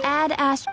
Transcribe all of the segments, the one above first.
Add Ash.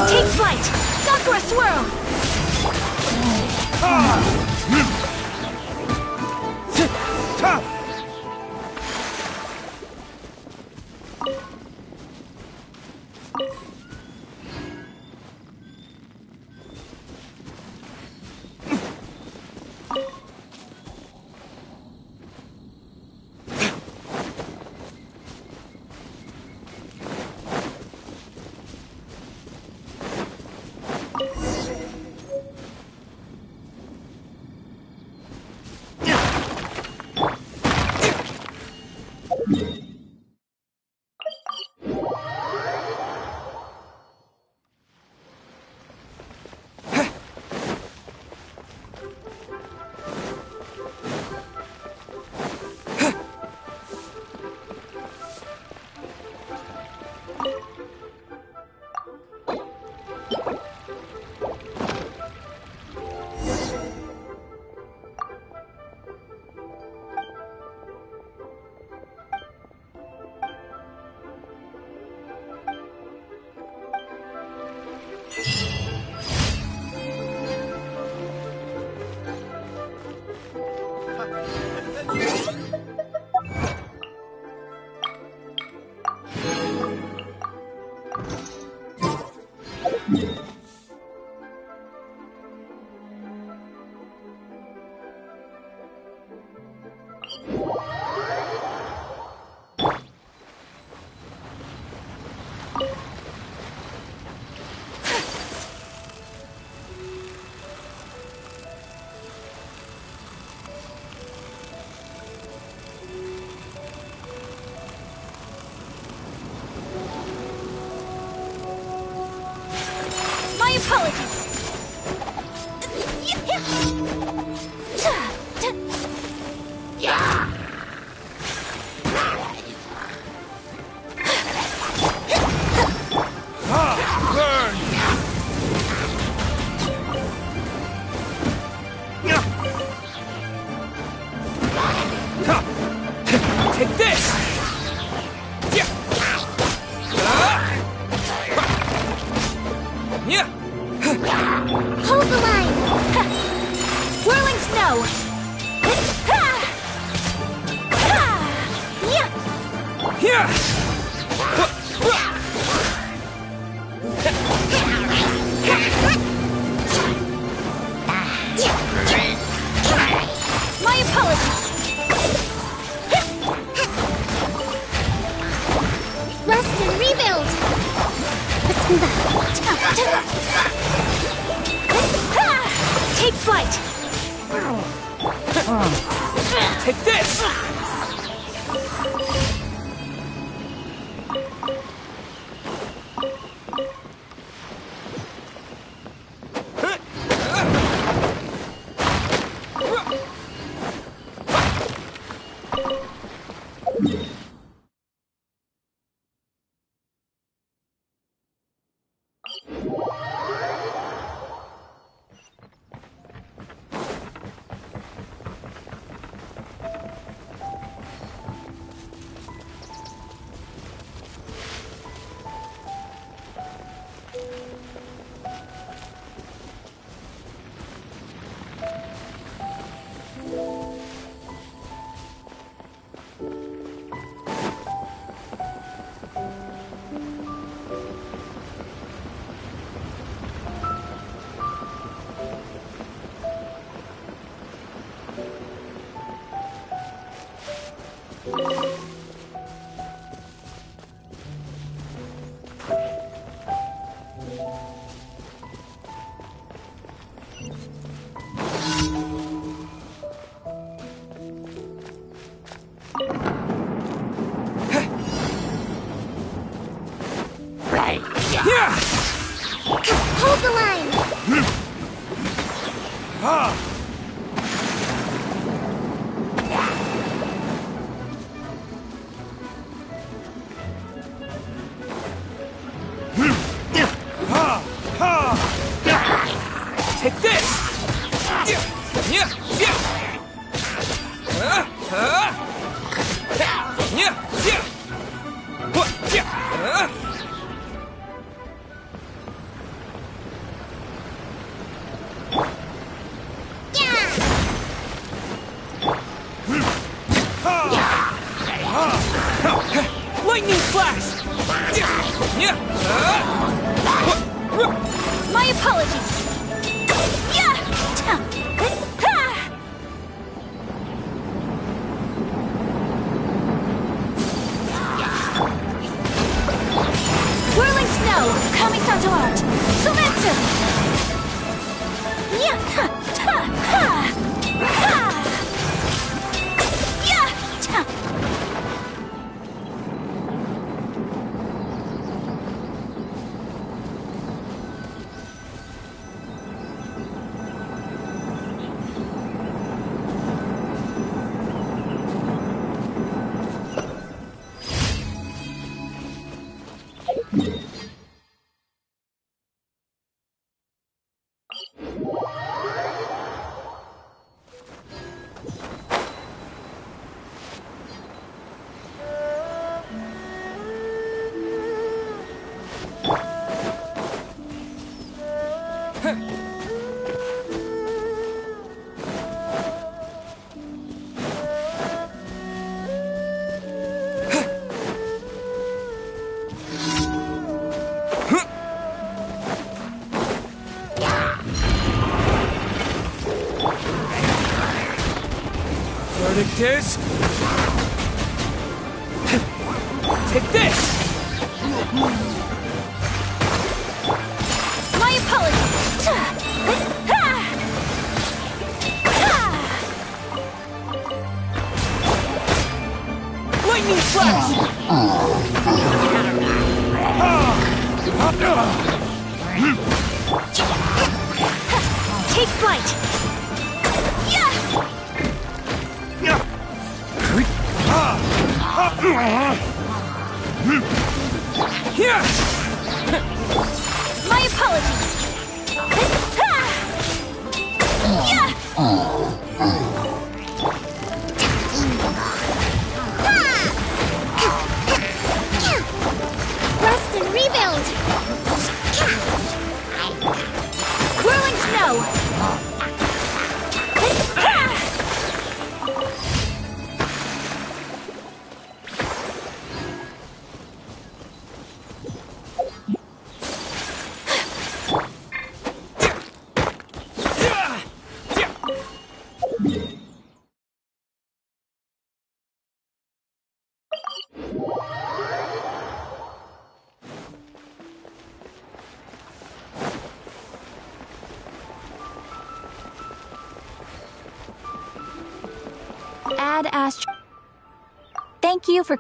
Take flight! Sakura swirl! My apologies! Take this! Hold the line! Whirling snow! My apologies! Rest and rebuild! Let's move out! Take flight! Take this! Hold the line! Take this! Lightning flash! My apologies! Whirling snow! Kamisato art! Sumetsu! Verdict is... Take this! My apologies! Lightning flash! Take flight! My apologies! Rest and rebuild! Whirling snow! Add astro. Thank you for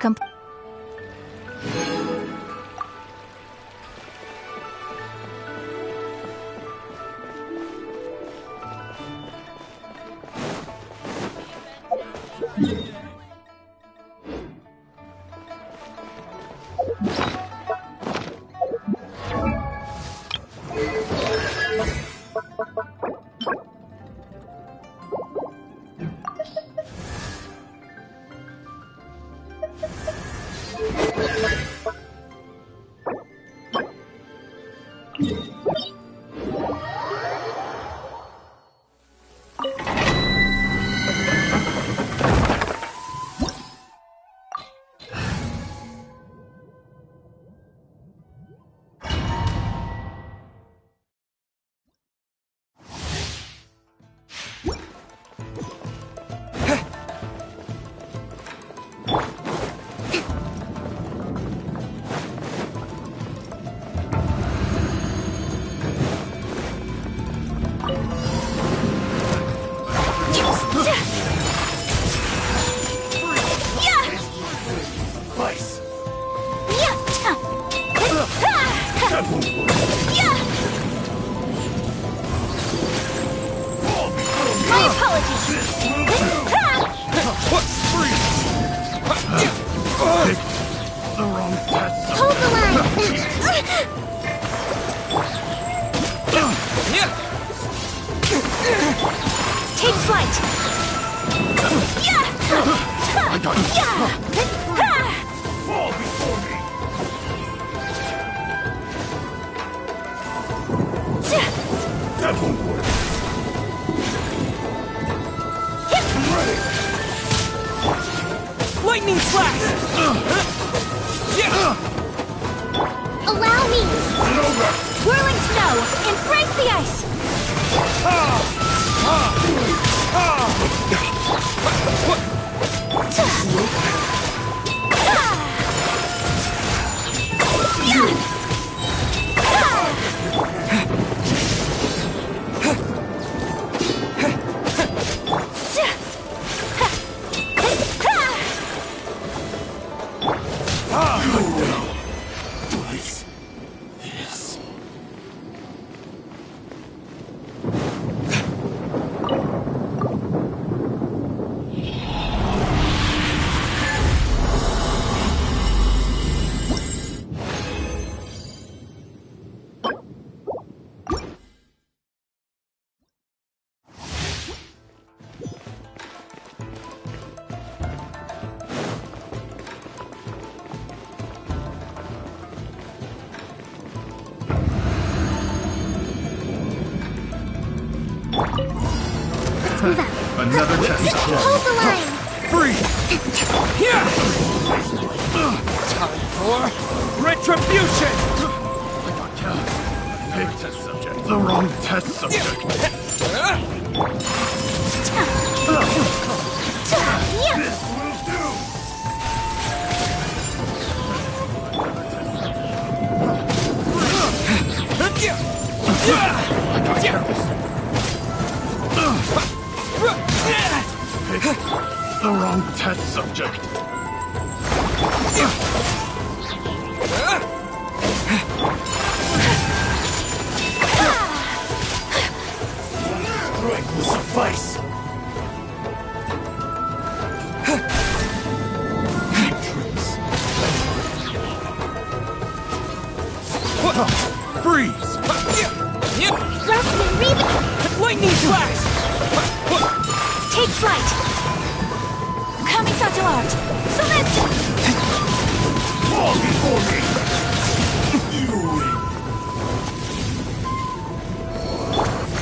My apologies. The wrong test. Hold the line. Take flight. I got you. Fall before me. That won't work. Ready. Lightning flash! Allow me. Over. Whirling snow. Embrace the ice. Move out. Another test. Hold the line. Free! Here! Time for retribution! Pick test subject. The wrong test subject. This will do. Pick the wrong test subject. Strike will suffice. Freeze! Rest and rebound. Lightning flash! Take flight. Coming out to art. Summit. Fall before me! You win.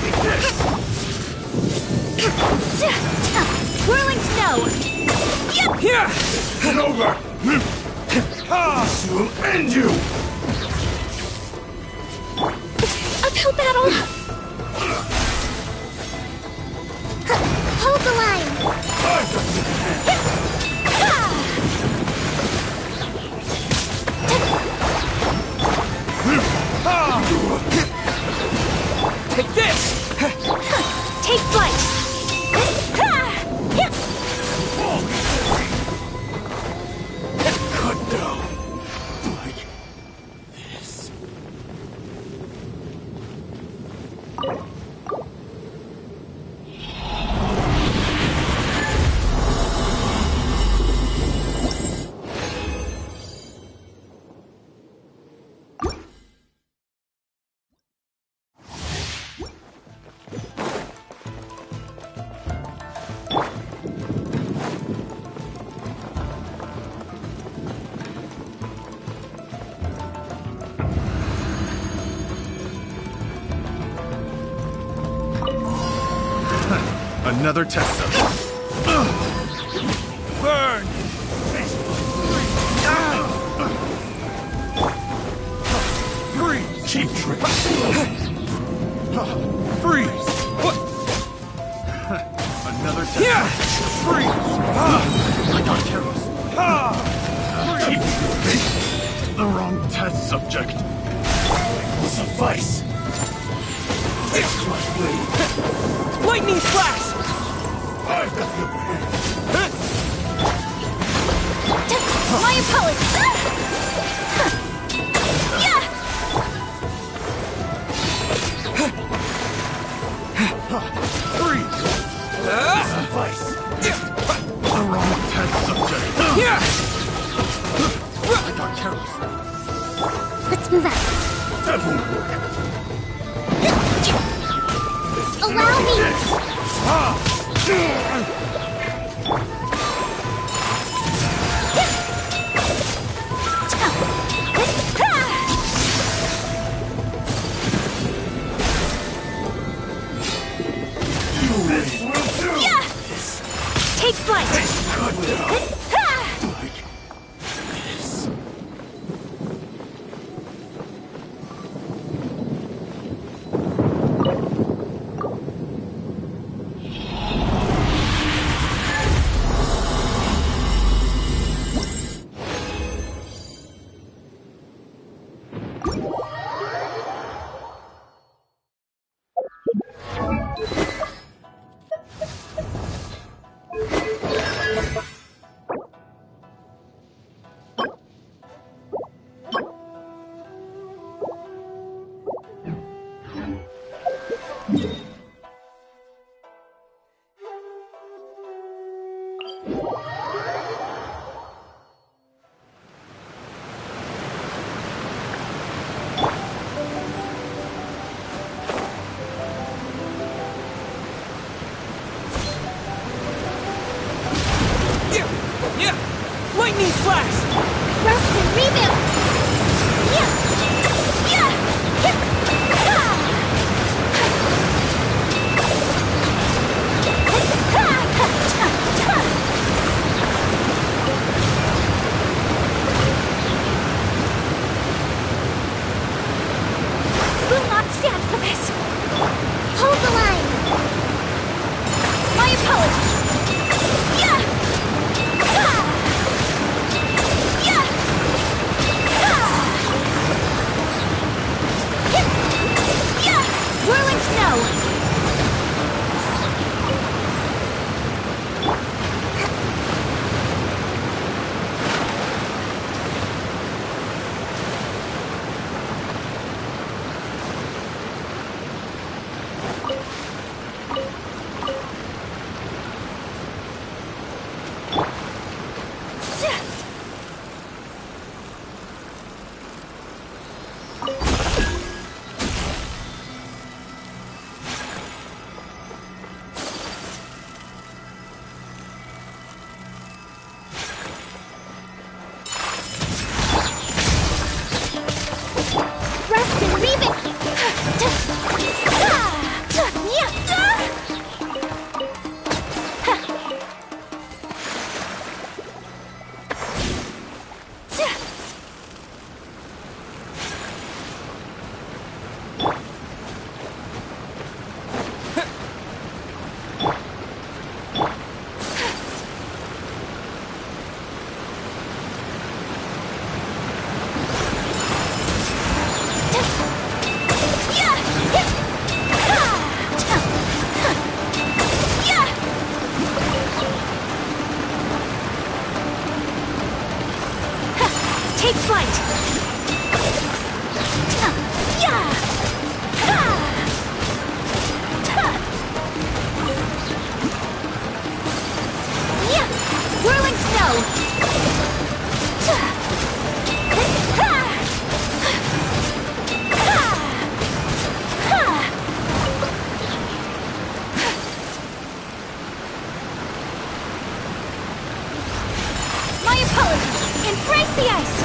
Take this! Whirling snow. Here! Get over! This will end you! Uphill battle. Hold the line. I've got you. Take this! Take flight. Fall Another test subject. Burn! Freeze! Cheap trick! Freeze! Another test subject. Freeze! I got careless. Cheap trick! The wrong test subject. Suffice! This must bleed! Lightning flash! I've got the upper hand. My apologies! Yeah! Freeze! Suffice! The wrong test subject. Yeah! I got careless. Let's move out. That won't work. Allow me! Yeah! Take flight! Yeah! Lightning flash! Rest and rebuild! Yeah! Yeah! Yeah! Will not stand for this! Hold the line! My apologies! Yeah! Yeah! Yeah! Whirling snow! Rest and rebuild! Take flight! Whirling snow! My apologies! Embrace the ice!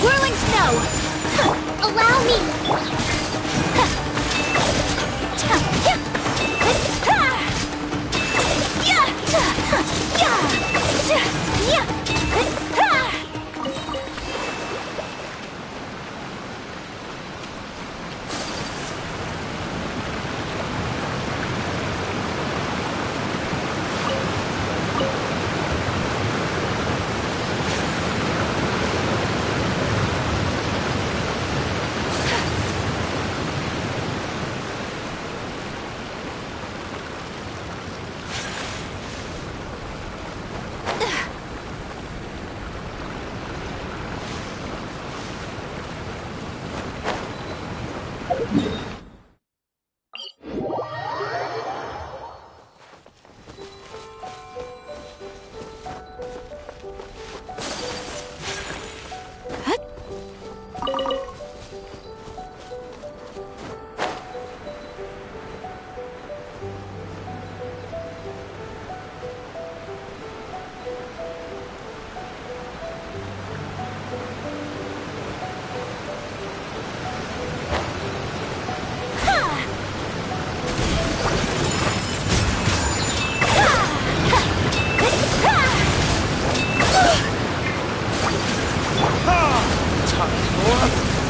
Whirling snow!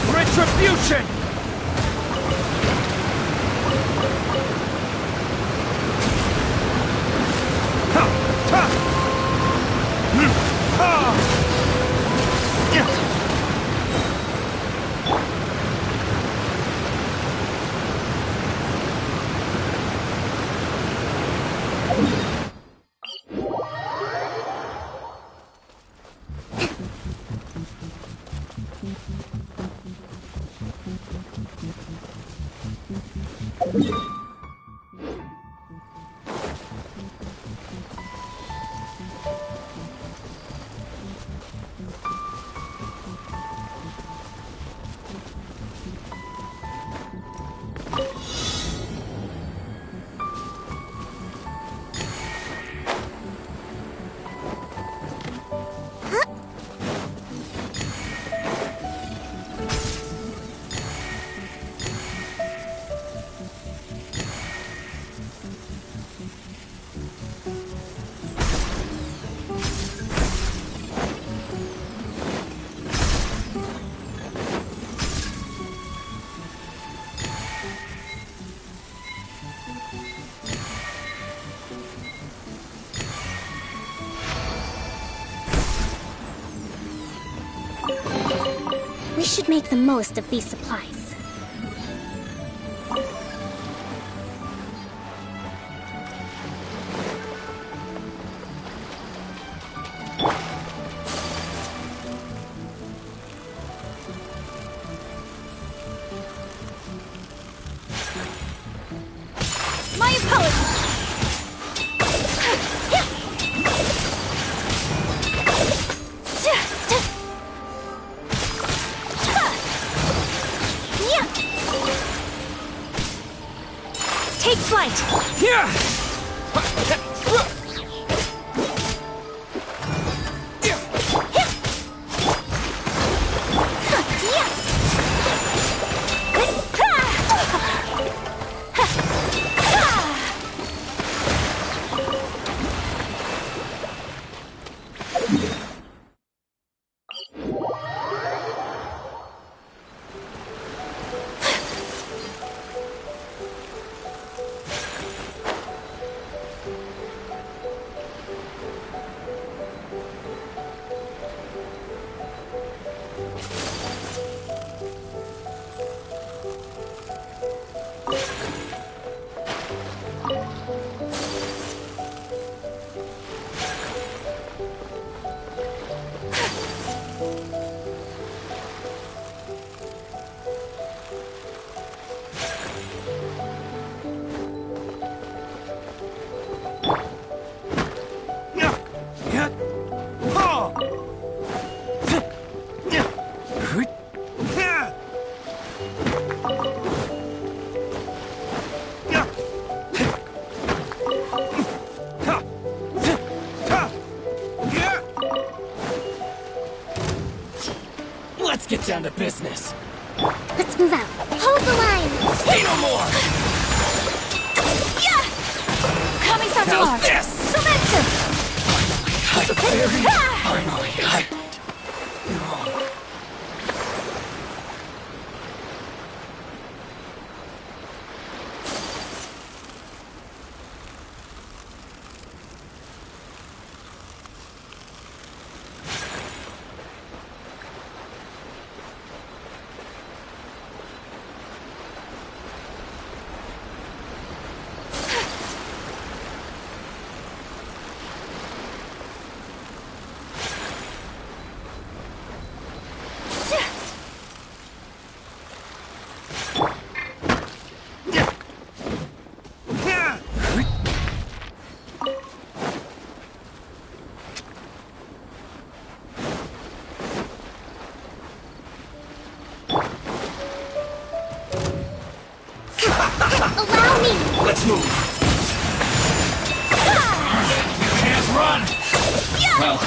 Retribution! Ha! Ha! Ha! We should make the most of these supplies. My apologies! Take flight! Yeah! Let's get down to business. Let's move out. Hold the line! Say no more! Yeah! Kami-san's How's arm! this? Sumetsu! Finally, Allow me! Let's move. Can't run. Well,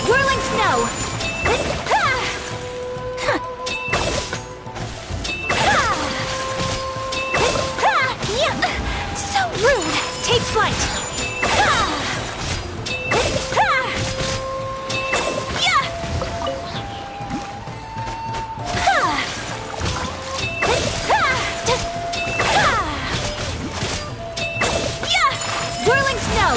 Whirling snow! So rude! Take flight! Whirling snow!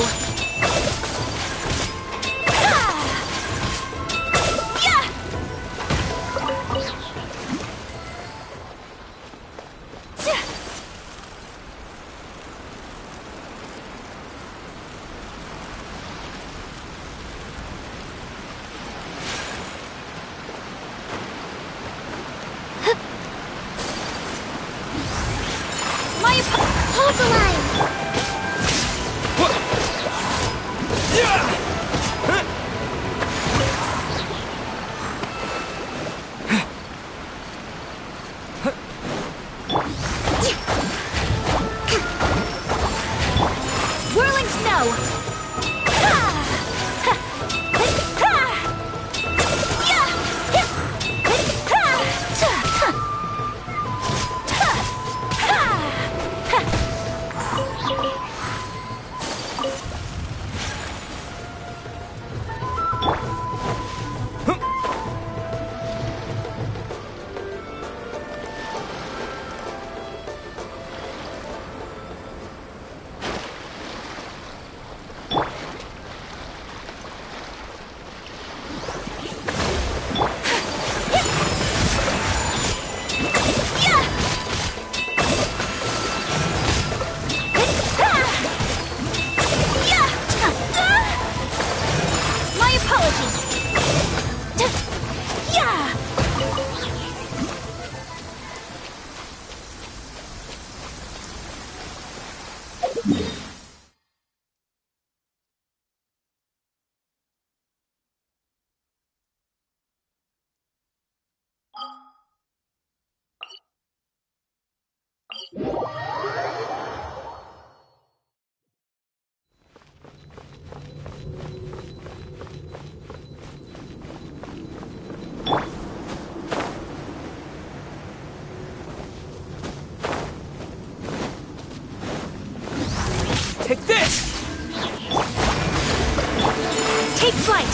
Hold the line! Whirling snow! My apologies! Yeah! take this. Take flight!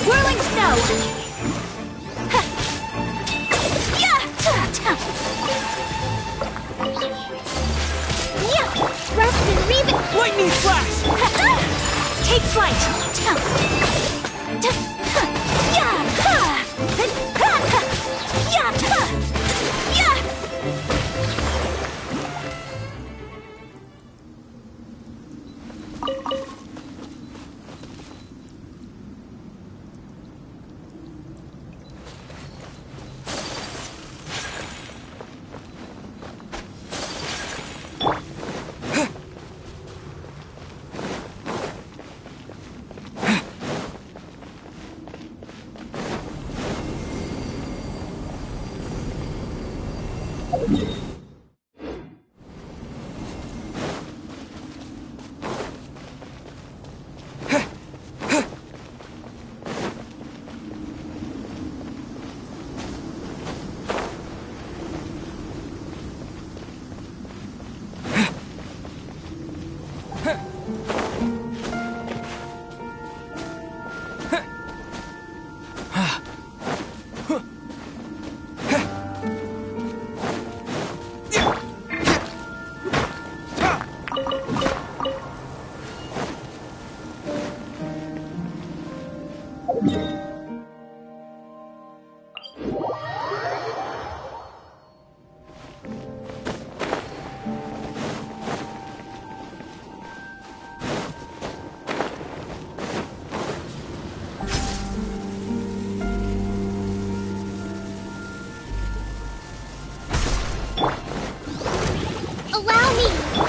Whirling snow! Rust and Reeve! Lightning flash. Take flight!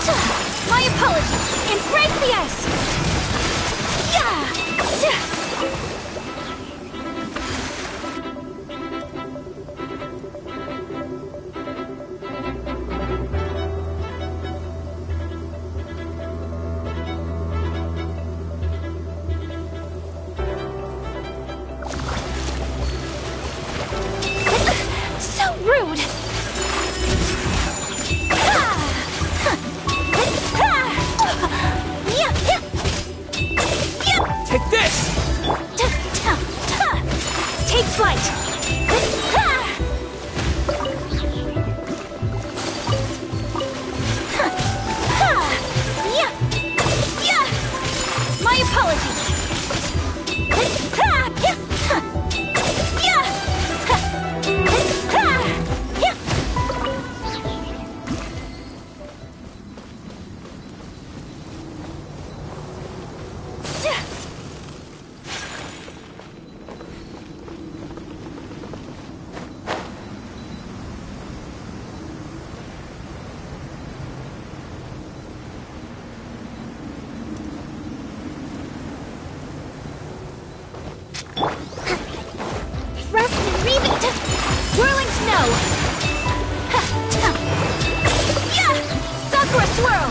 My apologies. Embrace the ice. Yeah. So rude. Take this! Take flight. My apologies. Rust and reeving. Whirling snow. Sakura swirl.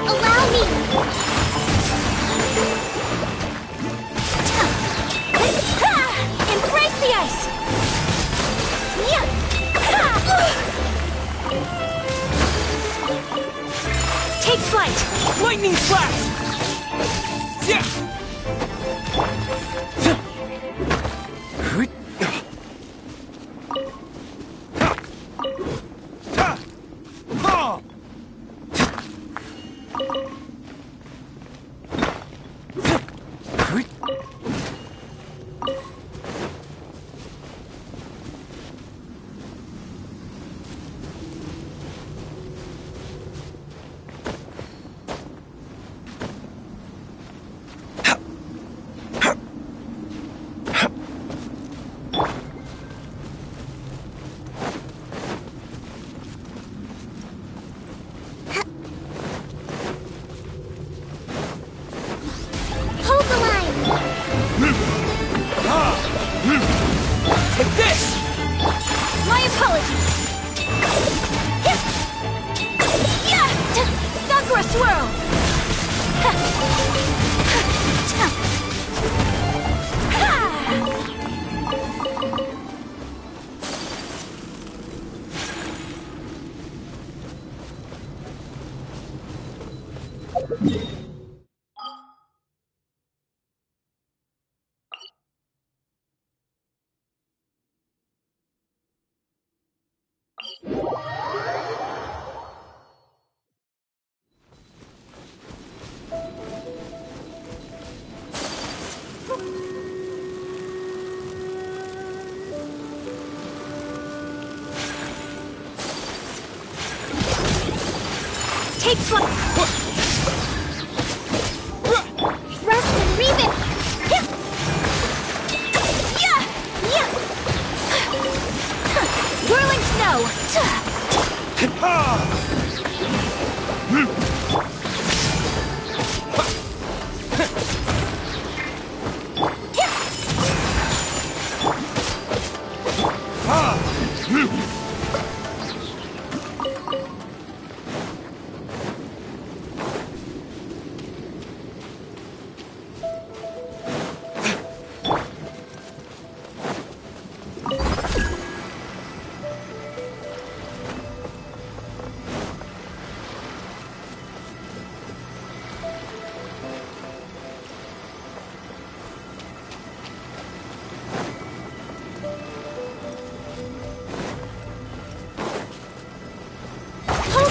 Allow me! Lightning flash! Yeah! Hold the line! Take this! My apologies. Sakura swirl. Take flight. Rest and Reven! Whirling snow.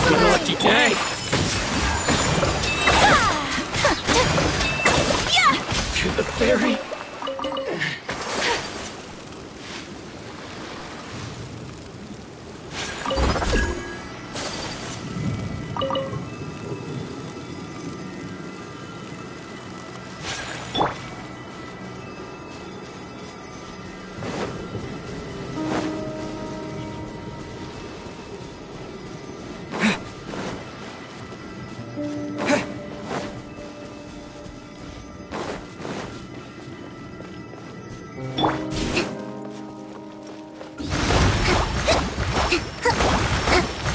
Lucky day! To the ferry!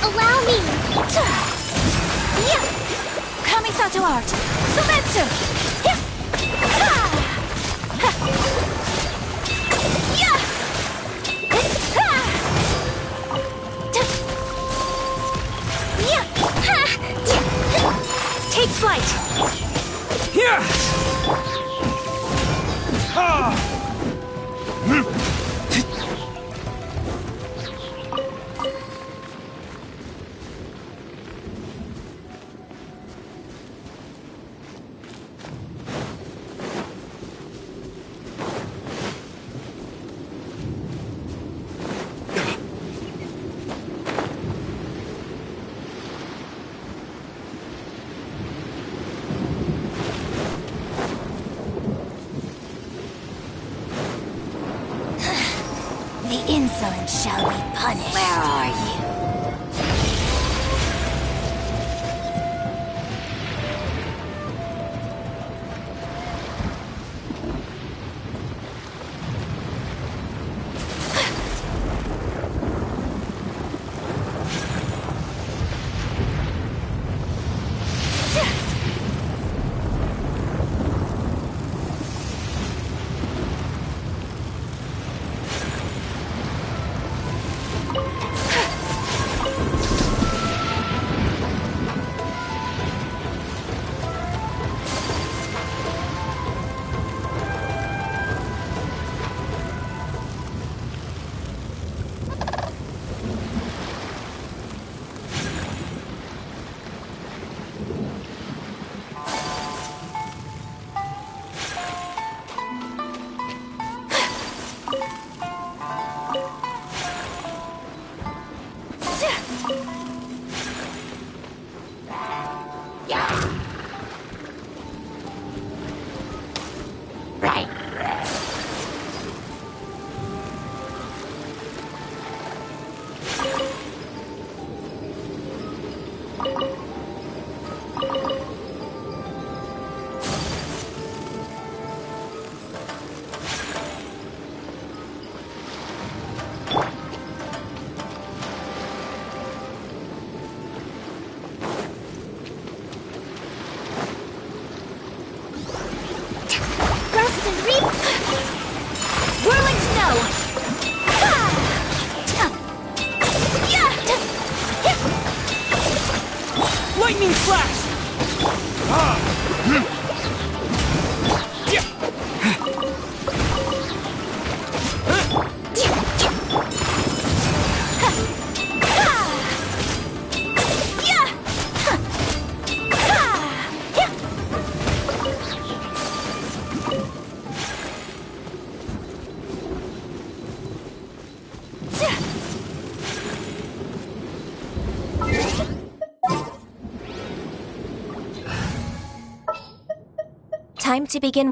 Allow me! Kamisato art. Sumetsu. Take flight. Yeah! The insolent shall be punished. Where are you? Time to begin.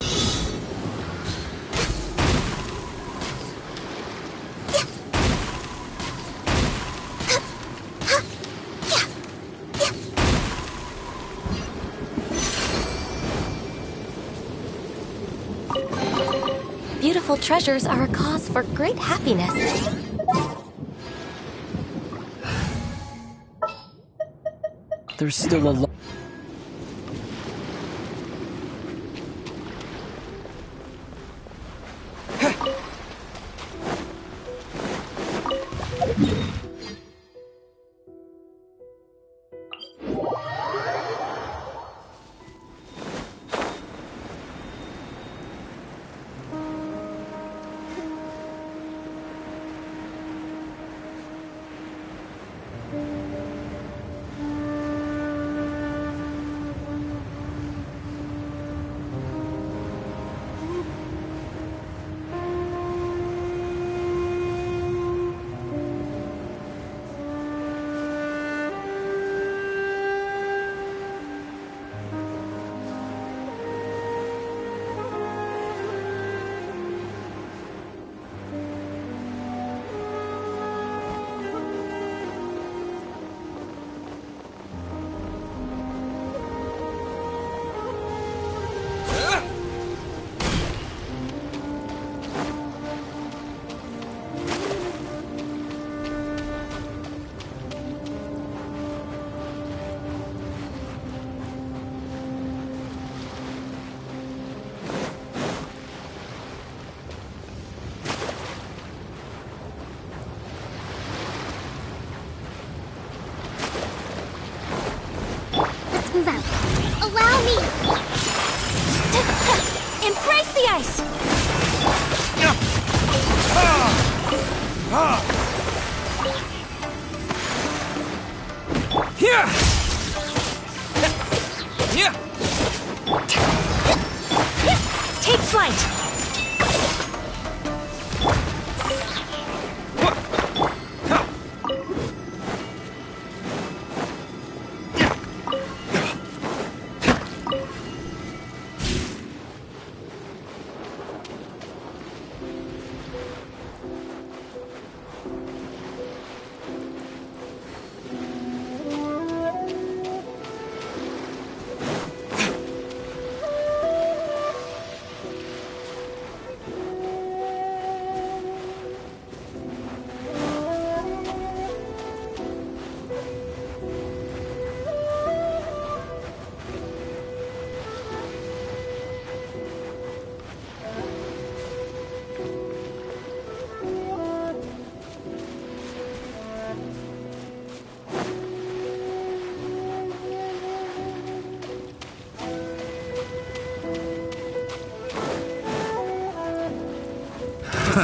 Beautiful treasures are a cause for great happiness. There's still a lot. Move out. Allow me! Embrace the ice! Here! Yeah! Take flight!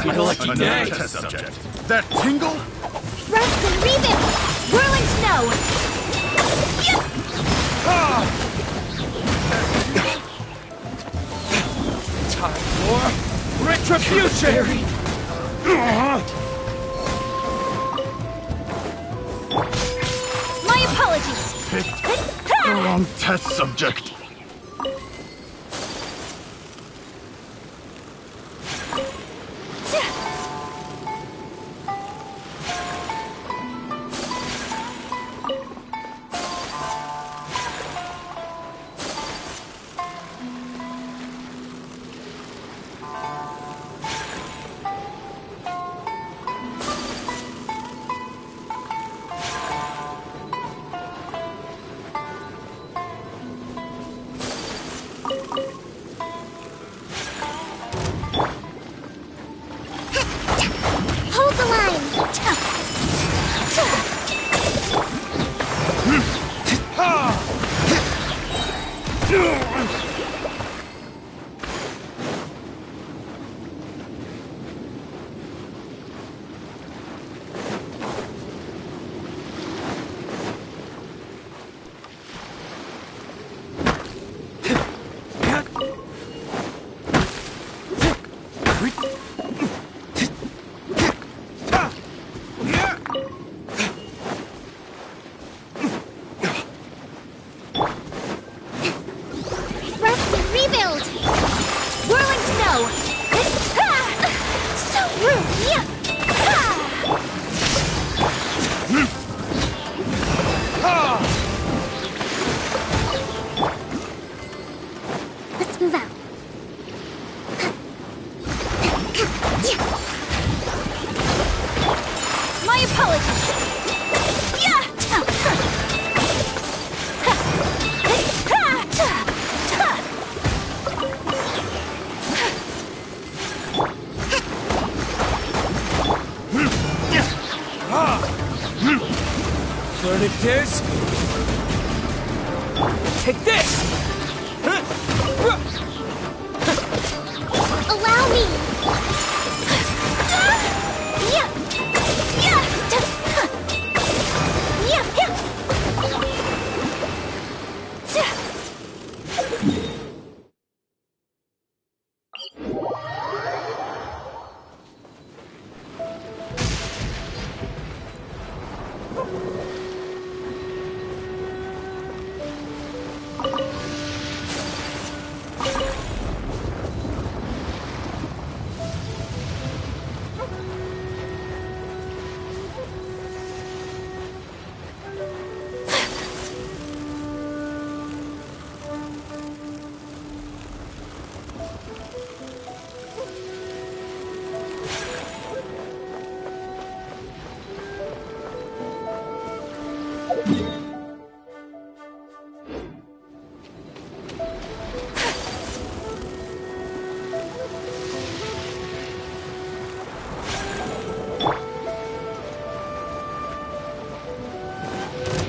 My lucky day. Another test subject. That tingle? Rust and reboot! Whirling snow! Time for retribution! My apologies! Picked the wrong test subject. Hold the line! it is. Take this! Allow me! Yeah! Yeah! Yeah!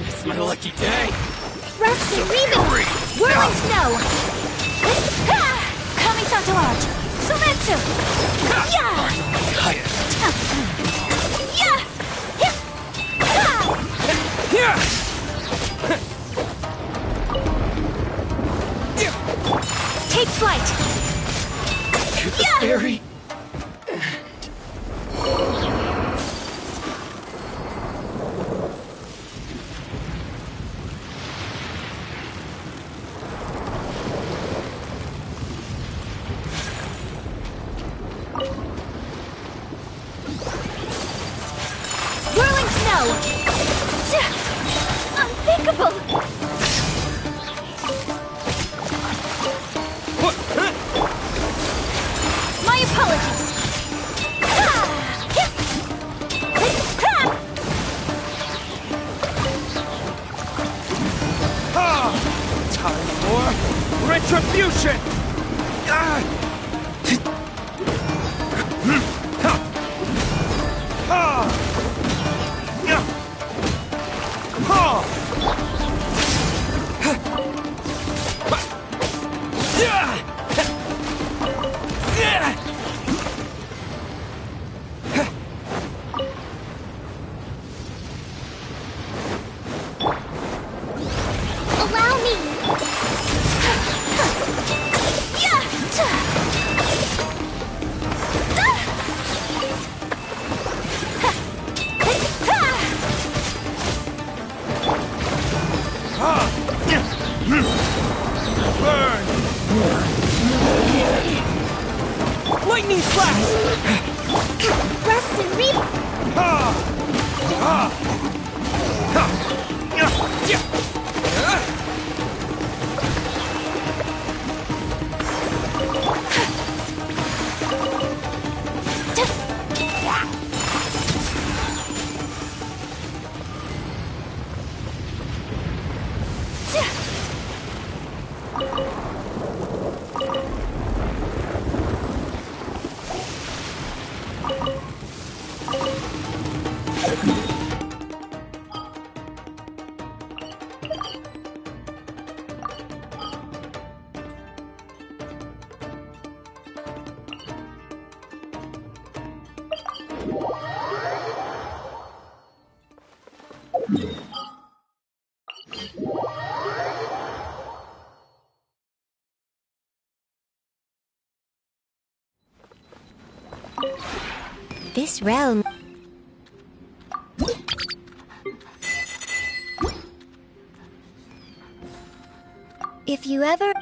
It's my lucky day. Rest and Reaping! Whirling Snow! Kamisato Art! Sumetsu! Yeah! Yeah! Take flight! Yeah! Fairy. Whirling Snow! Unthinkable! My apologies! Time for retribution! Allow me! Burn! Lightning flash! Rest and reap! This realm... If you ever...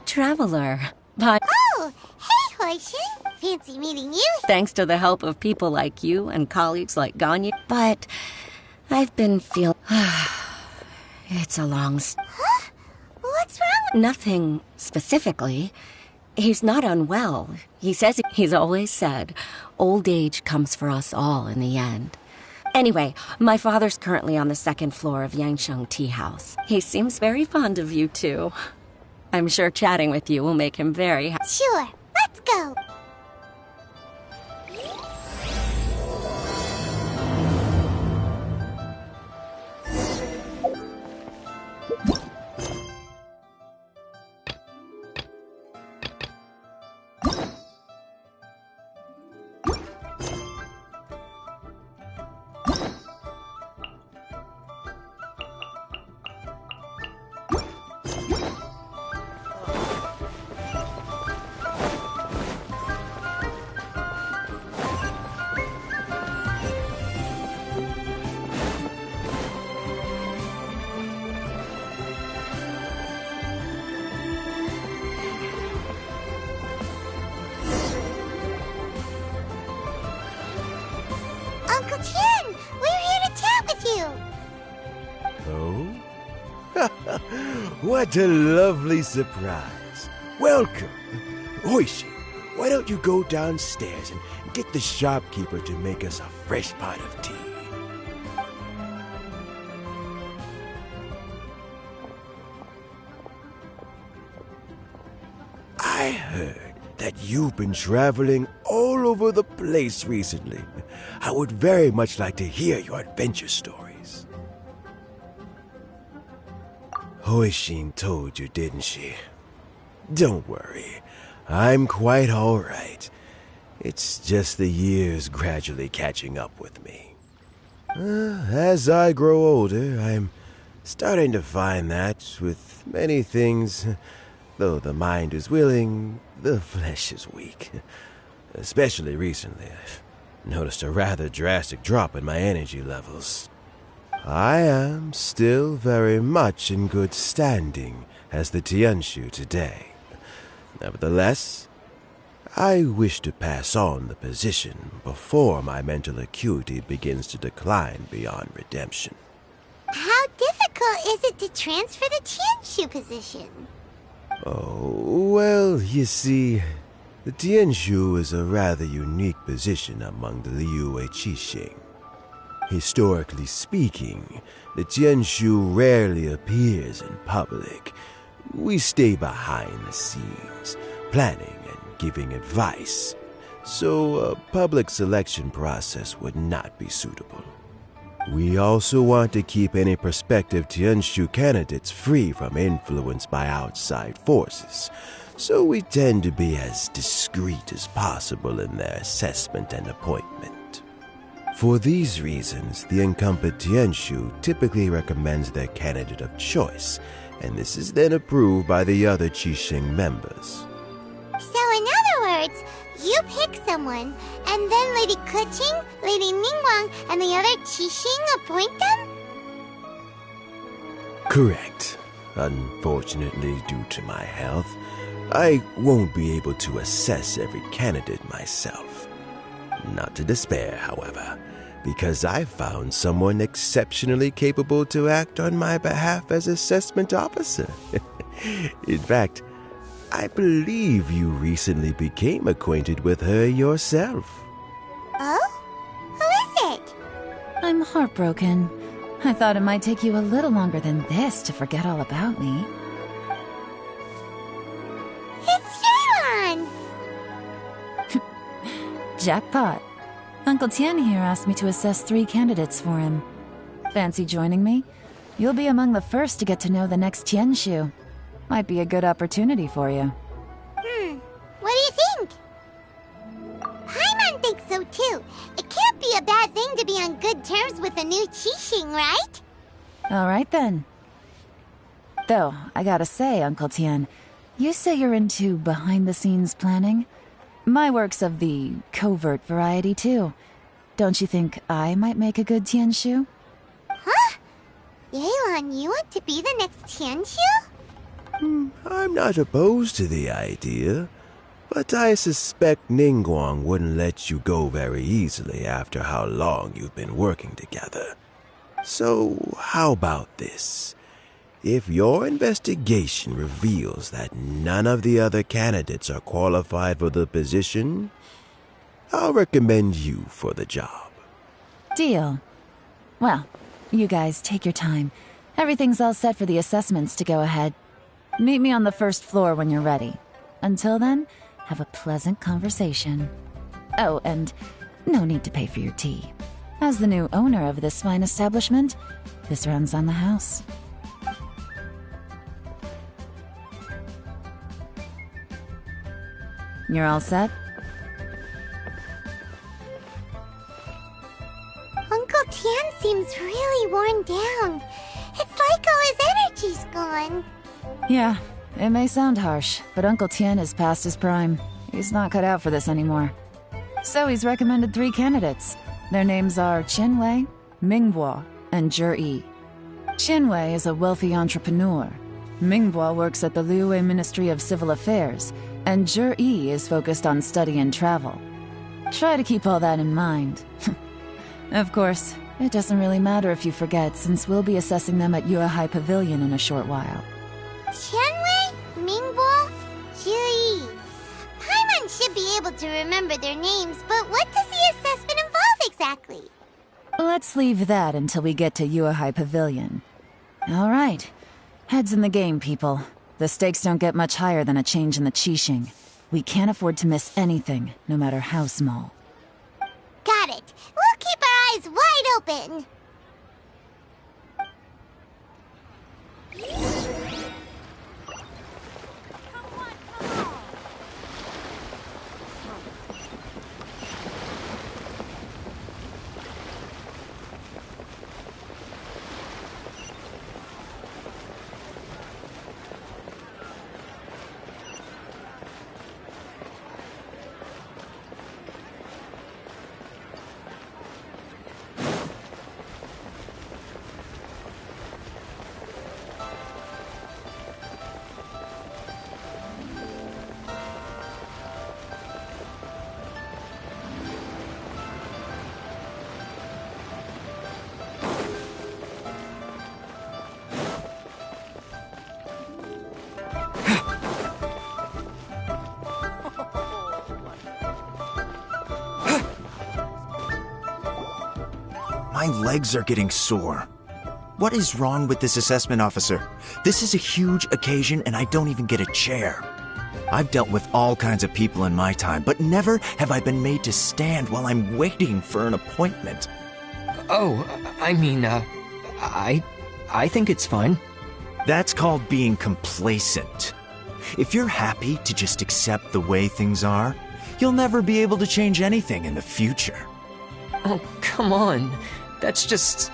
Traveler. But Oh, hey, Hoishin. Fancy meeting you. thanks to the help of people like you and colleagues like Ganyu. But I've been feeling... It's a long... What's wrong? Nothing specifically. He's not unwell. He says he's always said, old age comes for us all in the end. Anyway, my father's currently on the second floor of Yangsheng Tea House. He seems very fond of you, too. I'm sure chatting with you will make him very happy. Sure, let's go. Uncle Tien, we're here to chat with you. Oh? What a lovely surprise. Welcome. Oishi, why don't you go downstairs and get the shopkeeper to make us a fresh pot of tea? I heard that you've been traveling all over the place recently. I would very much like to hear your adventure stories. Hoishin told you, didn't she? Don't worry, I'm quite all right. It's just the years gradually catching up with me. As I grow older, I'm starting to find that with many things, though the mind is willing, the flesh is weak. Especially recently, I've noticed a rather drastic drop in my energy levels. I am still very much in good standing as the Tianshu today. Nevertheless, I wish to pass on the position before my mental acuity begins to decline beyond redemption. How difficult is it to transfer the Tianshu position? Oh, well, you see, the Tianshu is a rather unique position among the Liyue Qixing. Historically speaking, the Tianshu rarely appears in public. We stay behind the scenes, planning and giving advice, so a public selection process would not be suitable. We also want to keep any prospective Tianshu candidates free from influence by outside forces, so we tend to be as discreet as possible in their assessment and appointment. For these reasons, the incumbent Tianshu typically recommends their candidate of choice, and this is then approved by the other Qixing members. So in other words, you pick someone, and then Lady Keqing, Lady Ningguang, and the other Qixing appoint them? Correct. Unfortunately, due to my health, I won't be able to assess every candidate myself. Not to despair, however, because I found someone exceptionally capable to act on my behalf as assessment officer. In fact, I believe you recently became acquainted with her yourself. Oh? Who is it? I'm heartbroken. I thought it might take you a little longer than this to forget all about me. It's Yelan! Jackpot. Uncle Tian here asked me to assess 3 candidates for him. Fancy joining me? You'll be among the first to get to know the next Tianshu. Might be a good opportunity for you. What do you think? Paimon thinks so too. It can't be a bad thing to be on good terms with a new Qixing, right? Alright then. Though, I gotta say, Uncle Tian, you say you're into behind-the-scenes planning? My work's of the covert variety too. Don't you think I might make a good Tianshu? Huh? Yelan, you want to be the next Tianshu? I'm not opposed to the idea, but I suspect Ningguang wouldn't let you go very easily after how long you've been working together. So, how about this? If your investigation reveals that none of the other candidates are qualified for the position, I'll recommend you for the job. Deal. Well, you guys take your time. Everything's all set for the assessments to go ahead. Meet me on the first floor when you're ready. Until then, have a pleasant conversation. Oh, and no need to pay for your tea. As the new owner of this fine establishment, this runs on the house. You're all set? Uncle Tian seems really worn down. It's like all his energy's gone. Yeah, it may sound harsh, but Uncle Tian is past his prime. He's not cut out for this anymore. So he's recommended 3 candidates. Their names are Qinwei, Mingbo, and Zhi. Qinwei is a wealthy entrepreneur. Mingbo works at the Liyue Ministry of Civil Affairs, and Zhi is focused on study and travel. Try to keep all that in mind. Of course, it doesn't really matter if you forget, since we'll be assessing them at Yuehai Pavilion in a short while. Qianwei, Mingbo, Zhi. Paimon should be able to remember their names, but what does the assessment involve exactly? Let's leave that until we get to Yuehai Pavilion. All right. Heads in the game, people. The stakes don't get much higher than a change in the Qixing. We can't afford to miss anything, no matter how small. Got it. We'll keep our eyes wide open. My legs are getting sore. What is wrong with this assessment officer? This is a huge occasion and I don't even get a chair. I've dealt with all kinds of people in my time, but never have I been made to stand while I'm waiting for an appointment. Oh, I mean, I think it's fine. That's called being complacent. If you're happy to just accept the way things are, you'll never be able to change anything in the future. Oh, come on. That's just...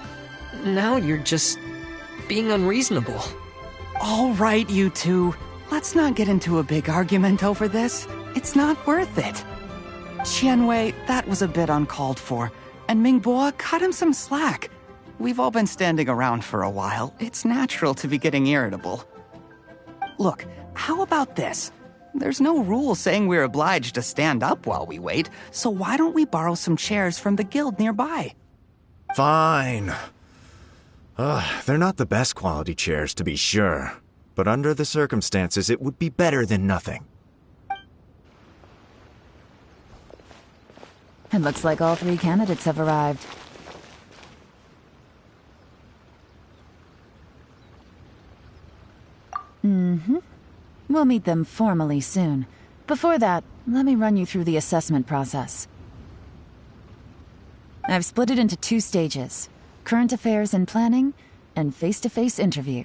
Now you're just being unreasonable. All right, you two. Let's not get into a big argument over this. It's not worth it. Qianwei, that was a bit uncalled for. And Mingbo, cut him some slack. We've all been standing around for a while. It's natural to be getting irritable. Look, how about this? There's no rule saying we're obliged to stand up while we wait, so why don't we borrow some chairs from the guild nearby? Fine. They're not the best quality chairs, to be sure. But under the circumstances, it would be better than nothing. It looks like all 3 candidates have arrived. We'll meet them formally soon. Before that, let me run you through the assessment process. I've split it into 2 stages: current affairs and planning, and face-to-face interview.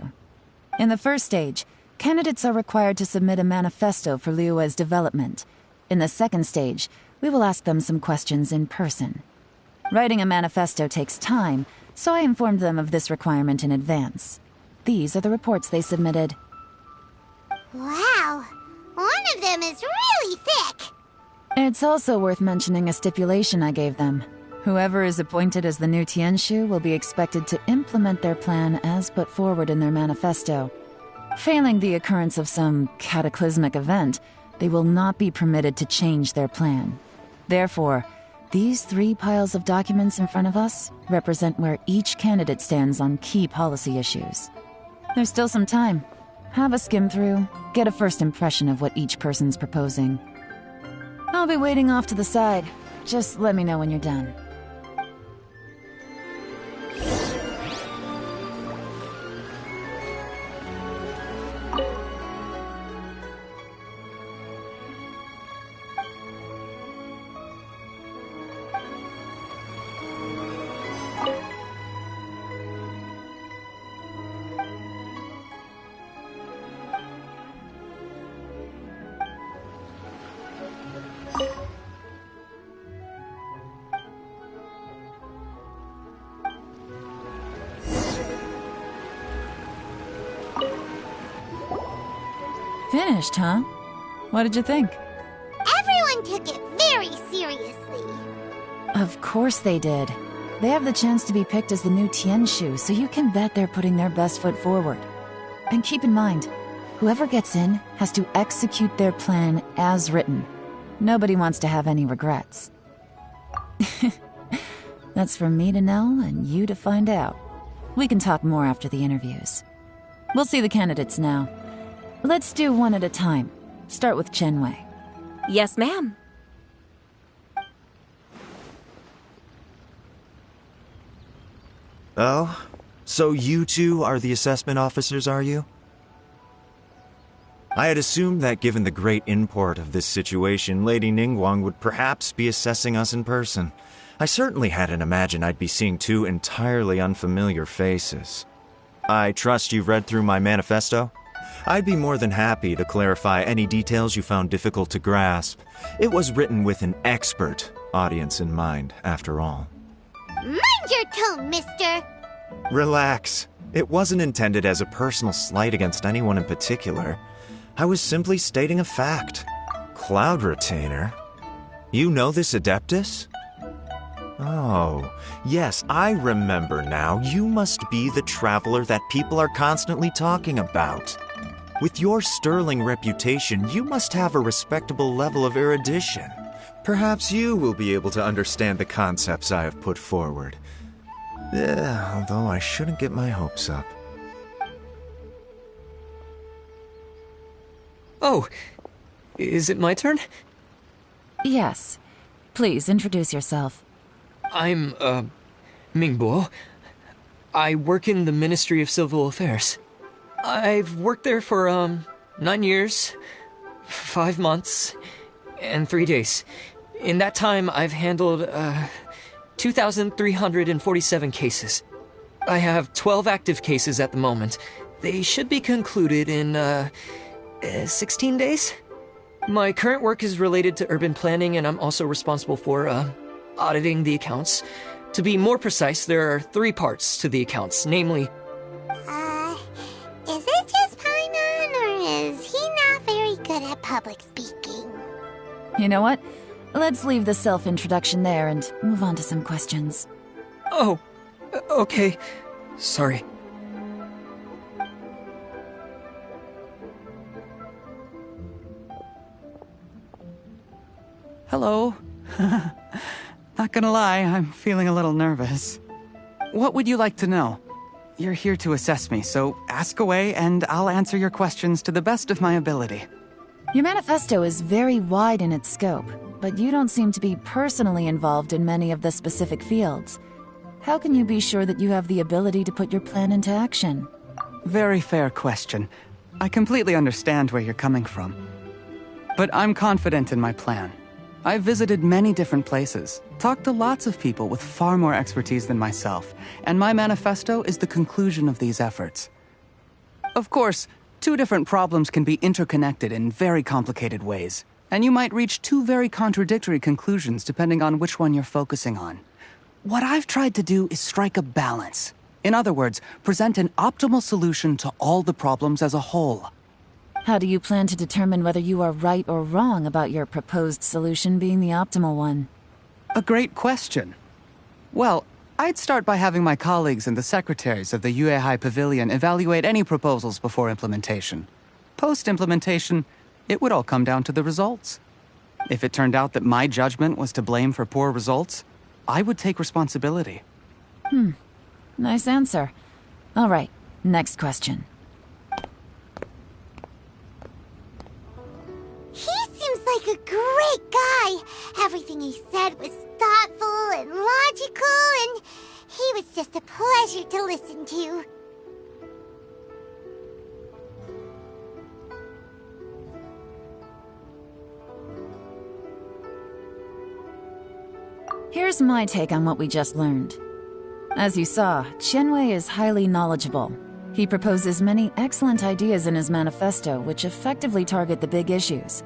In the first stage, candidates are required to submit a manifesto for Liyue's development. In the second stage, we will ask them some questions in person. Writing a manifesto takes time, so I informed them of this requirement in advance. These are the reports they submitted. Wow, one of them is really thick. It's also worth mentioning a stipulation I gave them. Whoever is appointed as the new Tianshu will be expected to implement their plan as put forward in their manifesto. Failing the occurrence of some cataclysmic event, they will not be permitted to change their plan. Therefore, these 3 piles of documents in front of us represent where each candidate stands on key policy issues. There's still some time. Have a skim through, get a first impression of what each person's proposing. I'll be waiting off to the side. Just let me know when you're done. Finished, huh? What did you think? Everyone took it very seriously. Of course they did. They have the chance to be picked as the new Tianshu, so you can bet they're putting their best foot forward. And keep in mind, whoever gets in has to execute their plan as written. Nobody wants to have any regrets. That's for me to know and you to find out. We can talk more after the interviews. We'll see the candidates now. Let's do one at a time. Start with Qianwei. Yes, ma'am. Oh? So you 2 are the assessment officers, are you? I had assumed that given the great import of this situation, Lady Ningguang would perhaps be assessing us in person. I certainly hadn't imagined I'd be seeing 2 entirely unfamiliar faces. I trust you've read through my manifesto? I'd be more than happy to clarify any details you found difficult to grasp. It was written with an expert audience in mind, after all. Mind your tone, mister. Relax. It wasn't intended as a personal slight against anyone in particular. I was simply stating a fact. Cloud Retainer? You know this Adeptus? Oh, yes, I remember now. You must be the traveler that people are constantly talking about. With your sterling reputation, you must have a respectable level of erudition. Perhaps you will be able to understand the concepts I have put forward. Although I shouldn't get my hopes up. Oh, is it my turn? Yes. Please, introduce yourself. I'm, Mingbo. I work in the Ministry of Civil Affairs. I've worked there for, 9 years, 5 months, and 3 days. In that time, I've handled, 2,347 cases. I have 12 active cases at the moment. They should be concluded in, 16 days? My current work is related to urban planning, and I'm also responsible for, auditing the accounts. To be more precise, there are 3 parts to the accounts, namely... Is it just Paimon, or is he not very good at public speaking? You know what? Let's leave the self-introduction there and move on to some questions. Oh, okay. Sorry. Hello. Not gonna lie, I'm feeling a little nervous. What would you like to know? You're here to assess me, so ask away and I'll answer your questions to the best of my ability. Your manifesto is very wide in its scope, but you don't seem to be personally involved in many of the specific fields. How can you be sure that you have the ability to put your plan into action? Very fair question. I completely understand where you're coming from. But I'm confident in my plan. I've visited many different places, talked to lots of people with far more expertise than myself, and my manifesto is the conclusion of these efforts. Of course, 2 different problems can be interconnected in very complicated ways, and you might reach 2 very contradictory conclusions depending on which one you're focusing on. What I've tried to do is strike a balance. In other words, present an optimal solution to all the problems as a whole. How do you plan to determine whether you are right or wrong about your proposed solution being the optimal one? A great question. Well, I'd start by having my colleagues and the secretaries of the Yuehai Pavilion evaluate any proposals before implementation. Post-implementation, it would all come down to the results. If it turned out that my judgment was to blame for poor results, I would take responsibility. Nice answer. All right, next question. He seems like a great guy. Everything he said was thoughtful and logical, and he was just a pleasure to listen to. Here's my take on what we just learned. As you saw, Qianwei is highly knowledgeable. He proposes many excellent ideas in his manifesto which effectively target the big issues.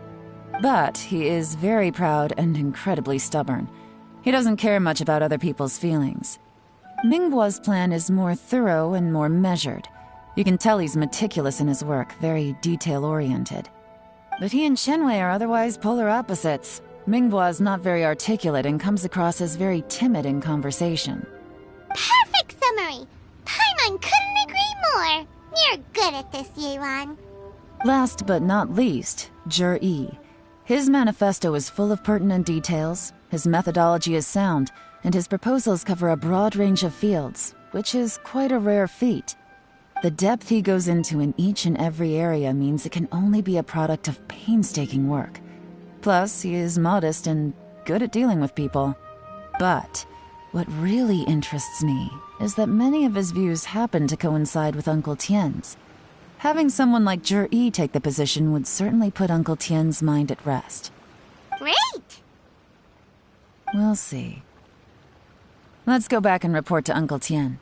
But he is very proud and incredibly stubborn. He doesn't care much about other people's feelings. Mingbo's plan is more thorough and more measured. You can tell he's meticulous in his work, very detail-oriented. But he and Qianwei are otherwise polar opposites. Mingbo is not very articulate and comes across as very timid in conversation. Perfect summary! Paimon couldn't agree more! You're good at this, Yuan. Last but not least, Zhi. His manifesto is full of pertinent details, his methodology is sound, and his proposals cover a broad range of fields, which is quite a rare feat. The depth he goes into in each and every area means it can only be a product of painstaking work. Plus, he is modest and good at dealing with people. But what really interests me is that many of his views happen to coincide with Uncle Tien's. Having someone like Zhi take the position would certainly put Uncle Tien's mind at rest. Great! We'll see. Let's go back and report to Uncle Tien.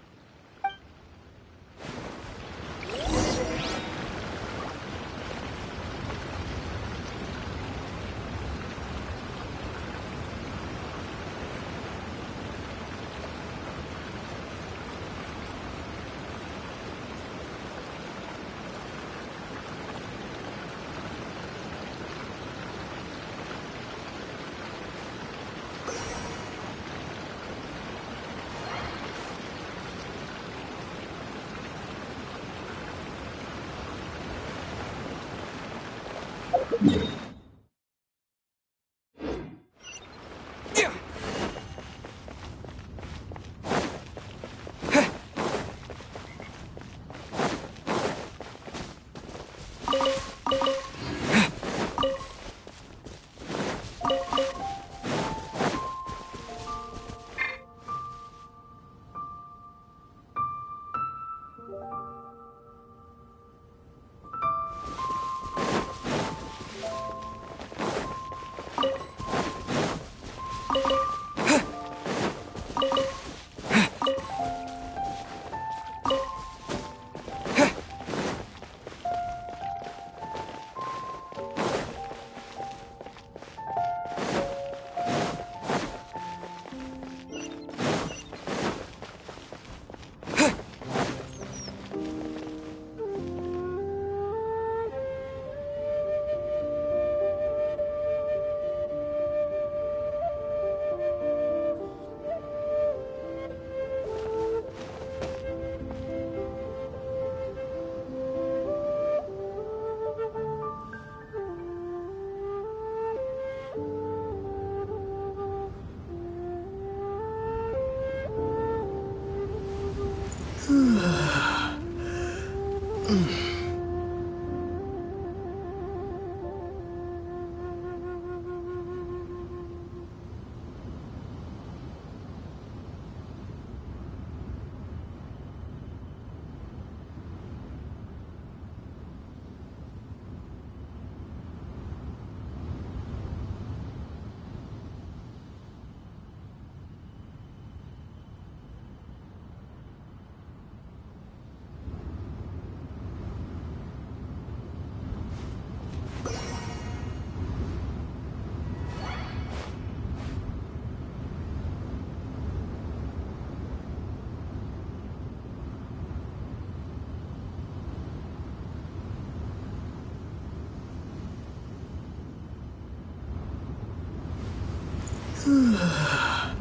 While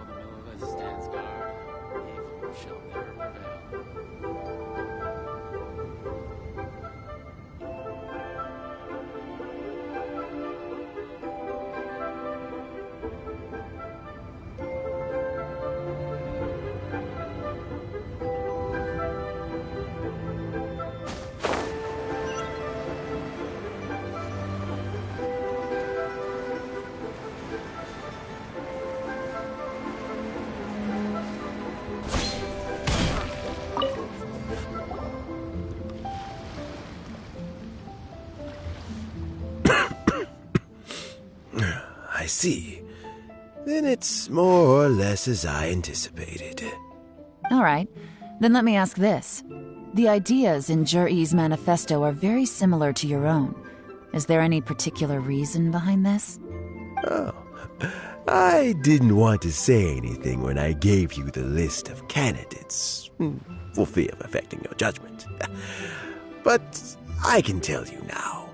the Milova stands guard, evil shall never prevail. I see. Then it's more or less as I anticipated. All right, then let me ask this. The ideas in Jur-E's manifesto are very similar to your own. Is there any particular reason behind this? Oh, I didn't want to say anything when I gave you the list of candidates, for fear of affecting your judgment. But I can tell you now.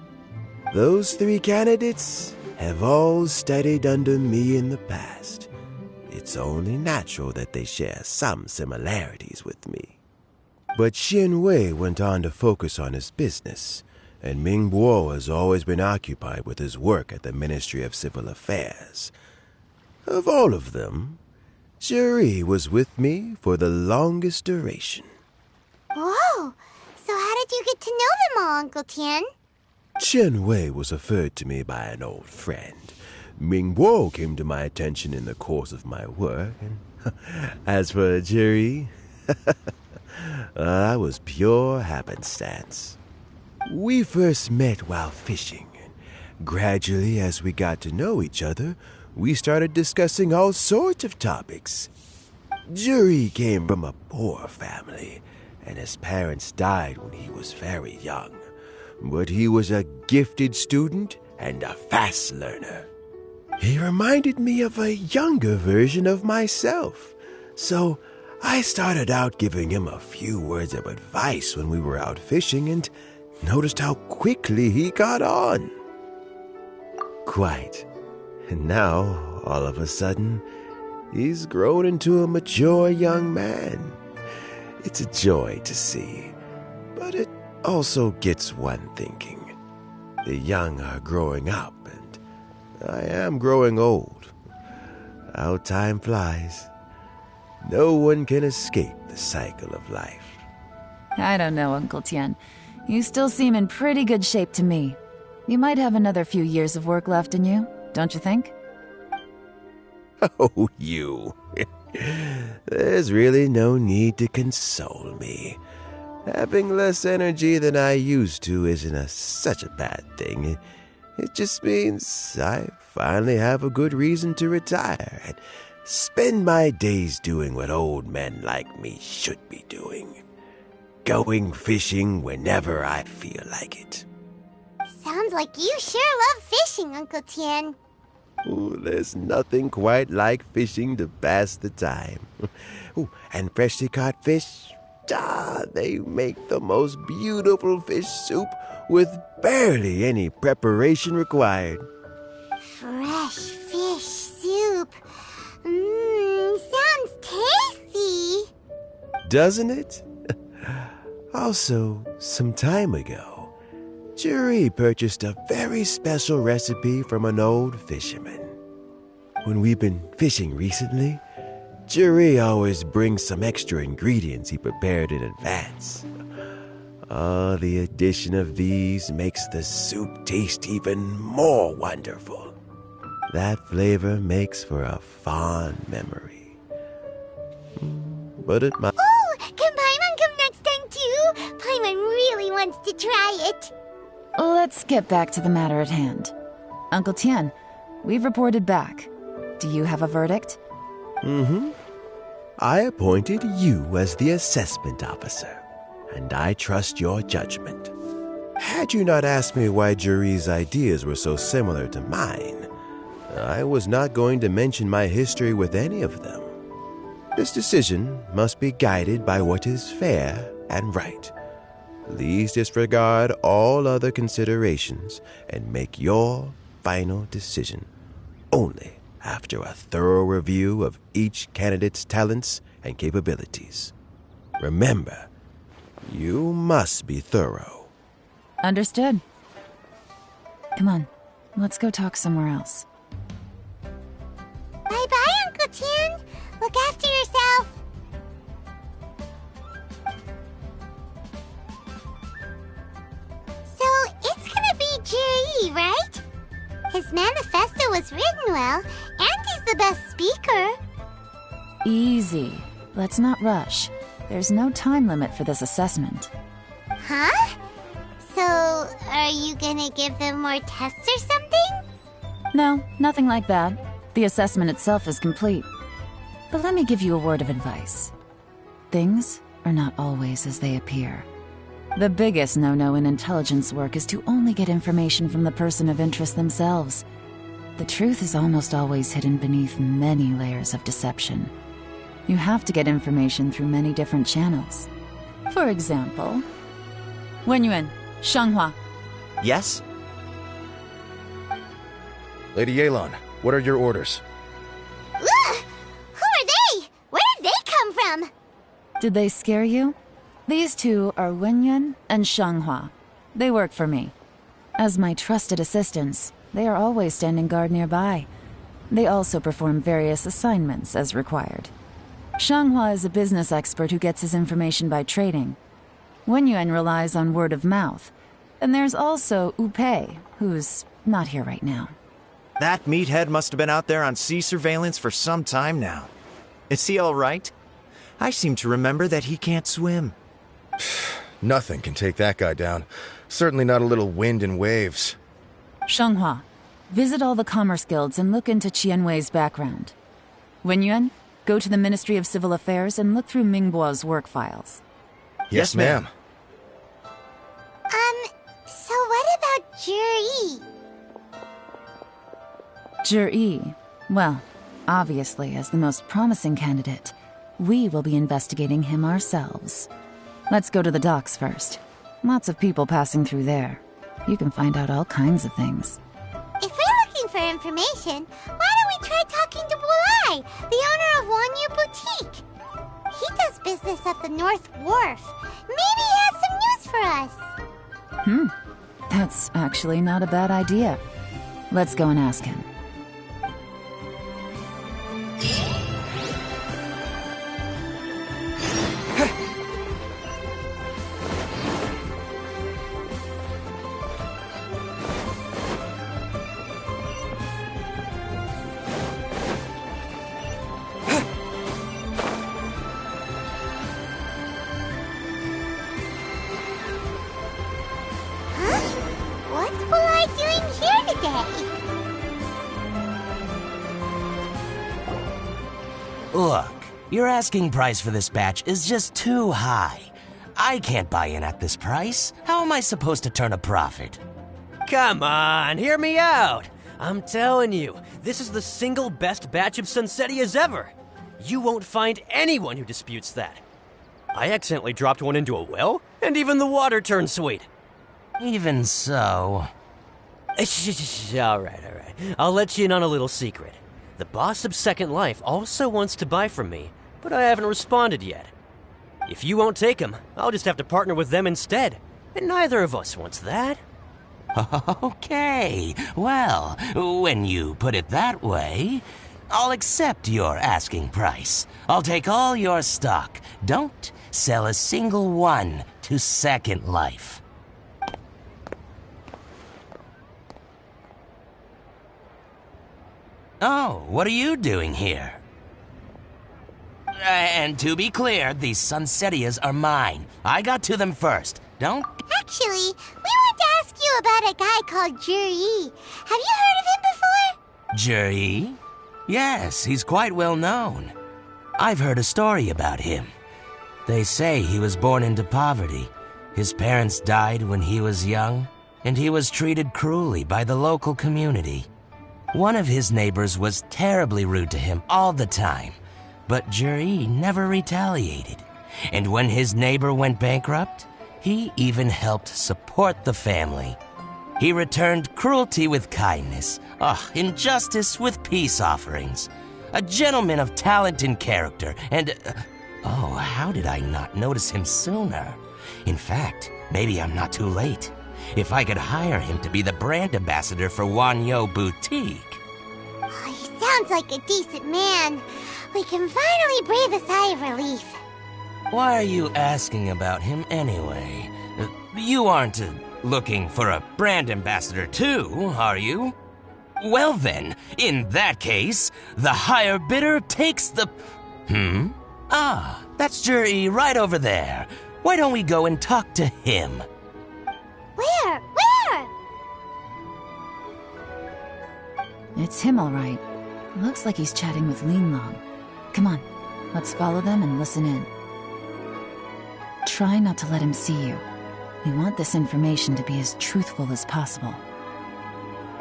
Those 3 candidates have all studied under me in the past. It's only natural that they share some similarities with me. But Xin Wei went on to focus on his business, and Ming Bo has always been occupied with his work at the Ministry of Civil Affairs. Of all of them, Juri was with me for the longest duration. Whoa! So how did you get to know them all, Uncle Tian? Chen Wei was referred to me by an old friend. Ming Bo came to my attention in the course of my work, and as for Juri, that was pure happenstance. We first met while fishing, and gradually as we got to know each other, we started discussing all sorts of topics. Juri came from a poor family, and his parents died when he was very young. But he was a gifted student and a fast learner. He reminded me of a younger version of myself, so I started out giving him a few words of advice when we were out fishing and noticed how quickly he got on. Quite. And now, all of a sudden, he's grown into a mature young man. It's a joy to see, but it also gets one thinking. The young are growing up, and I am growing old. How time flies. No one can escape the cycle of life. I don't know, Uncle Tian. You still seem in pretty good shape to me. You might have another few years of work left in you, don't you think? Oh, you. There's really no need to console me. Having less energy than I used to isn't such a bad thing. It just means I finally have a good reason to retire and spend my days doing what old men like me should be doing. Going fishing whenever I feel like it. Sounds like you sure love fishing, Uncle Tian. Ooh, there's nothing quite like fishing to pass the time. Ooh, and freshly caught fish, they make the most beautiful fish soup with barely any preparation required. Fresh fish soup. Sounds tasty. Doesn't it? Also, some time ago, Juri purchased a very special recipe from an old fisherman. When we've been fishing recently, Juri always brings some extra ingredients he prepared in advance. Oh, the addition of these makes the soup taste even more wonderful. That flavor makes for a fond memory. But it might... Oh, can Paimon come next time too? Paimon really wants to try it. Let's get back to the matter at hand. Uncle Tian, we've reported back. Do you have a verdict? I appointed you as the assessment officer. and I trust your judgment. Had you not asked me why Juri's ideas were so similar to mine, I was not going to mention my history with any of them. This decision must be guided by what is fair and right. Please disregard all other considerations and make your final decision only after a thorough review of each candidate's talents and capabilities. Remember, you must be thorough. Understood. Come on, let's go talk somewhere else. Bye-bye, Uncle Tien. Look after yourself. So, it's gonna be Jiri, right? His manifesto was written well, and he's the best speaker. Easy. Let's not rush. There's no time limit for this assessment. Huh? So, are you gonna give them more tests or something? No, nothing like that. The assessment itself is complete. But let me give you a word of advice. Things are not always as they appear. The biggest no-no in intelligence work is to only get information from the person of interest themselves. The truth is almost always hidden beneath many layers of deception. You have to get information through many different channels. For example, Wenyuan, Shanghua. Yes? Lady Yelan, what are your orders? Ugh! Who are they? Where did they come from? Did they scare you? These two are Wenyuan and Shanghua. They work for me. As my trusted assistants, they are always standing guard nearby. They also perform various assignments as required. Shanghua is a business expert who gets his information by trading. Wenyuan relies on word of mouth. And there's also Upei, who's not here right now. That meathead must have been out there on sea surveillance for some time now. Is he all right? I seem to remember that he can't swim. Nothing can take that guy down. Certainly not a little wind and waves. Shanghua, visit all the commerce guilds and look into Qianwei's background. Wenyuan, go to the Ministry of Civil Affairs and look through Mingbo's work files. Yes, ma'am. So what about Jiri? Jiri, well, obviously as the most promising candidate, we will be investigating him ourselves. Let's go to the docks first. Lots of people passing through there. You can find out all kinds of things. If we're looking for information, why don't we try talking to Bulai, the owner of Wanyu Boutique? He does business at the North Wharf. Maybe he has some news for us. That's actually not a bad idea. Let's go and ask him. What's Bulai doing here today? Look, your asking price for this batch is just too high. I can't buy in at this price. How am I supposed to turn a profit? Come on, hear me out. I'm telling you, this is the single best batch of Sunsetias ever. You won't find anyone who disputes that. I accidentally dropped one into a well, and even the water turned sweet. Even so... All right. I'll let you in on a little secret. The boss of Second Life also wants to buy from me, but I haven't responded yet. If you won't take him, I'll just have to partner with them instead, and neither of us wants that. Okay, well, when you put it that way, I'll accept your asking price. I'll take all your stock. Don't sell a single one to Second Life. Oh, what are you doing here? And to be clear, these Sunsetias are mine. I got to them first. Don't... Actually, we want to ask you about a guy called Jiri. Have you heard of him before? Juri? Yes, he's quite well known. I've heard a story about him. They say he was born into poverty. His parents died when he was young, and he was treated cruelly by the local community. One of his neighbors was terribly rude to him all the time, but Juri never retaliated. And when his neighbor went bankrupt, he even helped support the family. He returned cruelty with kindness, injustice with peace offerings. A gentleman of talent and character, and... how did I not notice him sooner? In fact, maybe I'm not too late. If I could hire him to be the brand ambassador for Wanyo Boutique. He sounds like a decent man. We can finally breathe a sigh of relief. Why are you asking about him anyway? You aren't looking for a brand ambassador too, are you? Well then, in that case, the higher bidder takes the... that's Juri right over there. Why don't we go and talk to him? Where? It's him, all right. Looks like he's chatting with Linlong. Come on, let's follow them and listen in. Try not to let him see you. We want this information to be as truthful as possible.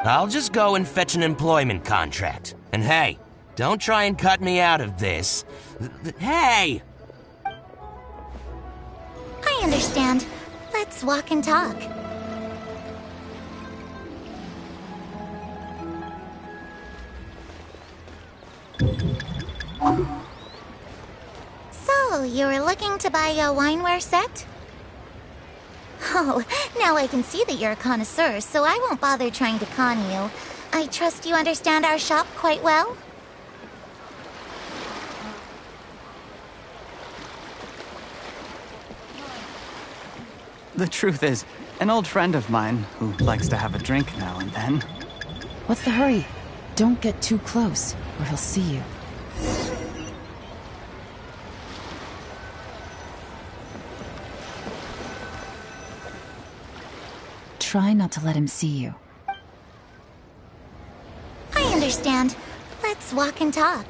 I'll just go and fetch an employment contract. And hey, don't try and cut me out of this. Hey! I understand. Let's walk and talk. So, you were looking to buy a wineware set? Oh, now I can see that you're a connoisseur, so I won't bother trying to con you. I trust you understand our shop quite well? The truth is, an old friend of mine who likes to have a drink now and then. What's the hurry? Don't get too close, or he'll see you. Try not to let him see you. I understand. Let's walk and talk.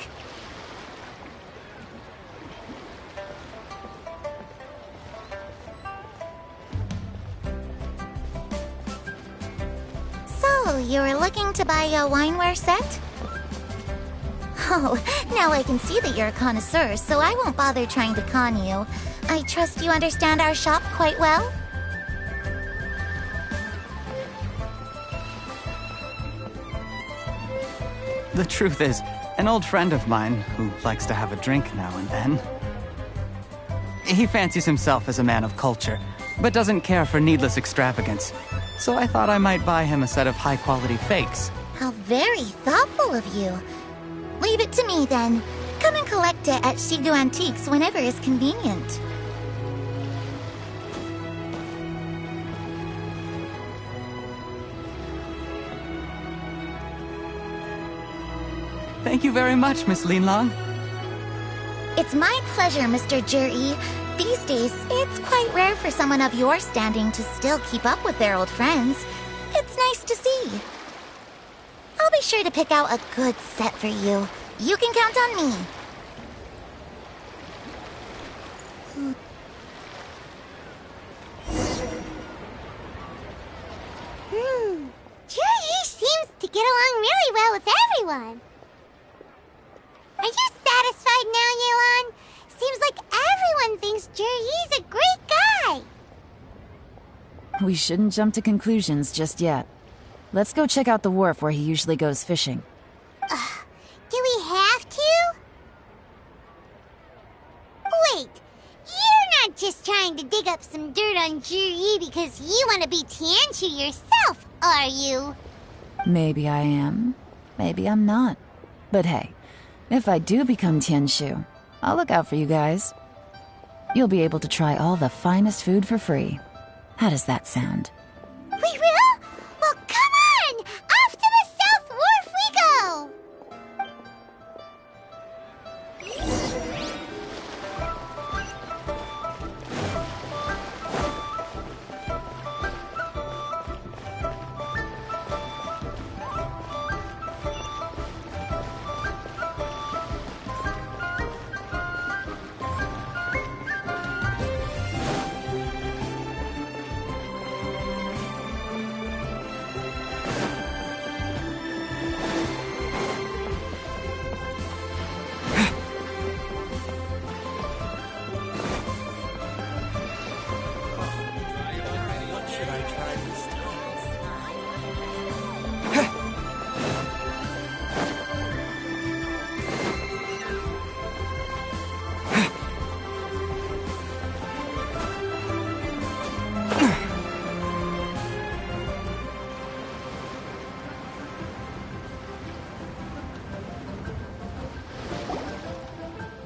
So, you were looking to buy a wineware set? Oh, now I can see that you're a connoisseur, so I won't bother trying to con you. I trust you understand our shop quite well? The truth is, an old friend of mine who likes to have a drink now and then. He fancies himself as a man of culture, but doesn't care for needless extravagance. So I thought I might buy him a set of high-quality fakes. How very thoughtful of you. Leave it to me, then. Come and collect it at Shigu Antiques whenever is convenient. Thank you very much, Miss Linlong. It's my pleasure, Mr. Juri. These days, it's quite rare for someone of your standing to still keep up with their old friends. It's nice to see. I'll be sure to pick out a good set for you. You can count on me. Juri seems to get along really well with everyone. Are you satisfied now, Yelan? Seems like everyone thinks Juri's a great guy. We shouldn't jump to conclusions just yet. Let's go check out the wharf where he usually goes fishing. Do we have to? Wait, you're not just trying to dig up some dirt on Juri because you want to be Tianshu yourself, are you? Maybe I am. Maybe I'm not. But hey, if I do become Tianshu, I'll look out for you guys. You'll be able to try all the finest food for free. How does that sound? We will? Well, come on! Off to the South Wharf we go!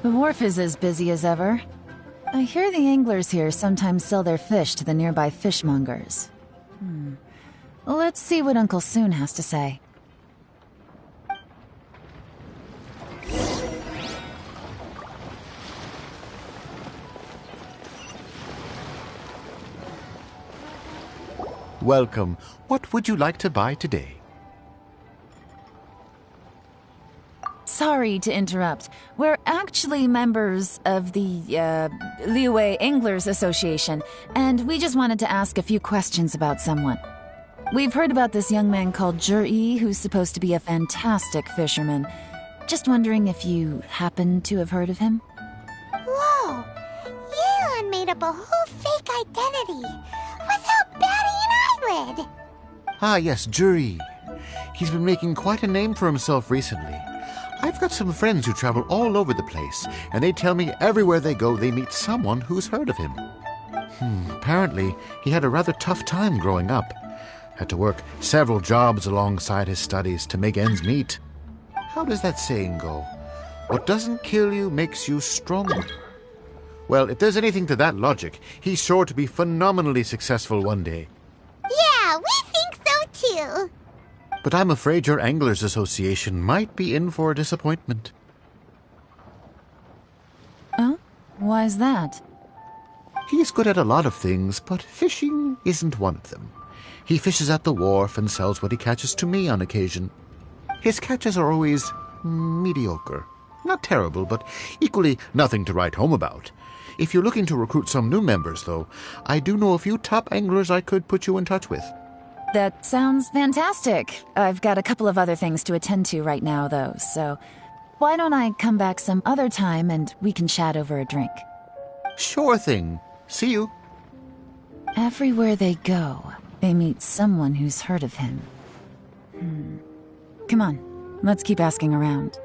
The wharf is as busy as ever. I hear the anglers here sometimes sell their fish to the nearby fishmongers. Let's see what Uncle Soon has to say. Welcome. What would you like to buy today? Sorry to interrupt. We're actually members of the, Liyue Anglers Association, and we just wanted to ask a few questions about someone. We've heard about this young man called Zhi, who's supposed to be a fantastic fisherman. Just wondering if you happen to have heard of him? Whoa! Yeon made up a whole fake identity without batting an eyelid! Ah, yes, Zhi. He's been making quite a name for himself recently. I've got some friends who travel all over the place, and they tell me everywhere they go they meet someone who's heard of him. Apparently, he had a rather tough time growing up. Had to work several jobs alongside his studies to make ends meet. How does that saying go? What doesn't kill you makes you stronger. Well, if there's anything to that logic, he's sure to be phenomenally successful one day. Yeah, we think so too! But I'm afraid your Anglers Association might be in for a disappointment. Oh? Why's that? He's good at a lot of things, but fishing isn't one of them. He fishes at the wharf and sells what he catches to me on occasion. His catches are always mediocre. Not terrible, but equally nothing to write home about. If you're looking to recruit some new members, though, I do know a few top anglers I could put you in touch with. That sounds fantastic. I've got a couple of other things to attend to right now, though, so why don't I come back some other time and we can chat over a drink? Sure thing. See you. Everywhere they go, they meet someone who's heard of him. Come on, let's keep asking around.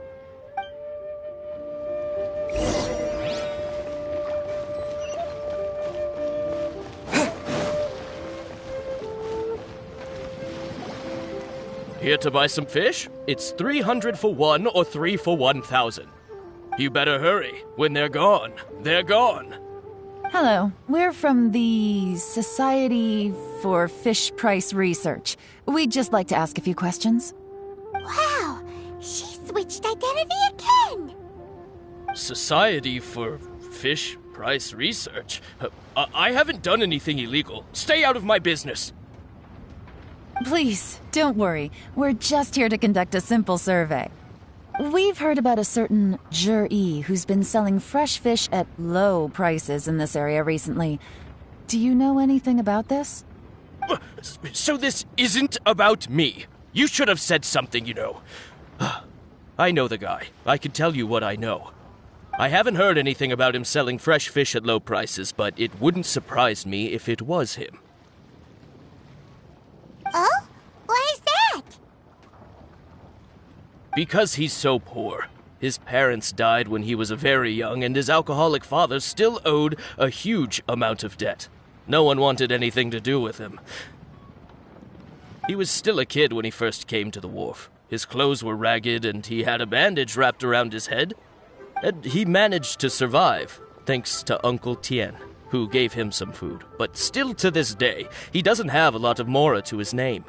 Here to buy some fish? It's 300 for one or 3 for 1,000. You better hurry. When they're gone, they're gone. Hello, we're from the Society for Fish Price Research. We'd just like to ask a few questions. Wow, she switched identity again! Society for Fish Price Research? I haven't done anything illegal. Stay out of my business. Please, don't worry. We're just here to conduct a simple survey. We've heard about a certain Zhi who's been selling fresh fish at low prices in this area recently. Do you know anything about this? So this isn't about me. You should have said something, you know. I know the guy. I can tell you what I know. I haven't heard anything about him selling fresh fish at low prices, but it wouldn't surprise me if it was him. Oh? Why is that? Because he's so poor. His parents died when he was very young, and his alcoholic father still owed a huge amount of debt. No one wanted anything to do with him. He was still a kid when he first came to the wharf. His clothes were ragged, and he had a bandage wrapped around his head. And he managed to survive, thanks to Uncle Tien, who gave him some food. But still to this day, he doesn't have a lot of mora to his name.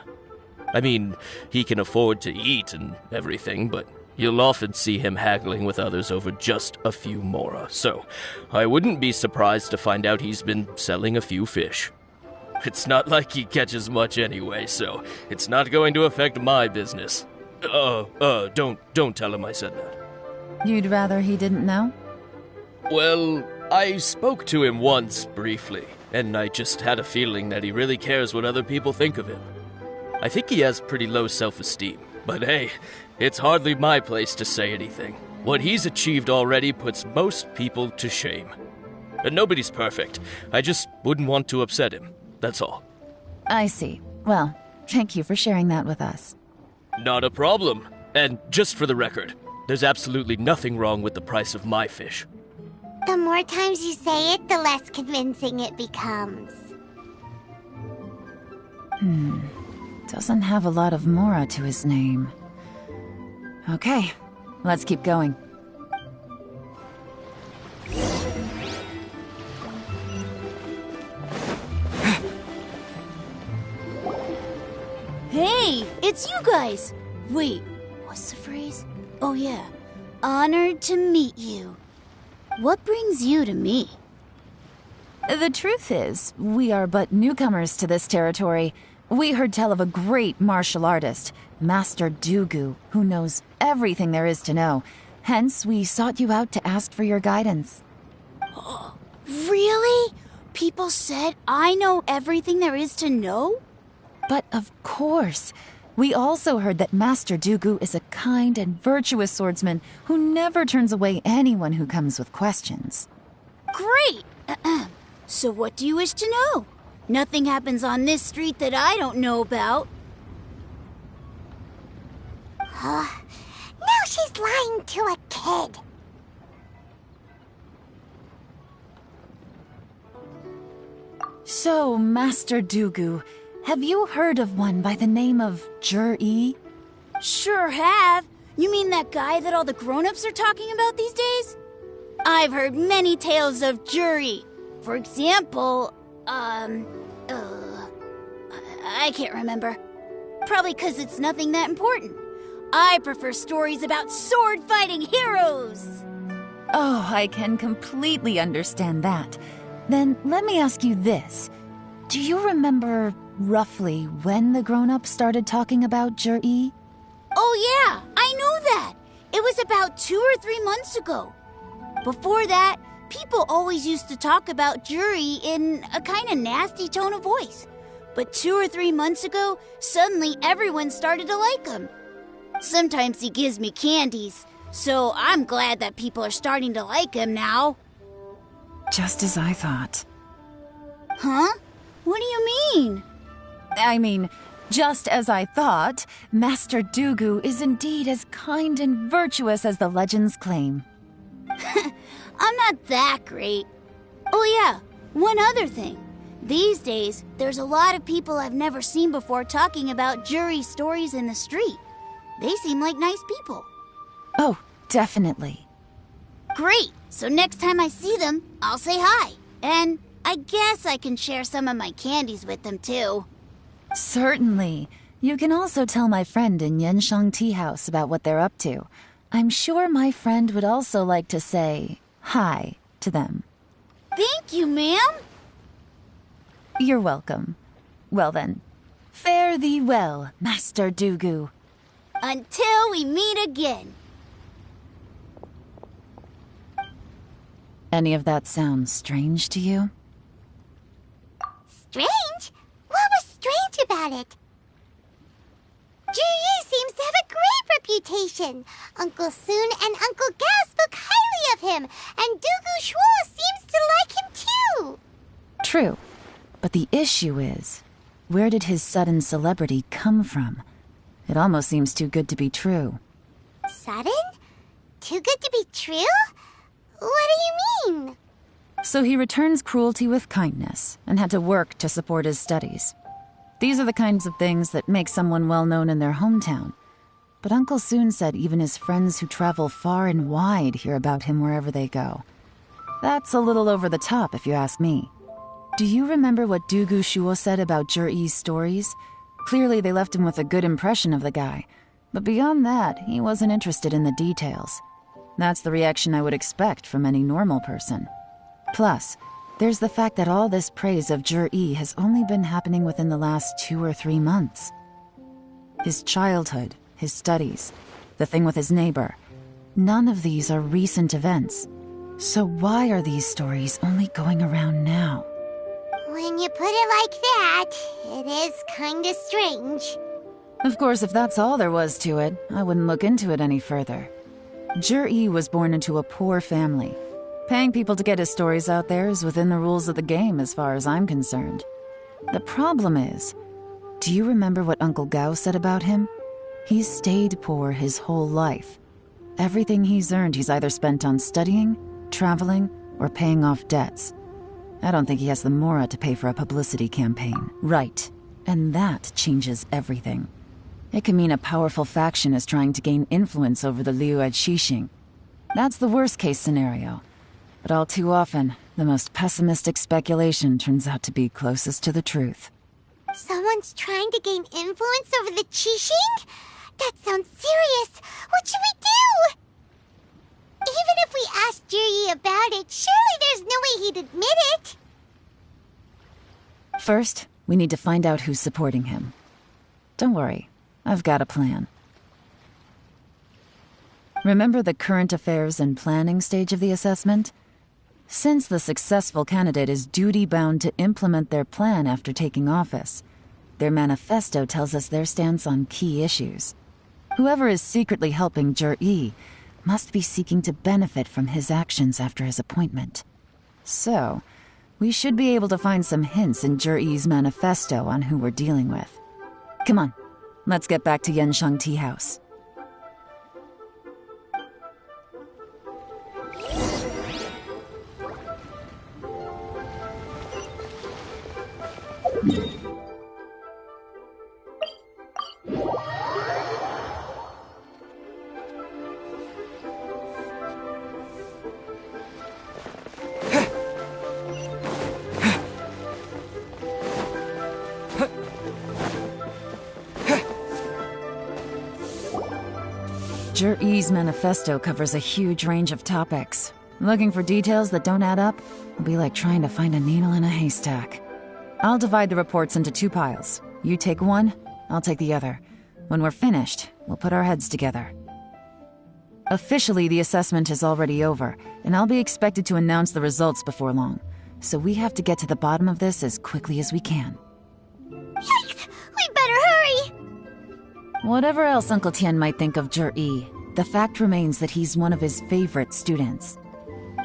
I mean, he can afford to eat and everything, but you'll often see him haggling with others over just a few mora. So, I wouldn't be surprised to find out he's been selling a few fish. It's not like he catches much anyway, so it's not going to affect my business. Don't tell him I said that. You'd rather he didn't know? Well, I spoke to him once, briefly, and I just had a feeling that he really cares what other people think of him. I think he has pretty low self-esteem, but hey, it's hardly my place to say anything. What he's achieved already puts most people to shame. And nobody's perfect. I just wouldn't want to upset him, that's all. I see. Well, thank you for sharing that with us. Not a problem. And just for the record, there's absolutely nothing wrong with the price of my fish. The more times you say it, the less convincing it becomes. Doesn't have a lot of mora to his name. Okay, let's keep going. it's you guys! Wait, what's the phrase? Oh yeah, honored to meet you. What brings you to me? The truth is, we are but newcomers to this territory. We heard tell of a great martial artist, Master Dugu, who knows everything there is to know. Hence, we sought you out to ask for your guidance. Really? People said I know everything there is to know? But of course. We also heard that Master Dugu is a kind and virtuous swordsman who never turns away anyone who comes with questions. Great! So what do you wish to know? Nothing happens on this street that I don't know about. Now she's lying to a kid. So, Master Dugu, have you heard of one by the name of Jur-E? Sure have. You mean that guy that all the grown-ups are talking about these days? I've heard many tales of Juri. For example, I can't remember. Probably 'cause it's nothing that important. I prefer stories about sword-fighting heroes. Oh, I can completely understand that. Then let me ask you this. Do you remember roughly when the grown-ups started talking about Jur-E? Oh yeah, I know that. It was about 2 or 3 months ago. Before that, people always used to talk about Juri in a kind of nasty tone of voice. But 2 or 3 months ago, suddenly everyone started to like him. Sometimes he gives me candies, so I'm glad that people are starting to like him now. Just as I thought. Huh? What do you mean? I mean, just as I thought, Master Dugu is indeed as kind and virtuous as the legends claim. I'm not that great. Oh yeah, one other thing. These days, there's a lot of people I've never seen before talking about Juri stories in the street. They seem like nice people. Oh, definitely. Great! So next time I see them, I'll say hi. And I guess I can share some of my candies with them too. Certainly. You can also tell my friend in Yenshang Tea House about what they're up to. I'm sure my friend would also like to say hi to them. Thank you, ma'am. You're welcome. Well then, fare thee well, Master Dugu. Until we meet again. Any of that sound strange to you? Strange? What was strange about it? Juri seems to have a great reputation. Uncle Soon and Uncle Gao spoke highly of him, and Dugu Shuo seems to like him too. True. But the issue is, where did his sudden celebrity come from? It almost seems too good to be true. Sudden? Too good to be true? What do you mean? So he returns cruelty with kindness and had to work to support his studies. These are the kinds of things that make someone well known in their hometown. But Uncle Soon said even his friends who travel far and wide hear about him wherever they go. That's a little over the top, if you ask me. Do you remember what Dugu Shuo said about Jur-E's stories? Clearly they left him with a good impression of the guy. But beyond that, he wasn't interested in the details. That's the reaction I would expect from any normal person. Plus, there's the fact that all this praise of Jur-E has only been happening within the last 2 or 3 months. His childhood, his studies, the thing with his neighbor, none of these are recent events. So why are these stories only going around now? When you put it like that, it is kinda strange. Of course, if that's all there was to it, I wouldn't look into it any further. Jur-E was born into a poor family. Paying people to get his stories out there is within the rules of the game as far as I'm concerned. The problem is, do you remember what Uncle Gao said about him? He's stayed poor his whole life. Everything he's earned he's either spent on studying, traveling, or paying off debts. I don't think he has the mora to pay for a publicity campaign. Right. And that changes everything. It can mean a powerful faction is trying to gain influence over the Liu at Xixing. That's the worst-case scenario. But all too often, the most pessimistic speculation turns out to be closest to the truth. Someone's trying to gain influence over the Qixing? That sounds serious. What should we do? Even if we asked Jiri about it, surely there's no way he'd admit it. First, we need to find out who's supporting him. Don't worry, I've got a plan. Remember the current affairs and planning stage of the assessment? Since the successful candidate is duty-bound to implement their plan after taking office, their manifesto tells us their stance on key issues. Whoever is secretly helping Jir-E must be seeking to benefit from his actions after his appointment. So, we should be able to find some hints in Jir-E's manifesto on who we're dealing with. Come on, let's get back to Yenshang Tea House. Jir-E's manifesto covers a huge range of topics. Looking for details that don't add up will be like trying to find a needle in a haystack. I'll divide the reports into 2 piles. You take one, I'll take the other. When we're finished, we'll put our heads together. Officially, the assessment is already over, and I'll be expected to announce the results before long. So we have to get to the bottom of this as quickly as we can. Yikes! We better hurry! Whatever else Uncle Tian might think of Jir-E, the fact remains that he's one of his favorite students.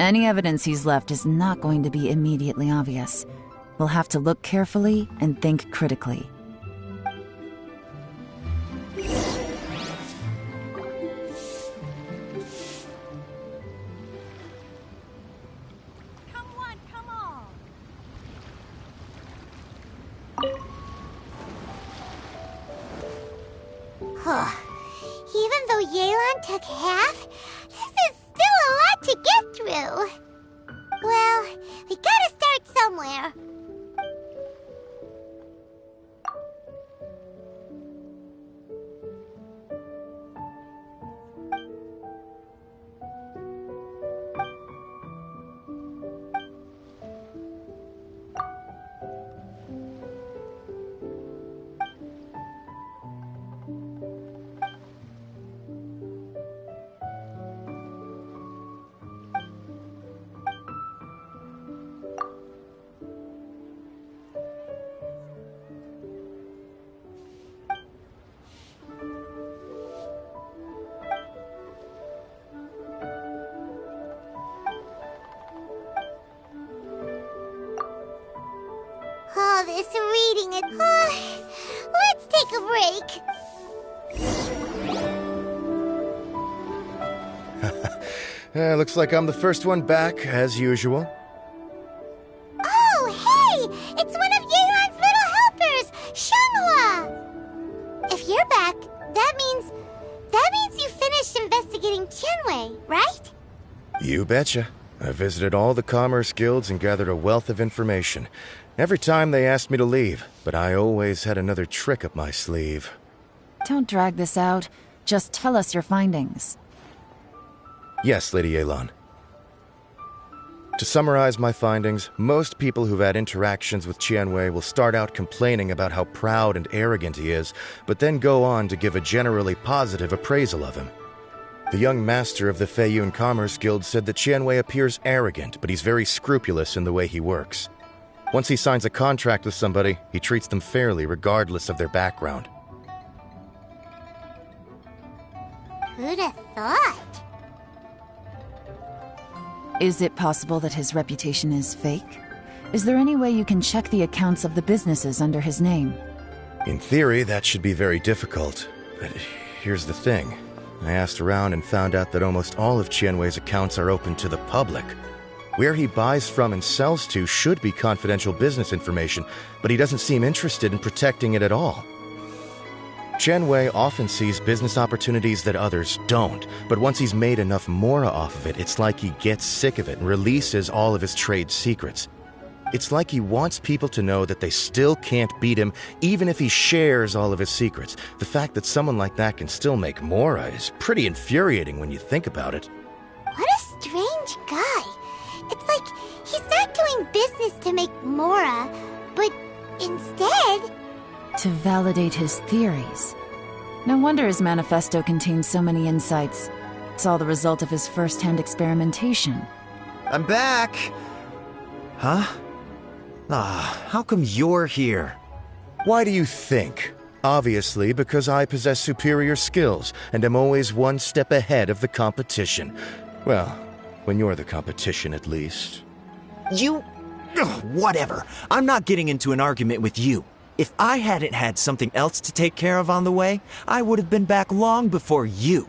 Any evidence he's left is not going to be immediately obvious. We'll have to look carefully and think critically. Even though Yelan took half, this is still a lot to get through. Well, we gotta start somewhere. All this reading it. Let's take a break. Looks like I'm the first one back, as usual. Oh, hey! It's one of Yelan's little helpers, Shanghua! If you're back, that means you finished investigating Tianwei, right? You betcha. I visited all the commerce guilds and gathered a wealth of information. Every time they asked me to leave, but I always had another trick up my sleeve. Don't drag this out. Just tell us your findings. Yes, Lady Yelan. To summarize my findings, most people who've had interactions with Tianwei will start out complaining about how proud and arrogant he is, but then go on to give a generally positive appraisal of him. The young master of the Feiyun Commerce Guild said that Tianwei appears arrogant, but he's very scrupulous in the way he works. Once he signs a contract with somebody, he treats them fairly regardless of their background. Who'd have thought? Is it possible that his reputation is fake? Is there any way you can check the accounts of the businesses under his name? In theory, that should be very difficult. But here's the thing. I asked around and found out that almost all of Tianwei's accounts are open to the public. Where he buys from and sells to should be confidential business information, but he doesn't seem interested in protecting it at all. Tianwei often sees business opportunities that others don't, but once he's made enough mora off of it, it's like he gets sick of it and releases all of his trade secrets. It's like he wants people to know that they still can't beat him, even if he shares all of his secrets. The fact that someone like that can still make Mora is pretty infuriating when you think about it. What a strange guy. It's like he's not doing business to make Mora, but instead... to validate his theories. No wonder his manifesto contains so many insights. It's all the result of his first-hand experimentation. I'm back! Huh? How come you're here? Why do you think? Obviously, because I possess superior skills and am always one step ahead of the competition. Well, when you're the competition, at least. You... Ugh, whatever. I'm not getting into an argument with you. If I hadn't had something else to take care of on the way, I would have been back long before you.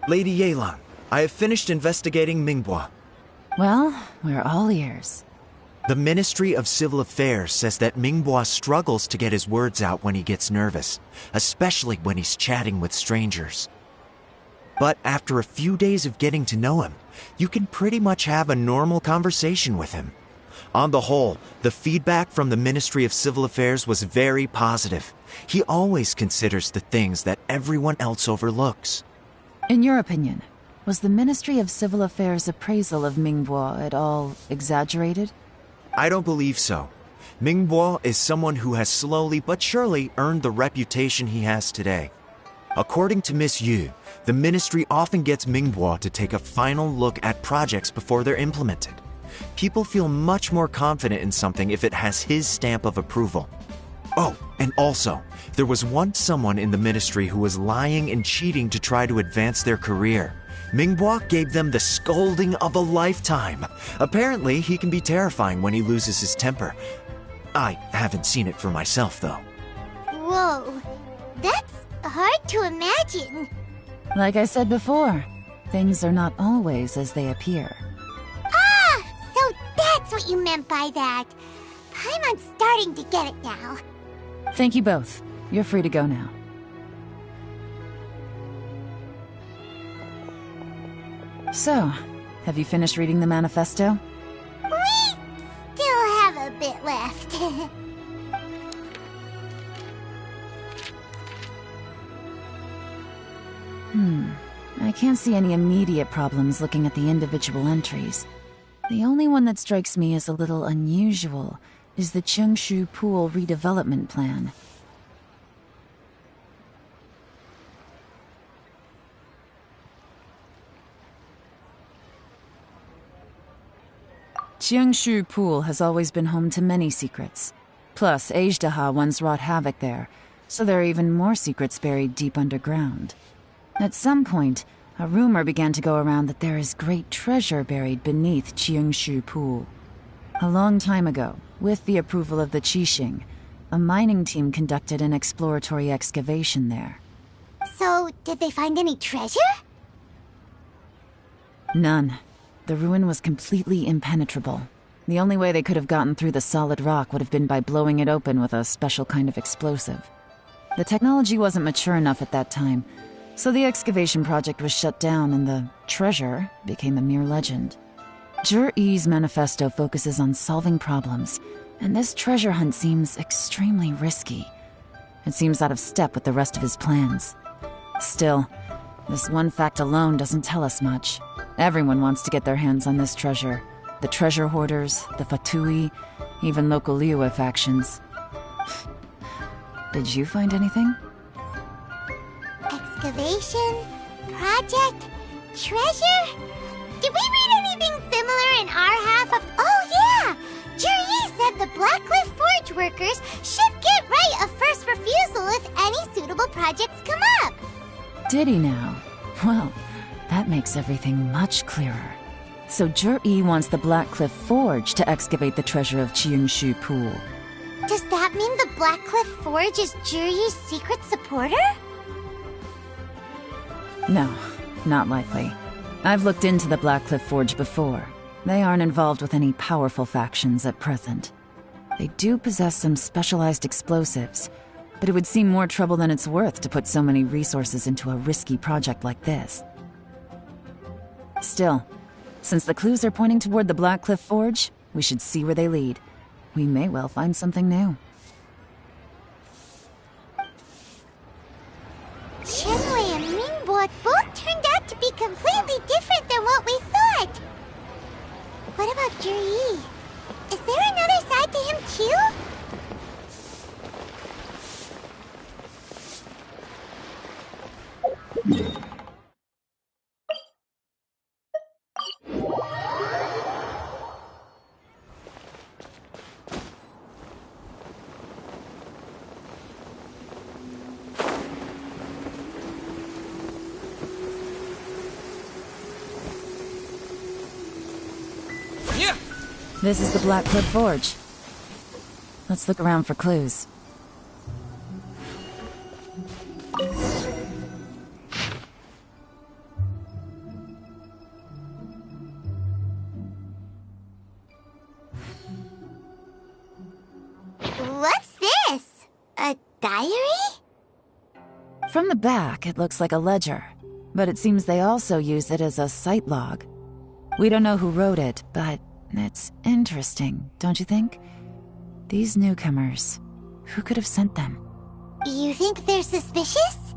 Lady Yelan, I have finished investigating Mingbois. Well, we're all ears. The Ministry of Civil Affairs says that Mingbois struggles to get his words out when he gets nervous, especially when he's chatting with strangers. But after a few days of getting to know him, you can pretty much have a normal conversation with him. On the whole, the feedback from the Ministry of Civil Affairs was very positive. He always considers the things that everyone else overlooks. In your opinion, was the Ministry of Civil Affairs' appraisal of Mingbois at all exaggerated? I don't believe so. Mingbois is someone who has slowly but surely earned the reputation he has today. According to Miss Yu, the Ministry often gets Mingbois to take a final look at projects before they're implemented. People feel much more confident in something if it has his stamp of approval. Oh, and also, there was once someone in the Ministry who was lying and cheating to try to advance their career. Mingbois gave them the scolding of a lifetime. Apparently, he can be terrifying when he loses his temper. I haven't seen it for myself, though. Whoa, that's hard to imagine. Like I said before, things are not always as they appear. Ah, so that's what you meant by that. I'm starting to get it now. Thank you both. You're free to go now. So, have you finished reading the manifesto? We still have a bit left. I can't see any immediate problems looking at the individual entries. The only one that strikes me as a little unusual is the Chengshu Pool redevelopment plan. Chengshu Pool has always been home to many secrets. Plus, Ajdaha once wrought havoc there, so there are even more secrets buried deep underground. At some point, a rumor began to go around that there is great treasure buried beneath Chengshu Pool. A long time ago, with the approval of the Qixing, a mining team conducted an exploratory excavation there. So, did they find any treasure? None. The ruin was completely impenetrable. The only way they could have gotten through the solid rock would have been by blowing it open with a special kind of explosive. The technology wasn't mature enough at that time, so the excavation project was shut down and the treasure became a mere legend. Zhi-Yi's manifesto focuses on solving problems, and this treasure hunt seems extremely risky. It seems out of step with the rest of his plans. Still, this one fact alone doesn't tell us much. Everyone wants to get their hands on this treasure. The treasure hoarders, the Fatui, even local Liyue factions. Did you find anything? Excavation? Project? Treasure? Did we read anything similar in our half of... Oh, yeah! Zhi-Yi said the Blackcliff Forge workers should get right of first refusal if any suitable projects come up. Did he now? Well, that makes everything much clearer. So Zhi-Yi wants the Blackcliff Forge to excavate the treasure of Chengshu Pool. Does that mean the Blackcliff Forge is Zhi-Yi's secret supporter? No, not likely. I've looked into the Blackcliff Forge before. They aren't involved with any powerful factions at present. They do possess some specialized explosives, but it would seem more trouble than it's worth to put so many resources into a risky project like this. Still, since the clues are pointing toward the Blackcliff Forge, we should see where they lead. we may well find something new. Shenwei and Mingbo both turned out to be completely different than what we thought. What about Juri? Is there another side to him too? This is the Black Cliff Forge. Let's look around for clues. What's this? A diary? From the back, it looks like a ledger, but it seems they also use it as a site log. We don't know who wrote it, but it's interesting, don't you think? These newcomers, who could have sent them? You think they're suspicious?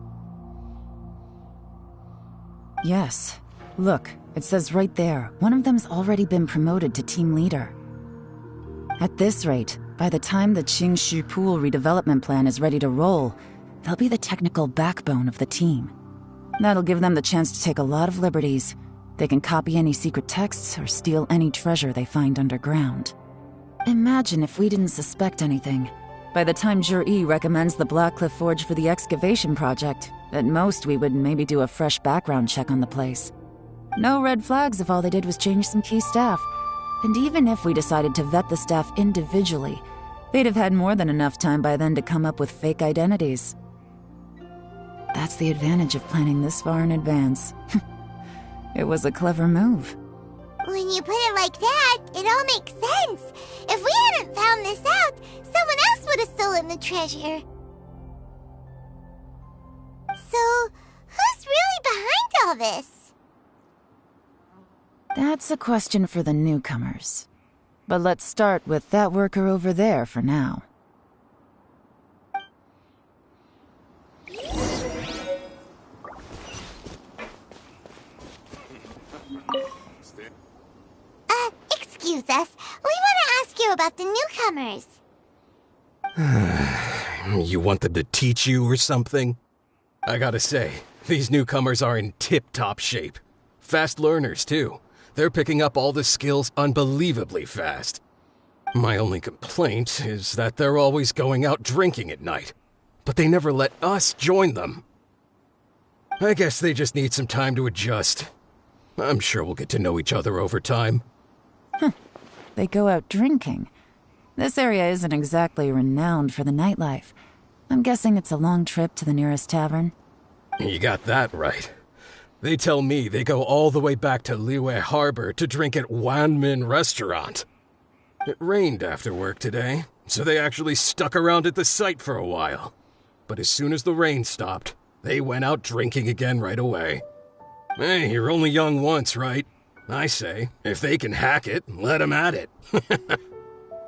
Yes. Look, it says right there, one of them's already been promoted to team leader. At this rate, by the time the Qingshu Pool redevelopment plan is ready to roll, they'll be the technical backbone of the team. That'll give them the chance to take a lot of liberties. They can copy any secret texts or steal any treasure they find underground. Imagine if we didn't suspect anything. By the time Jur-E recommends the Blackcliff Forge for the excavation project, at most we would maybe do a fresh background check on the place. No red flags if all they did was change some key staff. And even if we decided to vet the staff individually, they'd have had more than enough time by then to come up with fake identities. That's the advantage of planning this far in advance. It was a clever move. When you put it like that, it all makes sense. If we hadn't found this out, someone else would have stolen the treasure. So, who's really behind all this? That's a question for the newcomers. But let's start with that worker over there for now. Excuse us. We want to ask you about the newcomers. You want them to teach you or something? I gotta say, these newcomers are in tip-top shape. Fast learners, too. They're picking up all the skills unbelievably fast. My only complaint is that they're always going out drinking at night. But they never let us join them. I guess they just need some time to adjust. I'm sure we'll get to know each other over time. They go out drinking. This area isn't exactly renowned for the nightlife. I'm guessing it's a long trip to the nearest tavern. You got that right. They tell me they go all the way back to Liyue Harbor to drink at Wanmin Restaurant. It rained after work today, so they actually stuck around at the site for a while. But as soon as the rain stopped, they went out drinking again right away. Hey, you're only young once, right? I say, if they can hack it, let them at it.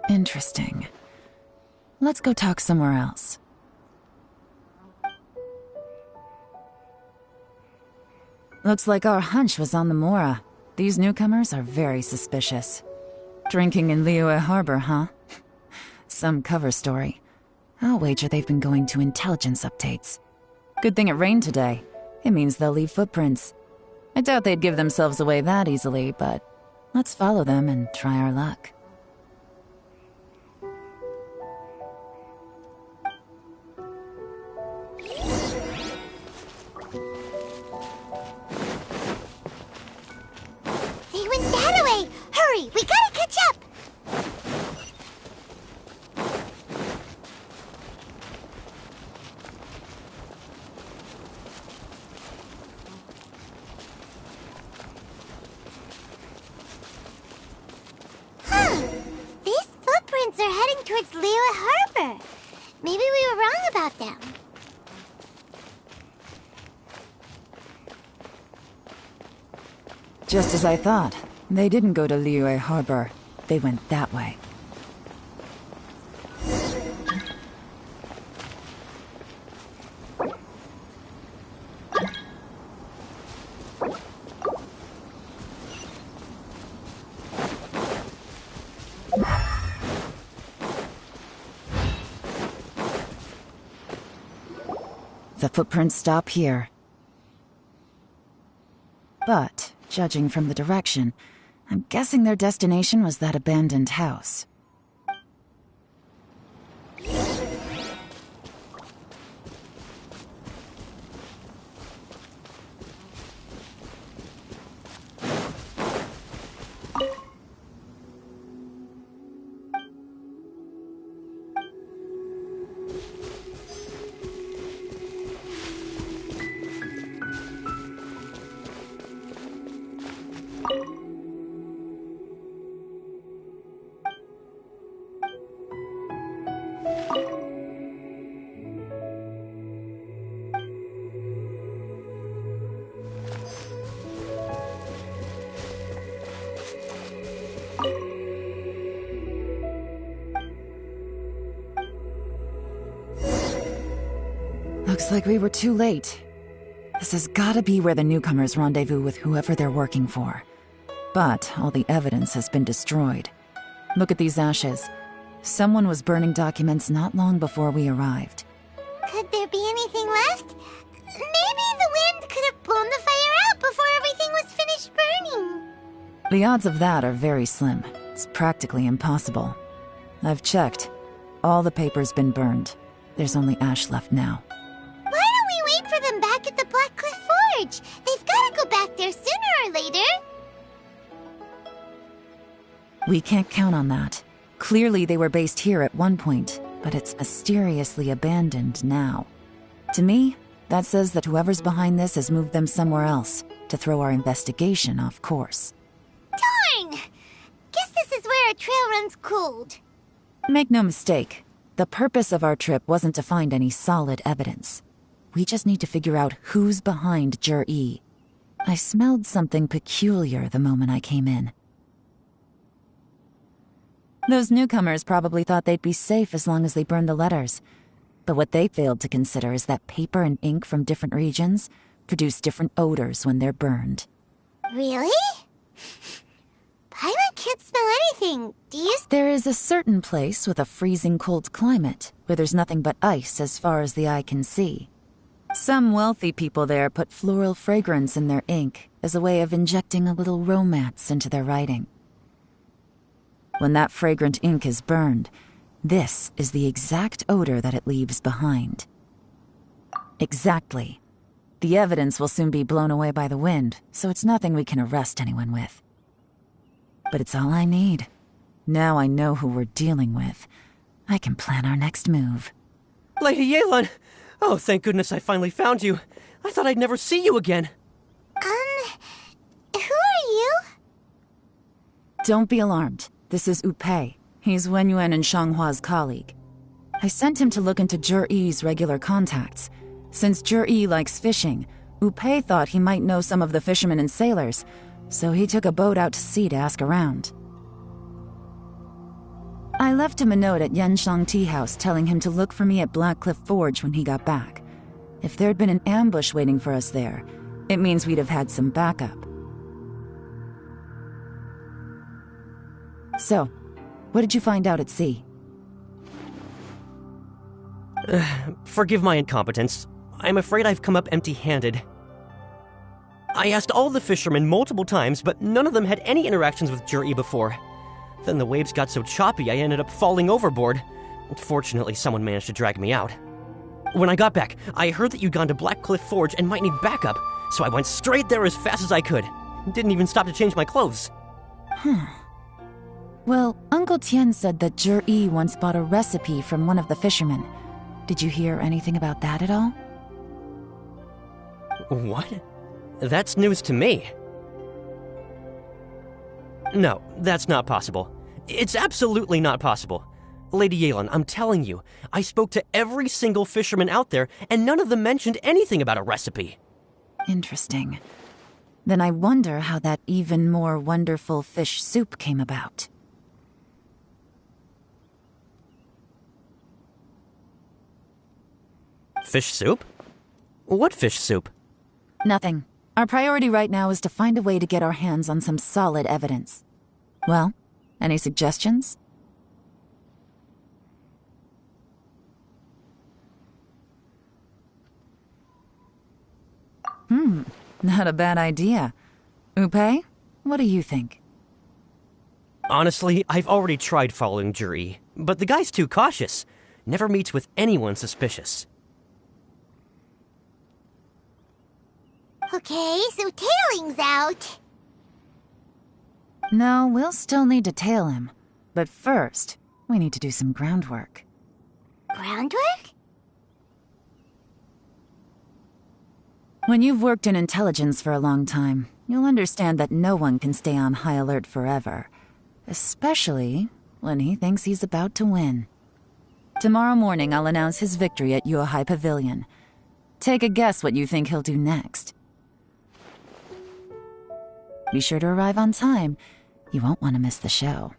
Interesting. Let's go talk somewhere else. Looks like our hunch was on the Mora. These newcomers are very suspicious. Drinking in Liyue Harbor, huh? Some cover story. I'll wager they've been going to intelligence updates. Good thing it rained today. It means they'll leave footprints. I doubt they'd give themselves away that easily, but let's follow them and try our luck. They went that way! Hurry, we gotta catch up! These footprints are heading towards Liyue Harbor. Maybe we were wrong about them. Just as I thought. They didn't go to Liyue Harbor. They went that way. The footprints stop here. But, judging from the direction, I'm guessing their destination was that abandoned house. Looks like we were too late. This has gotta be where the newcomers rendezvous with whoever they're working for. But all the evidence has been destroyed. Look at these ashes. Someone was burning documents not long before we arrived. Could there be anything left? Maybe the wind could have blown the fire out before everything was finished burning. The odds of that are very slim. It's practically impossible. I've checked. All the paper's been burned. There's only ash left now. Why don't we wait for them back at the Black Cliff Forge? They've gotta go back there sooner or later. We can't count on that. Clearly they were based here at one point, but it's mysteriously abandoned now. To me, that says that whoever's behind this has moved them somewhere else to throw our investigation off course. Darn! Guess this is where our trail runs cold. Make no mistake, the purpose of our trip wasn't to find any solid evidence. We just need to figure out who's behind Jur-E. I smelled something peculiar the moment I came in. Those newcomers probably thought they'd be safe as long as they burned the letters. But what they failed to consider is that paper and ink from different regions produce different odors when they're burned. Really? Paimon can't smell anything. Do you? There is a certain place with a freezing cold climate where there's nothing but ice as far as the eye can see. Some wealthy people there put floral fragrance in their ink as a way of injecting a little romance into their writing. When that fragrant ink is burned, this is the exact odor that it leaves behind. Exactly. The evidence will soon be blown away by the wind, so it's nothing we can arrest anyone with. But it's all I need. Now I know who we're dealing with. I can plan our next move. Lady Yelan! Oh, thank goodness I finally found you. I thought I'd never see you again. Who are you? Don't be alarmed. This is Upei. He's Wenyuan and Shanghua's colleague. I sent him to look into Jur-E's regular contacts. Since Jur-E likes fishing, Upei thought he might know some of the fishermen and sailors, so he took a boat out to sea to ask around. I left him a note at Yanshang Tea House telling him to look for me at Black Cliff Forge when he got back. If there'd been an ambush waiting for us there, it means we'd have had some backup. So, what did you find out at sea? Forgive my incompetence. I'm afraid I've come up empty-handed. I asked all the fishermen multiple times, but none of them had any interactions with Jur-E before. Then the waves got so choppy I ended up falling overboard. Fortunately, someone managed to drag me out. When I got back, I heard that you'd gone to Black Cliff Forge and might need backup, so I went straight there as fast as I could. Didn't even stop to change my clothes. Well, Uncle Tien said that Jur-E once bought a recipe from one of the fishermen. Did you hear anything about that at all? What? That's news to me. No, that's not possible. It's absolutely not possible. Lady Yelan, I'm telling you, I spoke to every single fisherman out there, and none of them mentioned anything about a recipe. Interesting. Then I wonder how that even more wonderful fish soup came about. Fish soup? What fish soup? Nothing. Our priority right now is to find a way to get our hands on some solid evidence. Well, any suggestions? Not a bad idea. Upe, what do you think? Honestly, I've already tried following Juri, but the guy's too cautious. Never meets with anyone suspicious. Okay, so tailing's out. No, we'll still need to tail him. But first, we need to do some groundwork. Groundwork? When you've worked in intelligence for a long time, you'll understand that no one can stay on high alert forever. Especially when he thinks he's about to win. Tomorrow morning, I'll announce his victory at Yuehai Pavilion. Take a guess what you think he'll do next. Be sure to arrive on time. You won't want to miss the show.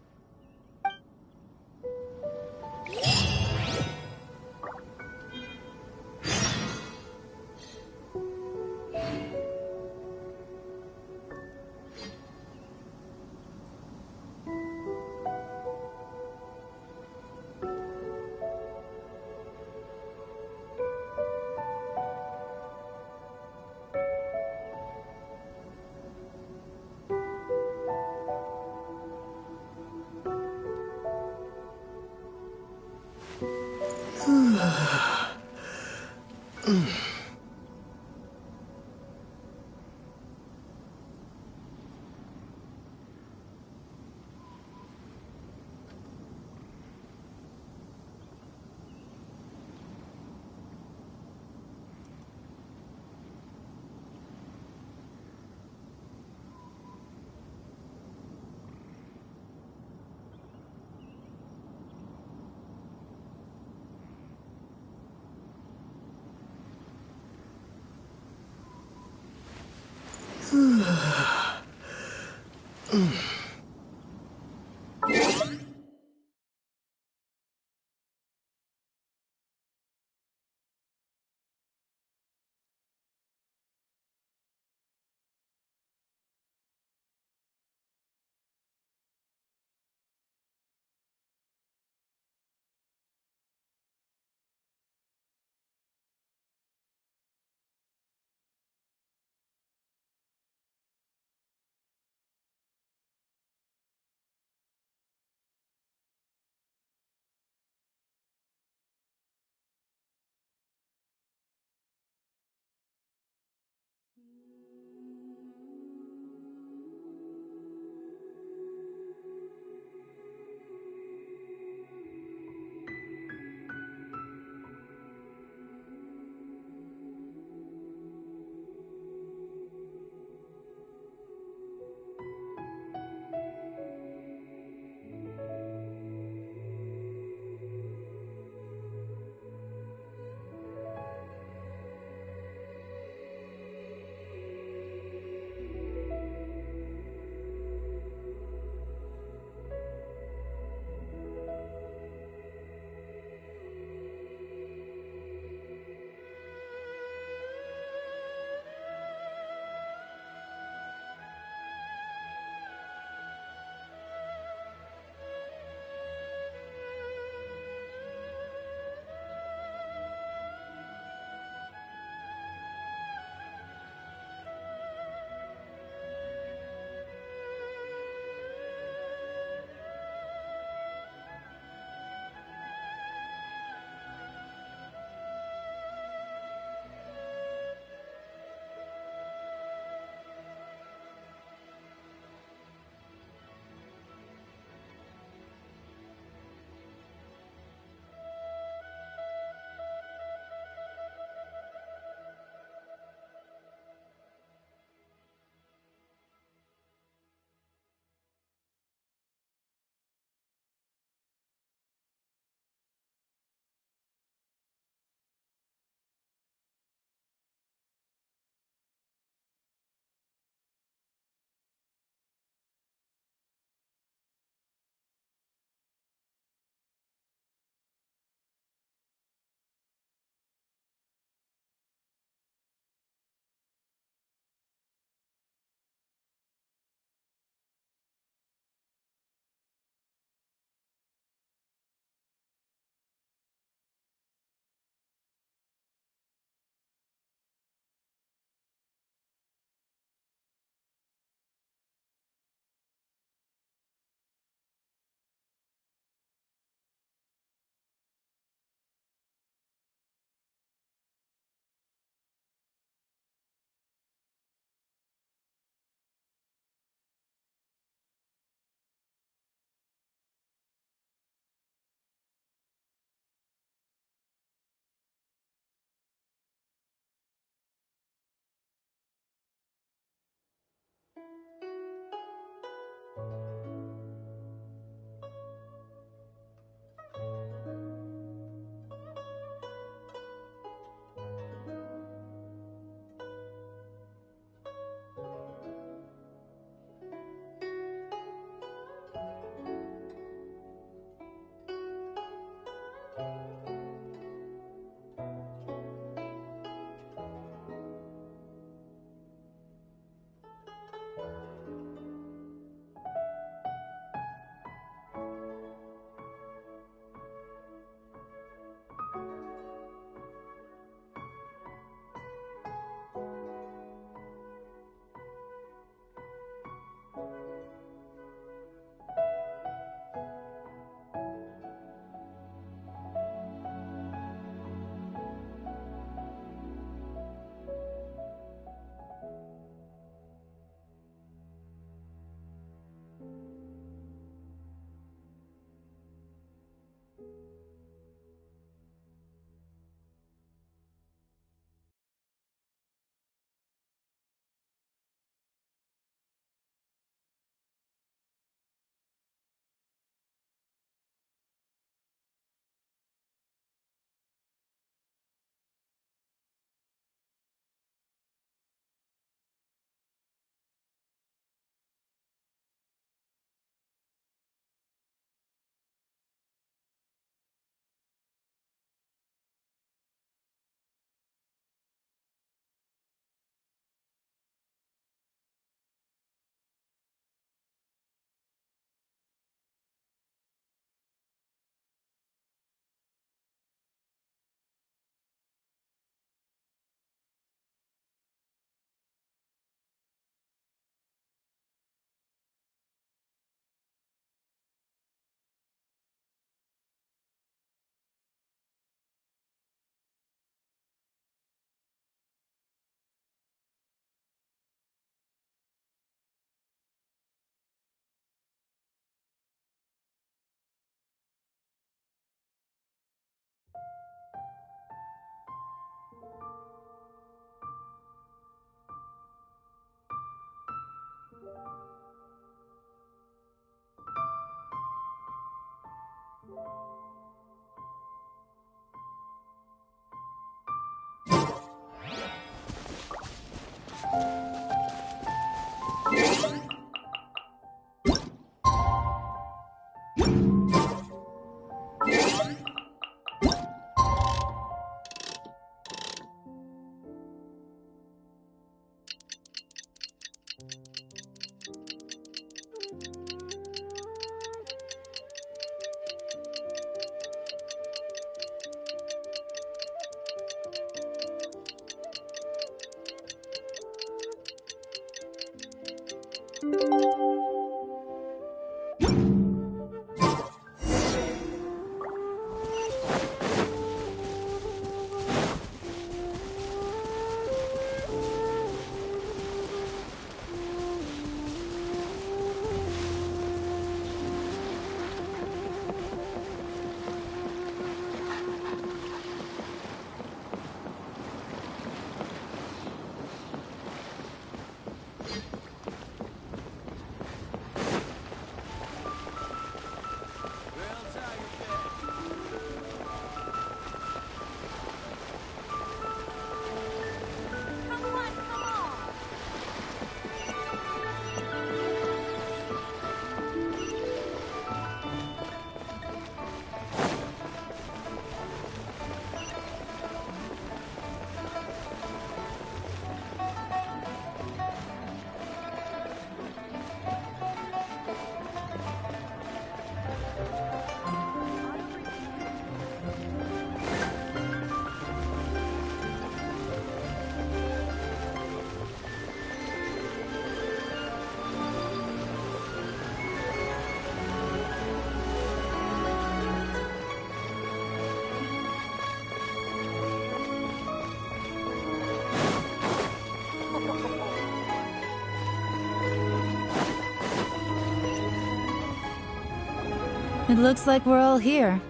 It looks like we're all here.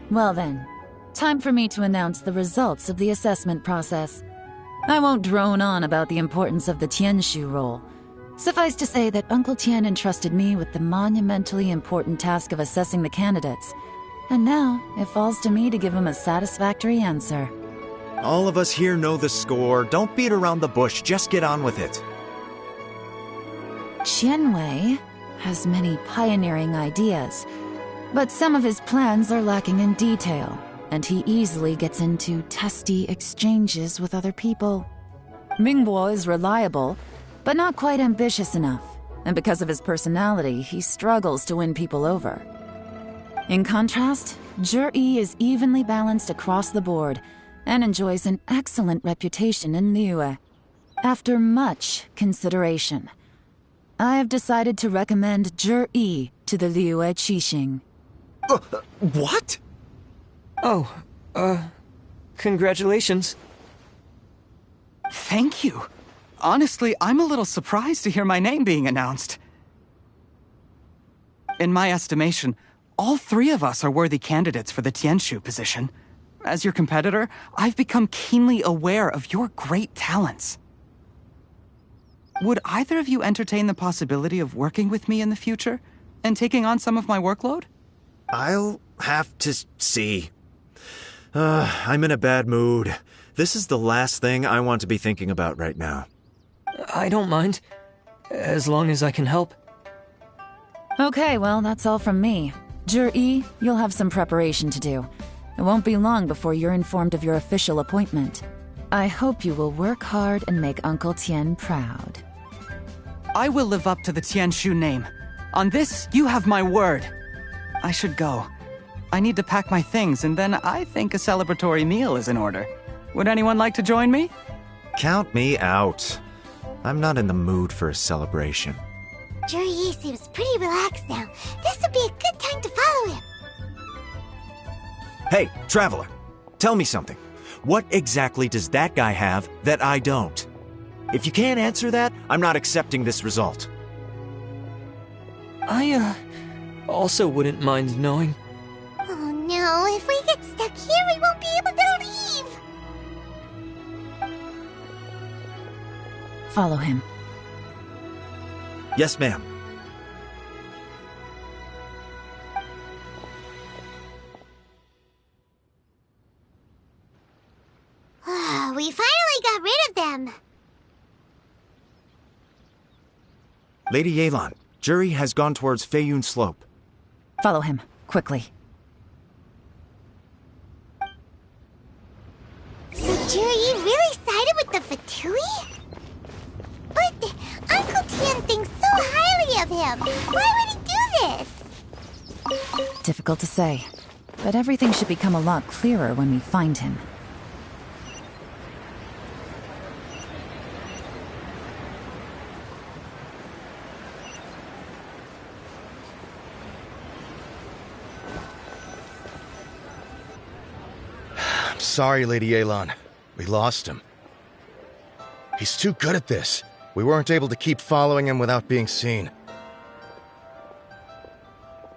Well then, time for me to announce the results of the assessment process. I won't drone on about the importance of the Tianshu role. Suffice to say that Uncle Tien entrusted me with the monumentally important task of assessing the candidates, and now it falls to me to give him a satisfactory answer. All of us here know the score. Don't beat around the bush, just get on with it. Qianwei has many pioneering ideas, but some of his plans are lacking in detail, and he easily gets into testy exchanges with other people. Mingbo is reliable, but not quite ambitious enough, and because of his personality, he struggles to win people over. In contrast, Zhi is evenly balanced across the board and enjoys an excellent reputation in Liyue. After much consideration, I have decided to recommend Zhi to the Liyue Qixing. What? Oh, congratulations. Thank you. Honestly, I'm a little surprised to hear my name being announced. In my estimation, all three of us are worthy candidates for the Tianshu position. As your competitor, I've become keenly aware of your great talents. Would either of you entertain the possibility of working with me in the future and taking on some of my workload? I'll have to see. I'm in a bad mood. This is the last thing I want to be thinking about right now. I don't mind, as long as I can help. Okay, well, that's all from me. Zhi, you'll have some preparation to do. It won't be long before you're informed of your official appointment. I hope you will work hard and make Uncle Tien proud. I will live up to the Tianshu name. On this, you have my word. I should go. I need to pack my things, and then I think a celebratory meal is in order. Would anyone like to join me? Count me out. I'm not in the mood for a celebration. Zhi seems pretty relaxed now. This would be a good time to follow him. Hey, Traveler, tell me something. What exactly does that guy have that I don't? If you can't answer that, I'm not accepting this result. I, also wouldn't mind knowing. Oh no, if we get stuck here, we won't be able to leave! Follow him. Yes, ma'am. We finally got rid of them! Lady Yelan, Zhi has gone towards Feiyun Slope. Follow him, quickly. So Zhi really sided with the Fatui? But Uncle Tien thinks so highly of him. Why would he do this? Difficult to say, but everything should become a lot clearer when we find him. Sorry, Lady Yelan. We lost him. He's too good at this. We weren't able to keep following him without being seen.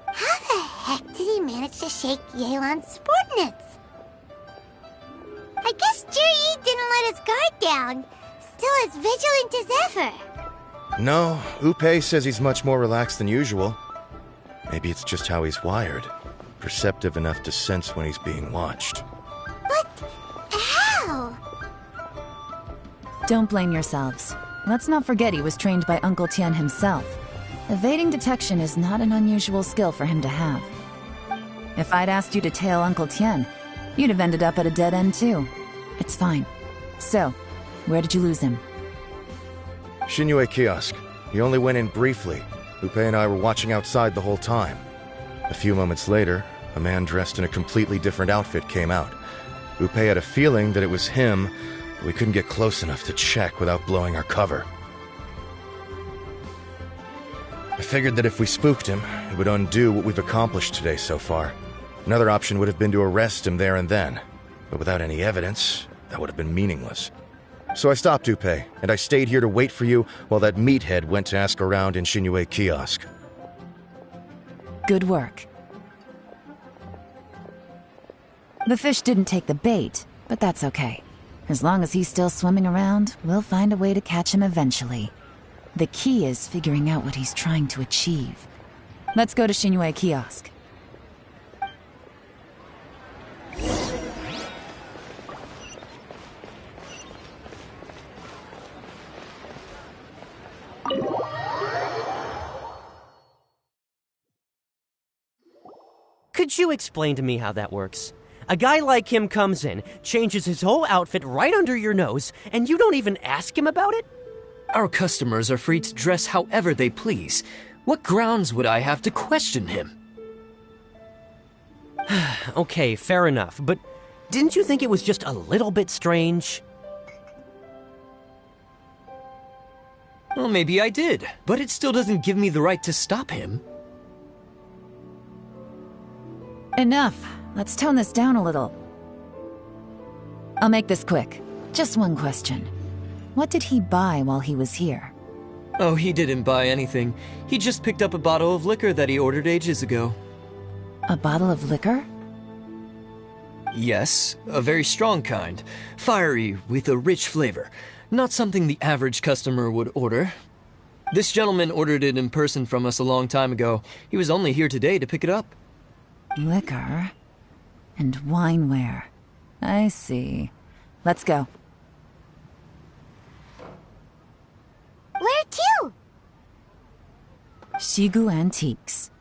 How the heck did he manage to shake Yelan's subordinates? I guess Zhi didn't let his guard down. Still as vigilant as ever. No, Upei says he's much more relaxed than usual. Maybe it's just how he's wired. Perceptive enough to sense when he's being watched. But how? Don't blame yourselves. Let's not forget he was trained by Uncle Tien himself. Evading detection is not an unusual skill for him to have. If I'd asked you to tail Uncle Tien, you'd have ended up at a dead end too. It's fine. So, where did you lose him? Xinyue Kiosk. He only went in briefly. Upei and I were watching outside the whole time. A few moments later, a man dressed in a completely different outfit came out. Upei had a feeling that it was him, but we couldn't get close enough to check without blowing our cover. I figured that if we spooked him, it would undo what we've accomplished today so far. Another option would have been to arrest him there and then, but without any evidence, that would have been meaningless. So I stopped Upei, and I stayed here to wait for you while that meathead went to ask around in Xinyue Kiosk. Good work. The fish didn't take the bait, but that's okay. As long as he's still swimming around, we'll find a way to catch him eventually. The key is figuring out what he's trying to achieve. Let's go to Xinyue Kiosk. Could you explain to me how that works? A guy like him comes in, changes his whole outfit right under your nose, and you don't even ask him about it? Our customers are free to dress however they please. What grounds would I have to question him? Okay, fair enough, but didn't you think it was just a little bit strange? Well, maybe I did, but it still doesn't give me the right to stop him. Enough. Let's tone this down a little. I'll make this quick. Just one question. What did he buy while he was here? Oh, he didn't buy anything. He just picked up a bottle of liquor that he ordered ages ago. A bottle of liquor? Yes, a very strong kind. Fiery, with a rich flavor. Not something the average customer would order. This gentleman ordered it in person from us a long time ago. He was only here today to pick it up. Liquor and wineware. I see. Let's go. Where to? Shigu Antiques.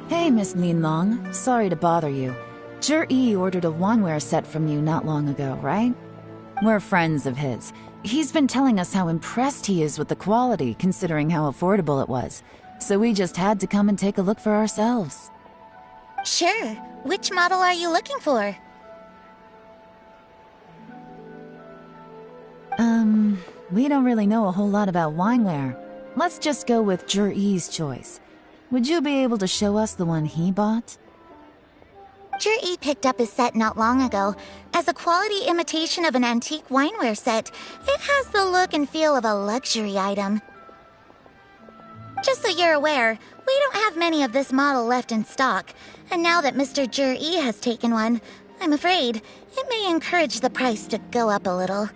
Hey, Miss Linlong. Sorry to bother you. Zhi ordered a wineware set from you not long ago, right? We're friends of his. He's been telling us how impressed he is with the quality, considering how affordable it was. So we just had to come and take a look for ourselves. Sure. Which model are you looking for? We don't really know a whole lot about wineware. Let's just go with Zhi's choice. Would you be able to show us the one he bought? Zhi picked up his set not long ago. As a quality imitation of an antique wineware set, it has the look and feel of a luxury item. Just so you're aware, we don't have many of this model left in stock, and now that Mr. Zhi has taken one, I'm afraid it may encourage the price to go up a little.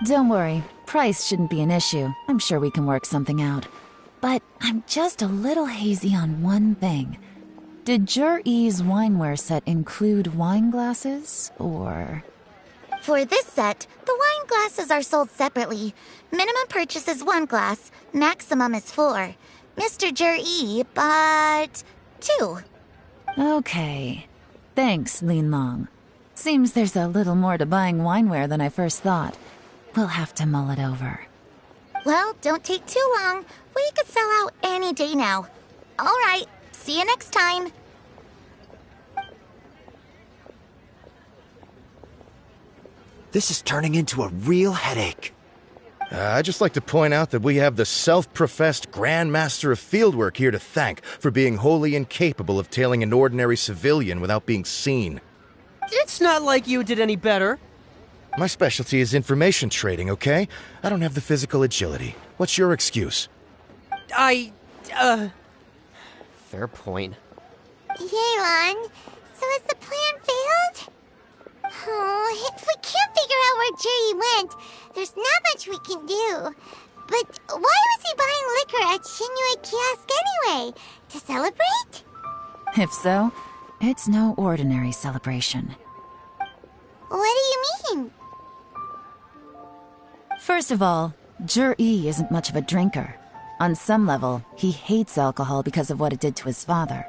Don't worry, price shouldn't be an issue. I'm sure we can work something out. But I'm just a little hazy on one thing. Did Zhi's wineware set include wine glasses, or...? For this set, the wine glasses are sold separately. Minimum purchase is 1 glass, maximum is 4. Mr. Zhi bought 2. Okay. Thanks, Linlong. Seems there's a little more to buying wineware than I first thought. We'll have to mull it over. Well, don't take too long. We could sell out any day now. All right, see you next time. This is turning into a real headache. I'd just like to point out that we have the self-professed Grand Master of Fieldwork here to thank for being wholly incapable of tailing an ordinary civilian without being seen. It's not like you did any better. My specialty is information trading, okay? I don't have the physical agility. What's your excuse? Fair point. Yelan, so has the plan failed? Oh, if we can't figure out where Jerry went, there's not much we can do. But why was he buying liquor at Xinyue Kiosk anyway? To celebrate? If so, It's no ordinary celebration. What do you mean? First of all, Jur-E isn't much of a drinker. On some level, he hates alcohol because of what it did to his father.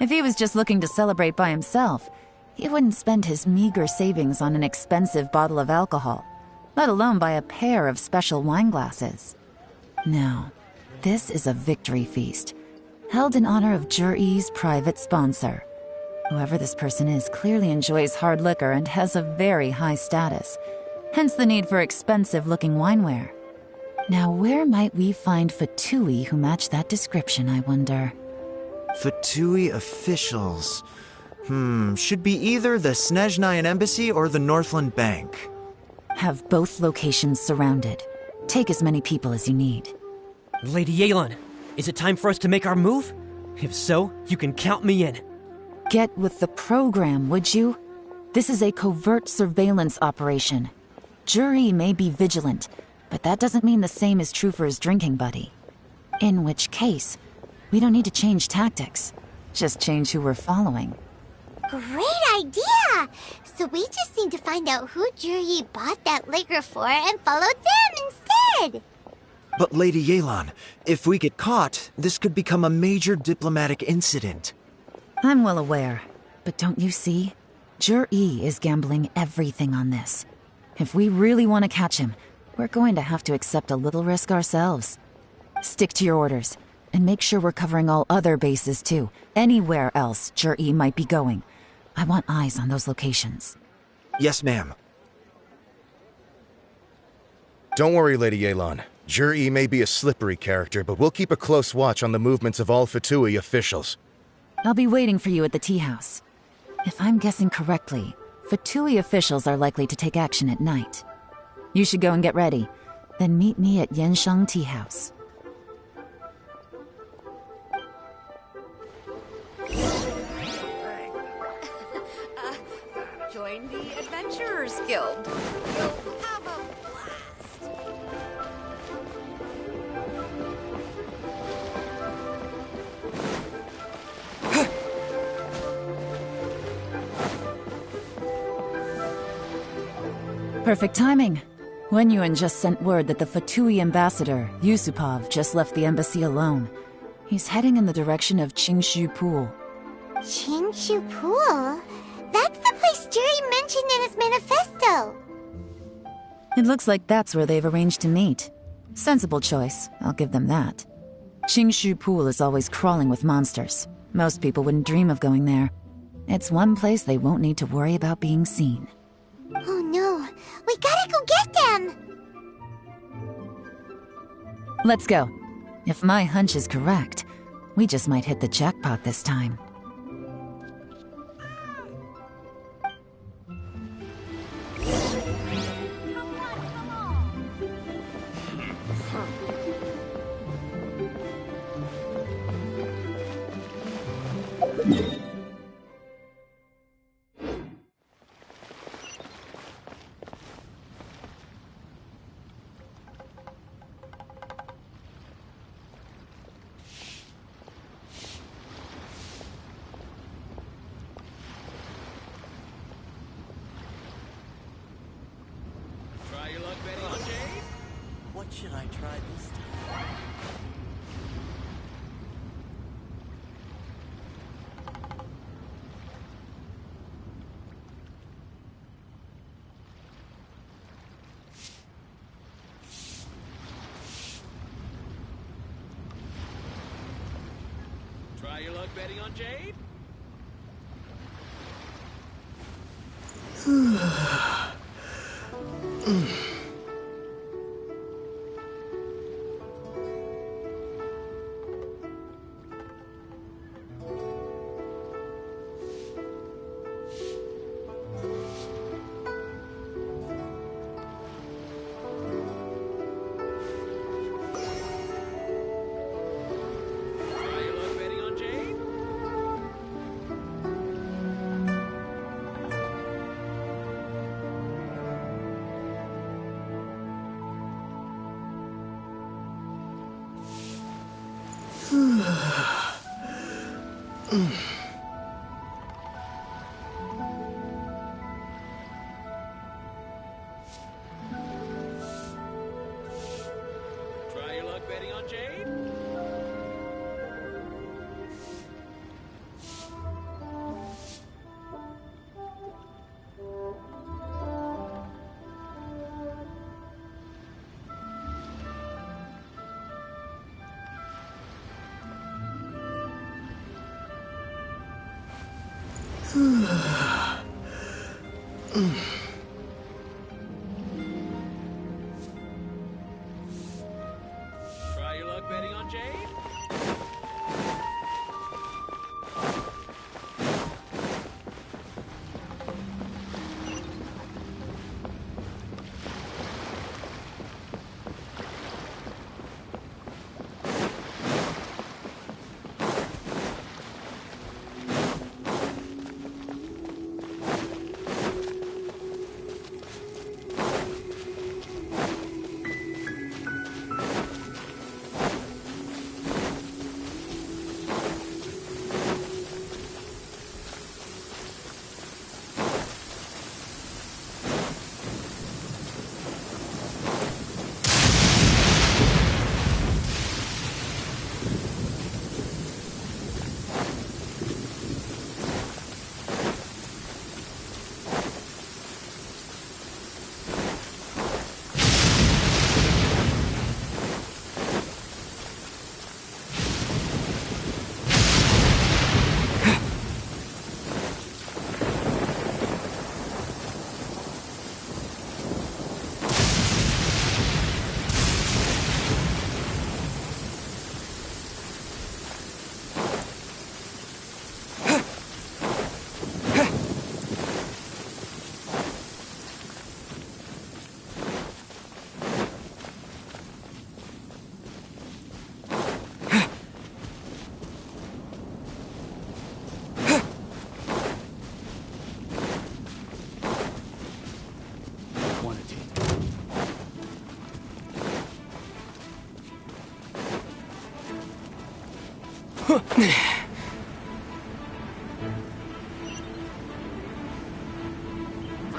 If he was just looking to celebrate by himself, he wouldn't spend his meager savings on an expensive bottle of alcohol, let alone buy a pair of special wine glasses. No, this is a victory feast, held in honor of Jur-E's private sponsor. Whoever this person is clearly enjoys hard liquor and has a very high status, hence the need for expensive-looking wineware. Now, where might we find Fatui who match that description, I wonder? Fatui officials. Should be either the Snezhnayan Embassy or the Northland Bank. Have both locations surrounded. Take as many people as you need. Lady Yelan, is it time for us to make our move? If so, you can count me in. Get with the program, would you? This is a covert surveillance operation. Jur-E may be vigilant, but that doesn't mean the same is true for his drinking buddy. In which case, we don't need to change tactics. Just change who we're following. Great idea! So we just need to find out who Jur-E bought that liquor for and follow them instead! But Lady Yelan, if we get caught, this could become a major diplomatic incident. I'm well aware, but don't you see? Jur-E is gambling everything on this. If we really want to catch him, we're going to have to accept a little risk ourselves. Stick to your orders, and make sure we're covering all other bases too. Anywhere else Jur-E might be going. I want eyes on those locations. Yes, ma'am. Don't worry, Lady Yelan. Jur-E may be a slippery character, but we'll keep a close watch on the movements of all Fatui officials. I'll be waiting for you at the tea house. If I'm guessing correctly, Fatui officials are likely to take action at night. You should go and get ready. Then meet me at Yansheng Tea House. Join the Adventurers Guild. You'll have a blast. Perfect timing. Wenyuan just sent word that the Fatui ambassador, Yusupov, just left the embassy alone. He's heading in the direction of Qingshu Pool. Qingshu Pool? That's the place Jur-E mentioned in his manifesto! It looks like that's where they've arranged to meet. Sensible choice, I'll give them that. Qingshu Pool is always crawling with monsters. Most people wouldn't dream of going there. It's one place they won't need to worry about being seen. Oh no, we gotta go get them! Let's go. If my hunch is correct, we just might hit the jackpot this time. Try your luck betting on Jade? What should I try this time? Try your luck betting on Jade? Try your luck betting on Jade? on, Jade? Try your luck betting on Jade?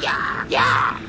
Yeah, yeah.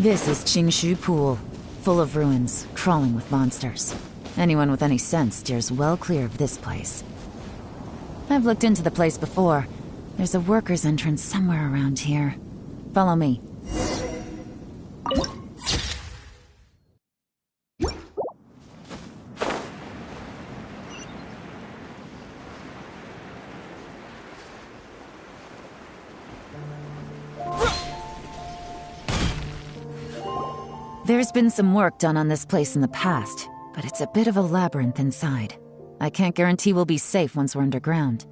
This is Qingshu Pool, full of ruins, crawling with monsters. Anyone with any sense steers well clear of this place. I've looked into the place before. There's a worker's entrance somewhere around here. Follow me. There's been some work done on this place in the past, but it's a bit of a labyrinth inside. I can't guarantee we'll be safe once we're underground.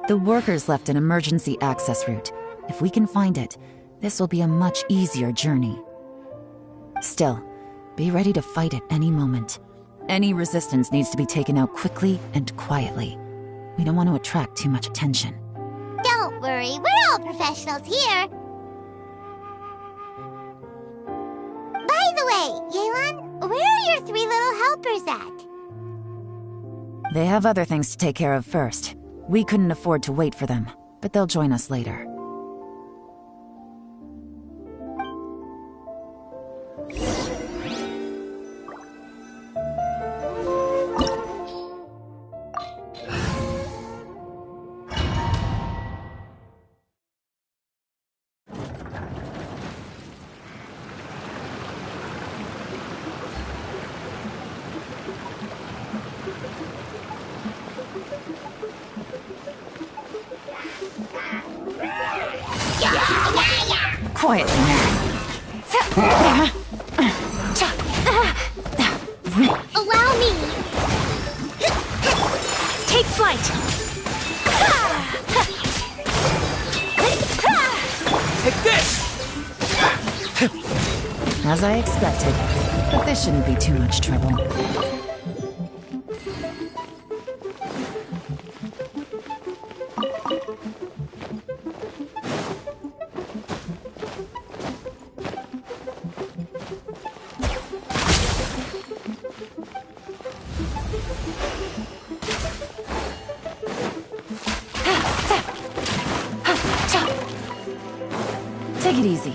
The workers left an emergency access route. If we can find it, this will be a much easier journey. Still, be ready to fight at any moment. Any resistance needs to be taken out quickly and quietly. We don't want to attract too much attention. Don't worry, we're all professionals here. By the way, Yelan, where are your 3 little helpers at? They have other things to take care of first. We couldn't afford to wait for them, but they'll join us later. Quietly now. Allow me. Take flight! Take this! As I expected. But this shouldn't be too much trouble. Take it easy.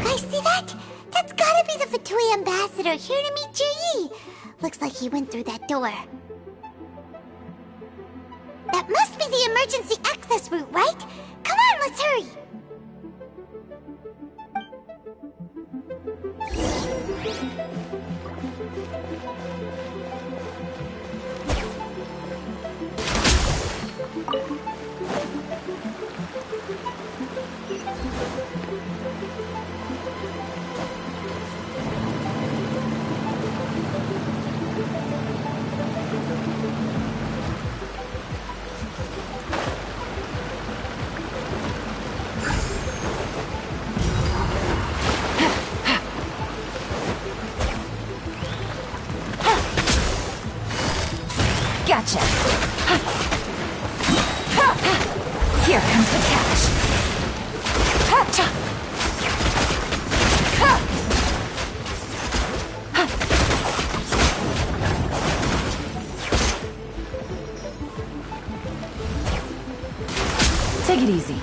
Guys, see that? That's gotta be the Fatui ambassador here to meet Ji. Looks like he went through that door. That must be the emergency access route, right? Come on, let's hurry! Gotcha! Here comes the catch! Take it easy.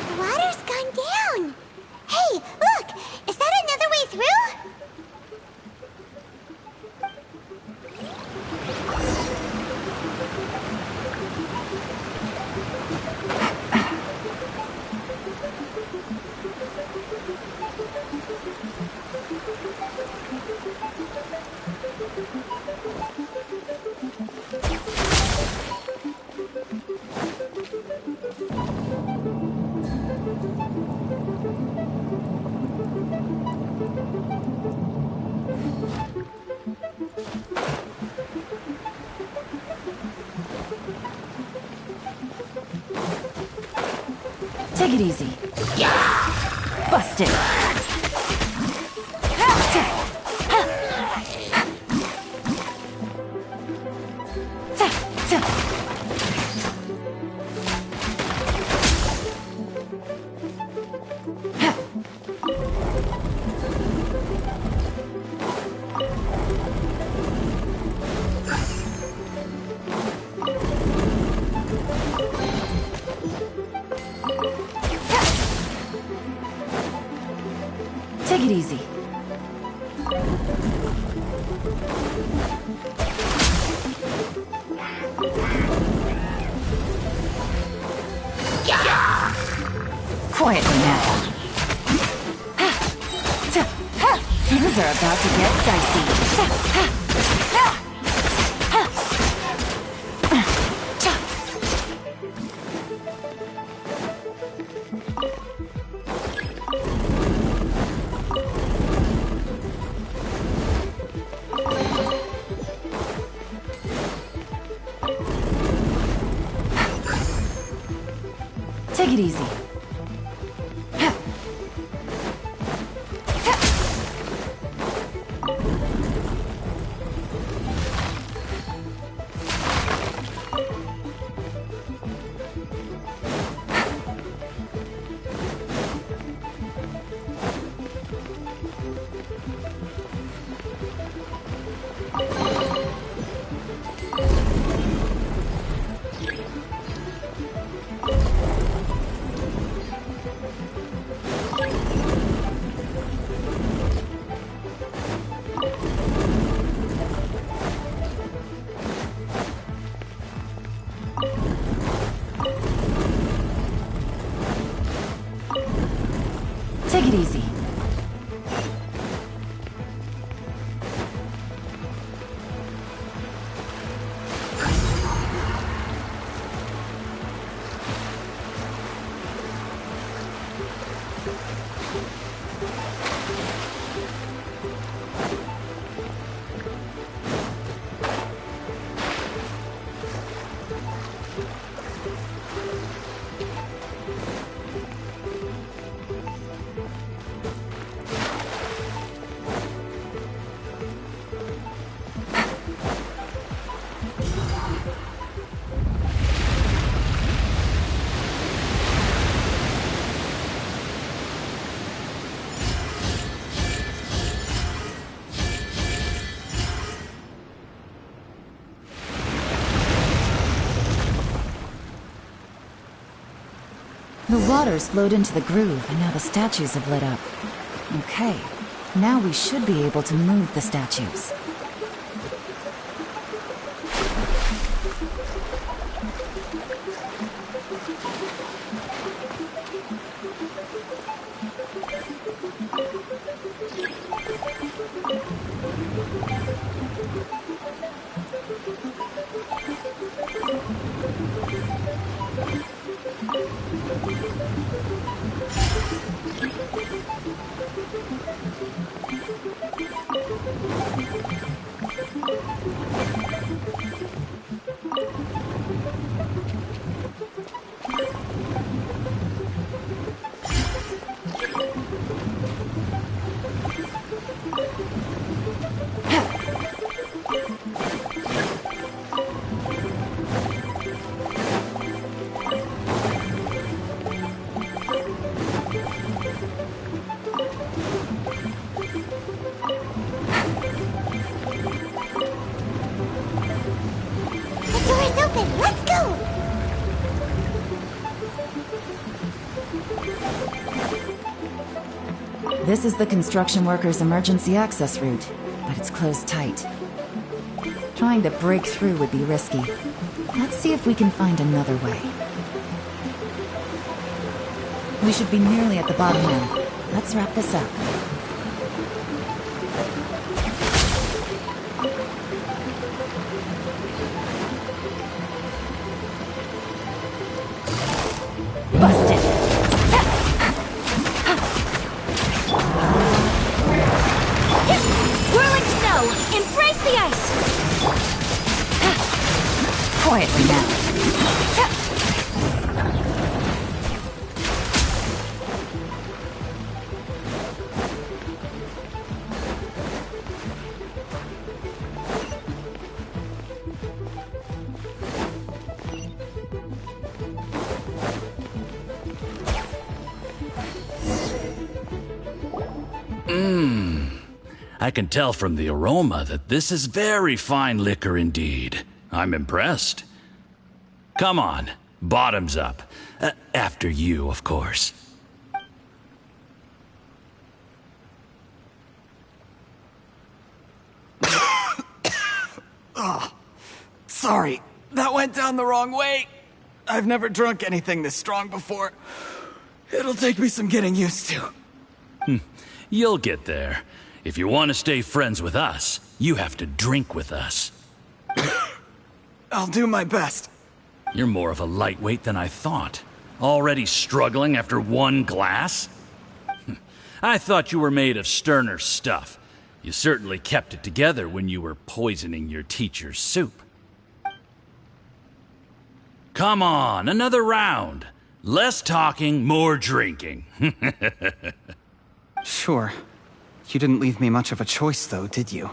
The water's gone down. Hey, look! Is that another way through? Take it easy. Busted. Take it easy. Quietly now. Things are about to get dicey. Take it easy. The water's flowed into the groove, and now the statues have lit up. Okay, now we should be able to move the statues. This is the construction workers' emergency access route, but it's closed tight. Trying to break through would be risky. Let's see if we can find another way. We should be nearly at the bottom now. Let's wrap this up. Quietly now. I can tell from the aroma that this is very fine liquor indeed. I'm impressed. Come on, bottoms up. After you, of course. Oh, sorry. That went down the wrong way. I've never drunk anything this strong before. It'll take me some getting used to. You'll get there. If you want to stay friends with us, you have to drink with us. I'll do my best. You're more of a lightweight than I thought. Already struggling after one glass? I thought you were made of sterner stuff. You certainly kept it together when you were poisoning your teacher's soup. Come on, another round. Less talking, more drinking. Sure. You didn't leave me much of a choice, though, did you?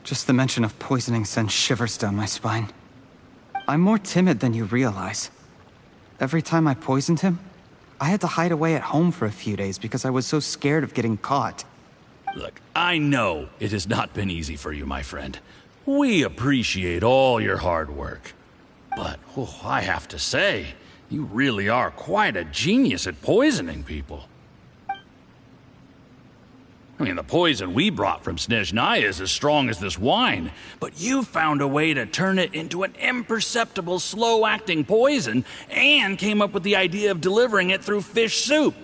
Just the mention of poisoning sends shivers down my spine. I'm more timid than you realize. Every time I poisoned him, I had to hide away at home for a few days because I was so scared of getting caught. Look, I know it has not been easy for you, my friend. We appreciate all your hard work. But, I have to say, you really are quite a genius at poisoning people. I mean, the poison we brought from Snezhnaya is as strong as this wine, but you found a way to turn it into an imperceptible, slow-acting poison and came up with the idea of delivering it through fish soup.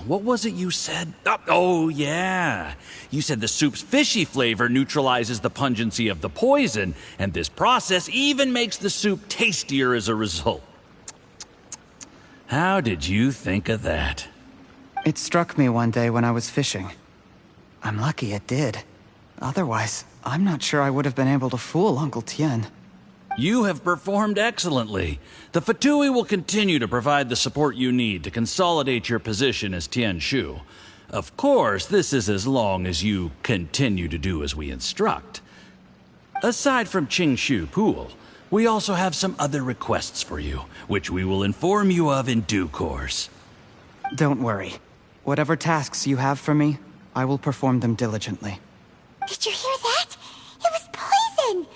What was it you said? Oh, yeah. You said the soup's fishy flavor neutralizes the pungency of the poison, and this process even makes the soup tastier as a result. How did you think of that? It struck me one day when I was fishing. I'm lucky it did. Otherwise, I'm not sure I would have been able to fool Uncle Tien. You have performed excellently. The Fatui will continue to provide the support you need to consolidate your position as Tien Shu. Of course, this is as long as you continue to do as we instruct. Aside from Qingshu Pool, we also have some other requests for you, which we will inform you of in due course. Don't worry. Whatever tasks you have for me, I will perform them diligently. Did you hear that? It was poison!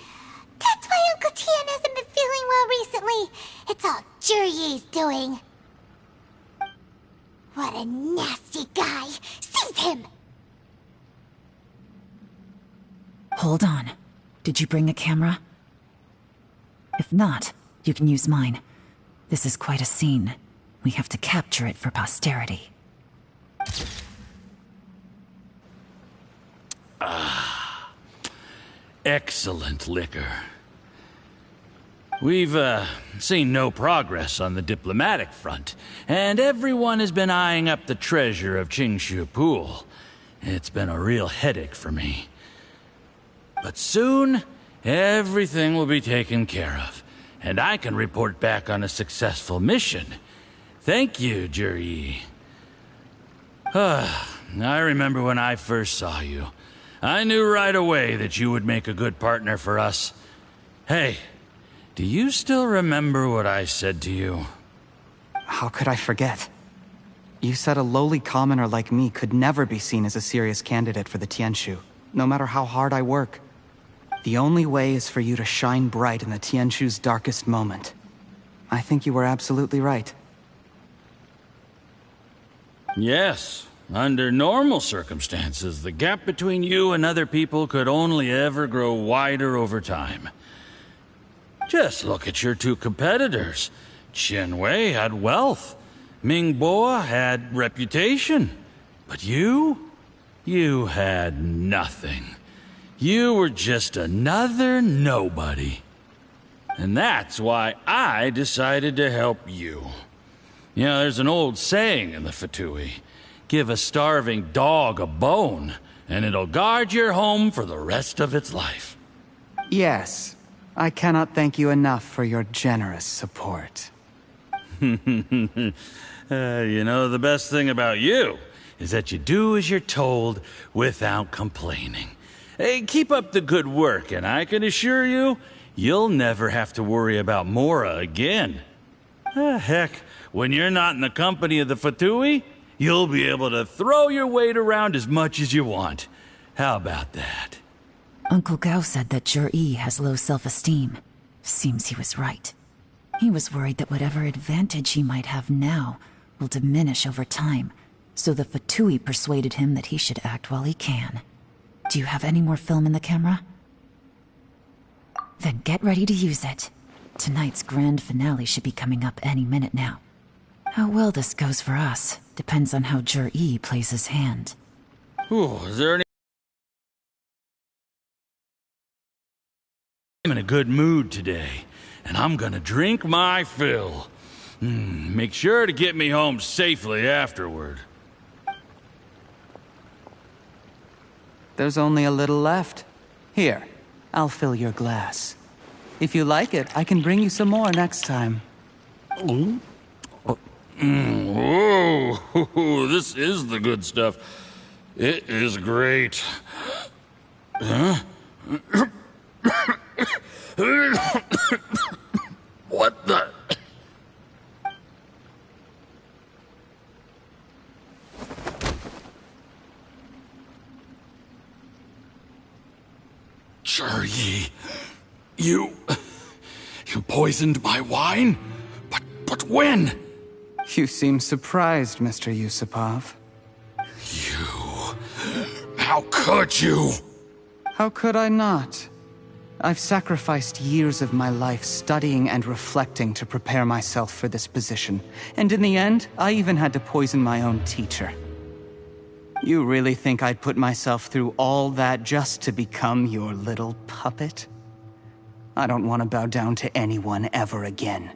That's why Uncle Tien hasn't been feeling well recently. It's all Jurye's doing. What a nasty guy! Seize him! Hold on. Did you bring a camera? If not, you can use mine. This is quite a scene. We have to capture it for posterity. Excellent liquor. We've, seen no progress on the diplomatic front, and everyone has been eyeing up the treasure of Qingshu Pool. It's been a real headache for me. But soon, everything will be taken care of, and I can report back on a successful mission. Thank you, Juri. I remember when I first saw you. I knew right away that you would make a good partner for us. Hey, do you still remember what I said to you? How could I forget? You said a lowly commoner like me could never be seen as a serious candidate for the Tianshu, no matter how hard I work. The only way is for you to shine bright in the Tianshu's darkest moment. I think you were absolutely right. Yes. Under normal circumstances, the gap between you and other people could only ever grow wider over time. Just look at your two competitors. Qian Wei had wealth. Ming Boa had reputation. But you had nothing. You were just another nobody. And that's why I decided to help you. You know, there's an old saying in the Fatui. Give a starving dog a bone, and it'll guard your home for the rest of its life. Yes. I cannot thank you enough for your generous support. You know, the best thing about you is that you do as you're told without complaining. Hey, keep up the good work, and I can assure you, you'll never have to worry about Mora again. Heck, when you're not in the company of the Fatui, you'll be able to throw your weight around as much as you want. How about that? Uncle Gao said that Jur-E has low self-esteem. Seems he was right. He was worried that whatever advantage he might have now will diminish over time, so the Fatui persuaded him that he should act while he can. Do you have any more film in the camera? Then get ready to use it. Tonight's grand finale should be coming up any minute now. How well this goes for us depends on how Jur-E plays his hand. Ooh, is there any... I'm in a good mood today, and I'm gonna drink my fill. Make sure to get me home safely afterward. There's only a little left. Here, I'll fill your glass. If you like it, I can bring you some more next time. Whoa, this is the good stuff. It is great. Huh? What the... Jur-E, you poisoned my wine? But when? You seem surprised, Mr. Yusupov. How could you? How could I not? I've sacrificed years of my life studying and reflecting to prepare myself for this position. And in the end, I even had to poison my own teacher. You really think I'd put myself through all that just to become your little puppet? I don't want to bow down to anyone ever again.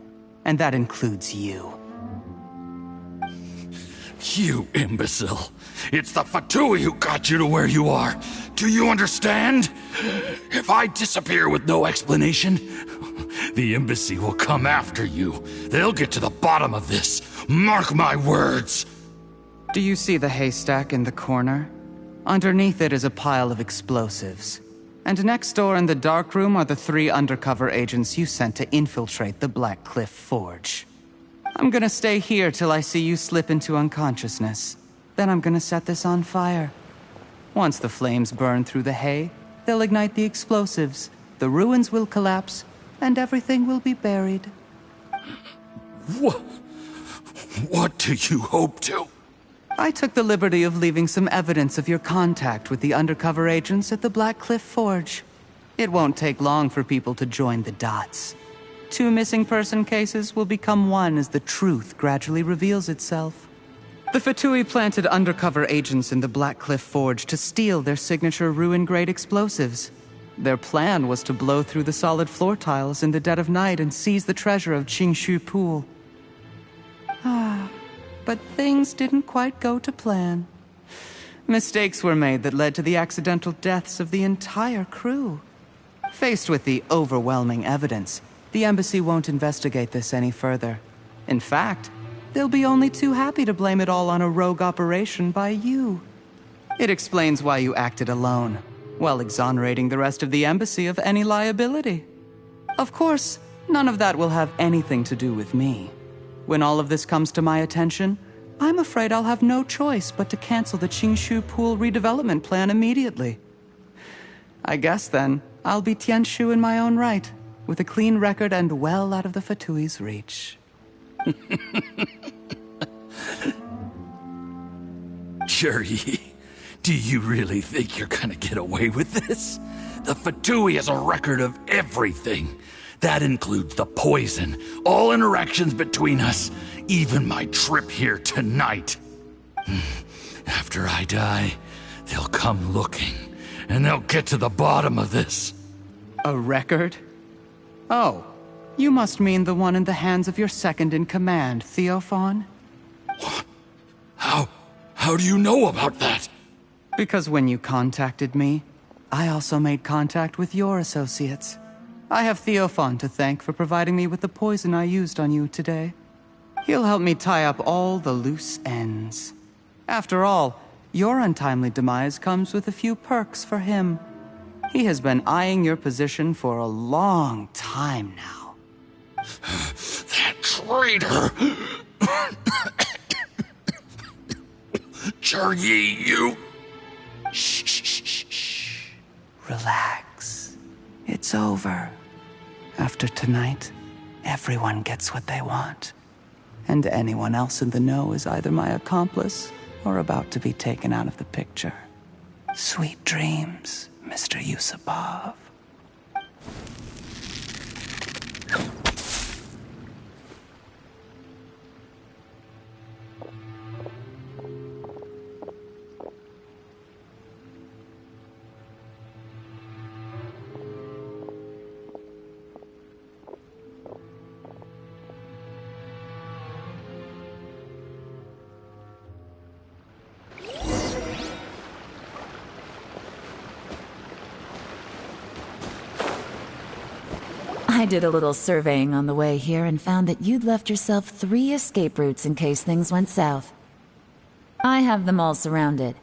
And that includes you. You imbecile. It's the Fatui who got you to where you are. Do you understand? If I disappear with no explanation, the embassy will come after you. They'll get to the bottom of this. Mark my words. Do you see the haystack in the corner? Underneath it is a pile of explosives. And next door in the dark room are the 3 undercover agents you sent to infiltrate the Black Cliff Forge. I'm gonna stay here till I see you slip into unconsciousness. Then I'm gonna set this on fire. Once the flames burn through the hay, they'll ignite the explosives, the ruins will collapse, and everything will be buried. What do you hope to? I took the liberty of leaving some evidence of your contact with the undercover agents at the Black Cliff Forge. It won't take long for people to join the dots. 2 missing person cases will become one as the truth gradually reveals itself. The Fatui planted undercover agents in the Black Cliff Forge to steal their signature ruin-grade explosives. Their plan was to blow through the solid floor tiles in the dead of night and seize the treasure of Qingshu Pool. But things didn't quite go to plan. Mistakes were made that led to the accidental deaths of the entire crew. Faced with the overwhelming evidence, the embassy won't investigate this any further. In fact, they'll be only too happy to blame it all on a rogue operation by you. It explains why you acted alone, while exonerating the rest of the embassy of any liability. Of course, none of that will have anything to do with me. When all of this comes to my attention, I'm afraid I'll have no choice but to cancel the Qingshu Pool redevelopment plan immediately. I guess then, I'll be Tianshu in my own right, with a clean record and well out of the Fatui's reach. Jerry, do you really think you're gonna get away with this? The Fatui has a record of everything. That includes the poison, all interactions between us, even my trip here tonight. After I die, they'll come looking, and they'll get to the bottom of this. A record? Oh, you must mean the one in the hands of your second-in-command, Theophan? What? How do you know about that? Because when you contacted me, I also made contact with your associates. I have Theophan to thank for providing me with the poison I used on you today. He'll help me tie up all the loose ends. After all, your untimely demise comes with a few perks for him. He has been eyeing your position for a long time now. That traitor! Jerry, you... Shh. Relax. It's over. After tonight, everyone gets what they want. And anyone else in the know is either my accomplice or about to be taken out of the picture. Sweet dreams, Mr. Yusupov. I did a little surveying on the way here and found that you'd left yourself 3 escape routes in case things went south. I have them all surrounded.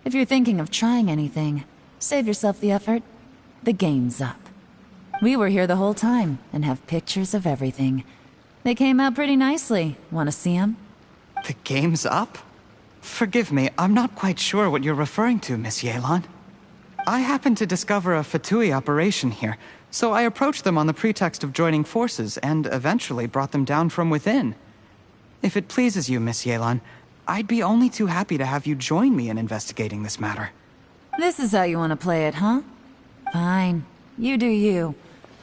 If you're thinking of trying anything, save yourself the effort. The game's up. We were here the whole time and have pictures of everything. They came out pretty nicely. Want to see them? The game's up? Forgive me, I'm not quite sure what you're referring to, Miss Yelan. I happened to discover a Fatui operation here, so I approached them on the pretext of joining forces and eventually brought them down from within. If it pleases you, Miss Yelan, I'd be only too happy to have you join me in investigating this matter. This is how you want to play it, huh? Fine. You do you.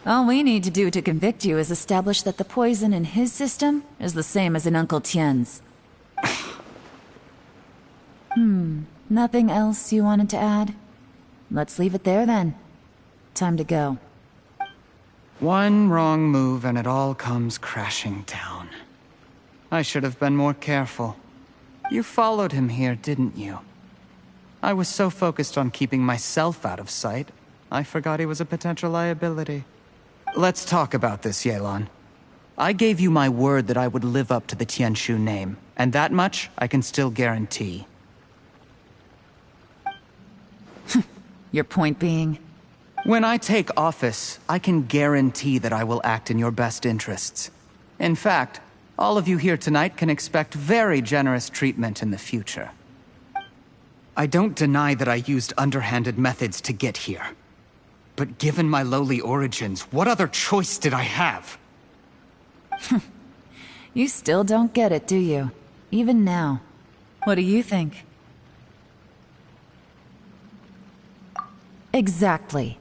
All we need to do to convict you is establish that the poison in his system is the same as in Uncle Tien's. Nothing else you wanted to add? Let's leave it there then. Time to go. One wrong move and it all comes crashing down. I should have been more careful. You followed him here, didn't you? I was so focused on keeping myself out of sight, I forgot he was a potential liability. Let's talk about this, Yelan. I gave you my word that I would live up to the Tianshu name, and that much I can still guarantee. Your point being? When I take office, I can guarantee that I will act in your best interests. In fact, all of you here tonight can expect very generous treatment in the future. I don't deny that I used underhanded methods to get here. But given my lowly origins, what other choice did I have? You still don't get it, do you? Even now. What do you think? Exactly.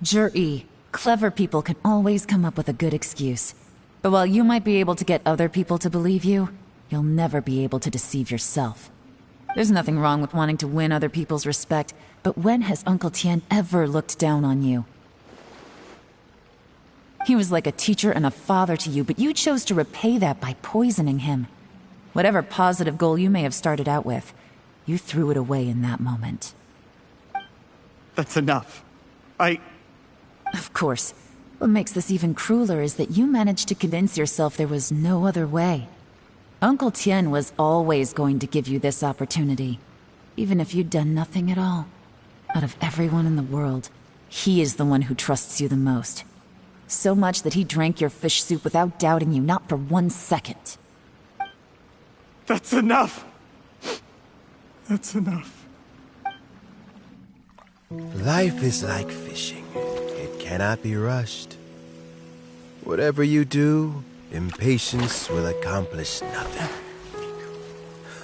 Jur-E, clever people can always come up with a good excuse. But while you might be able to get other people to believe you, you'll never be able to deceive yourself. There's nothing wrong with wanting to win other people's respect, but when has Uncle Tian ever looked down on you? He was like a teacher and a father to you, but you chose to repay that by poisoning him. Whatever positive goal you may have started out with, you threw it away in that moment. That's enough. Of course. What makes this even crueler is that you managed to convince yourself there was no other way. Uncle Tian was always going to give you this opportunity, even if you'd done nothing at all. Out of everyone in the world, he is the one who trusts you the most. So much that he drank your fish soup without doubting you, not for 1 second. That's enough! That's enough. Life is like fishing. It cannot be rushed. Whatever you do, impatience will accomplish nothing.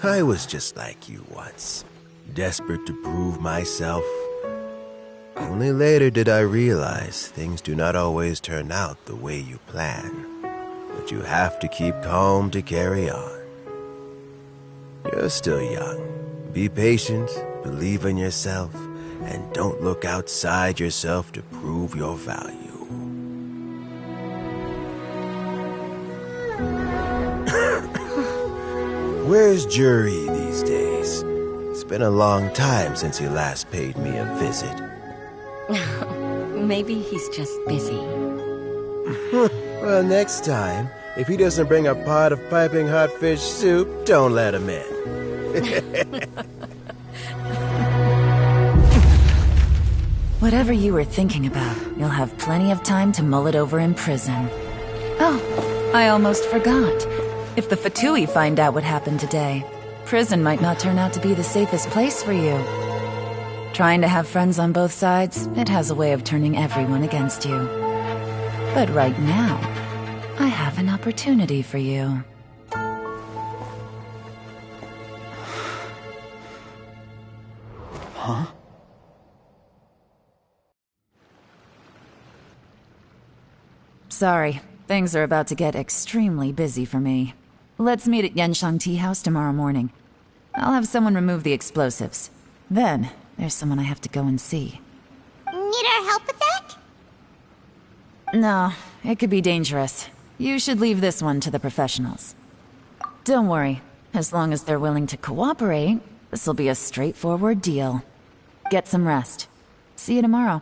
I was just like you once, desperate to prove myself. Only later did I realize things do not always turn out the way you plan, but you have to keep calm to carry on. You're still young. Be patient, believe in yourself, and don't look outside yourself to prove your value. Where's Jur-E these days? It's been a long time since he last paid me a visit. Maybe he's just busy. Well, next time, if he doesn't bring a pot of piping hot fish soup, don't let him in. Whatever you were thinking about, you'll have plenty of time to mull it over in prison. Oh, I almost forgot. If the Fatui find out what happened today, prison might not turn out to be the safest place for you. Trying to have friends on both sides, it has a way of turning everyone against you. But right now, I have an opportunity for you. Huh? Sorry, things are about to get extremely busy for me. Let's meet at Yanshang Tea House tomorrow morning. I'll have someone remove the explosives. Then, there's someone I have to go and see. Need our help with that? No, it could be dangerous. You should leave this one to the professionals. Don't worry. As long as they're willing to cooperate, this'll be a straightforward deal. Get some rest. See you tomorrow.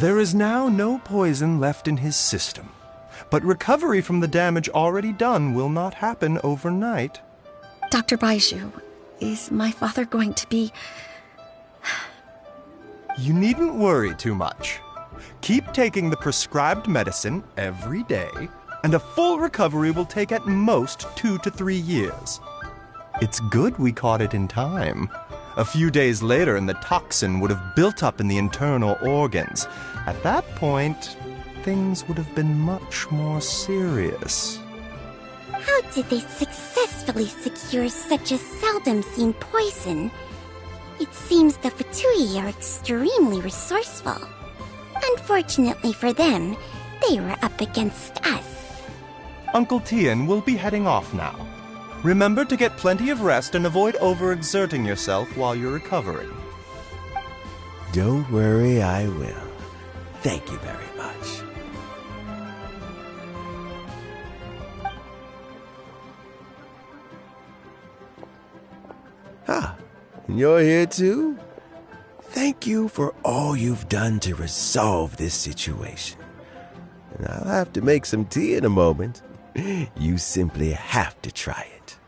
There is now no poison left in his system, but recovery from the damage already done will not happen overnight. Dr. Baiju, is my father going to be... You needn't worry too much. Keep taking the prescribed medicine every day, and a full recovery will take at most 2 to 3 years. It's good we caught it in time. A few days later, and the toxin would have built up in the internal organs. At that point, things would have been much more serious. How did they successfully secure such a seldom-seen poison? It seems the Fatui are extremely resourceful. Unfortunately for them, they were up against us. Uncle Tien will be heading off now. Remember to get plenty of rest and avoid overexerting yourself while you're recovering. Don't worry, I will. Thank you very much. Ah, and you're here too? Thank you for all you've done to resolve this situation. And I'll have to make some tea in a moment. You simply have to try it.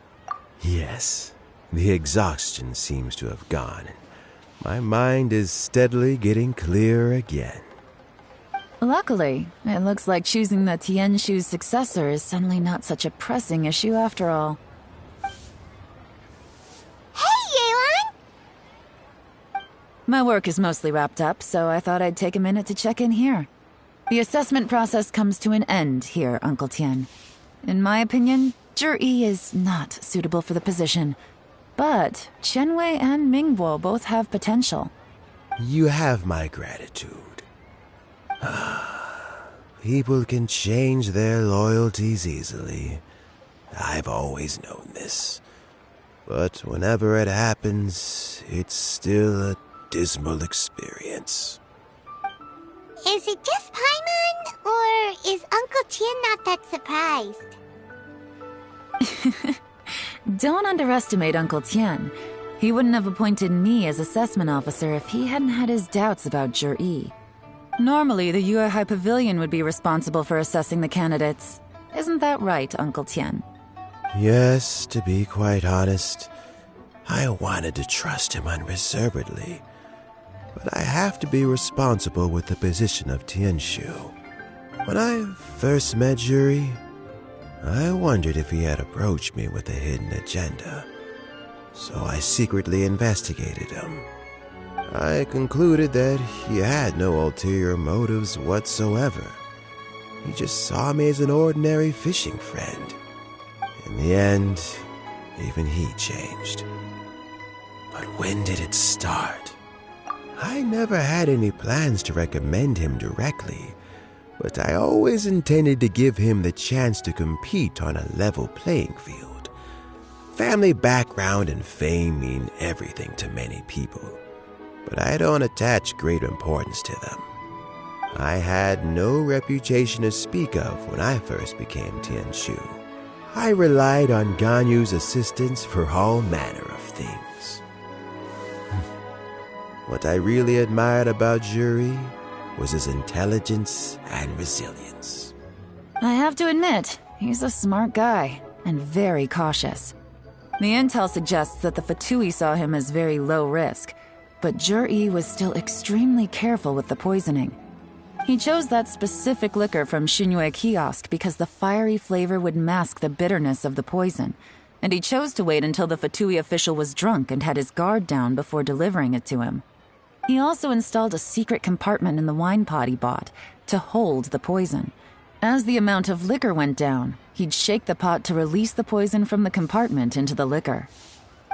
Yes, the exhaustion seems to have gone. My mind is steadily getting clearer again. Luckily, it looks like choosing the Tianshu's successor is suddenly not such a pressing issue after all. My work is mostly wrapped up, so I thought I'd take a minute to check in here. The assessment process comes to an end here, Uncle Tien. In my opinion, Zhi is not suitable for the position. But Qianwei and Mingbo both have potential. You have my gratitude. People can change their loyalties easily. I've always known this. But whenever it happens, it's still a dismal experience. Is it just Paimon, or is Uncle Tien not that surprised? Don't underestimate Uncle Tien. He wouldn't have appointed me as assessment officer if he hadn't had his doubts about Zhi. Normally, the Yuehai Pavilion would be responsible for assessing the candidates. Isn't that right, Uncle Tien? Yes, to be quite honest, I wanted to trust him unreservedly. But I have to be responsible with the position of Tianshu. When I first met Zhi, I wondered if he had approached me with a hidden agenda. So I secretly investigated him. I concluded that he had no ulterior motives whatsoever. He just saw me as an ordinary fishing friend. In the end, even he changed. But when did it start? I never had any plans to recommend him directly, but I always intended to give him the chance to compete on a level playing field. Family background and fame mean everything to many people, but I don't attach great importance to them. I had no reputation to speak of when I first became Tianshu. I relied on Ganyu's assistance for all manner of things. What I really admired about Zhi was his intelligence and resilience. I have to admit, he's a smart guy, and very cautious. The intel suggests that the Fatui saw him as very low risk, but Zhi was still extremely careful with the poisoning. He chose that specific liquor from Xingyue Kiosk because the fiery flavor would mask the bitterness of the poison, and he chose to wait until the Fatui official was drunk and had his guard down before delivering it to him. He also installed a secret compartment in the wine pot he bought to hold the poison. As the amount of liquor went down, he'd shake the pot to release the poison from the compartment into the liquor.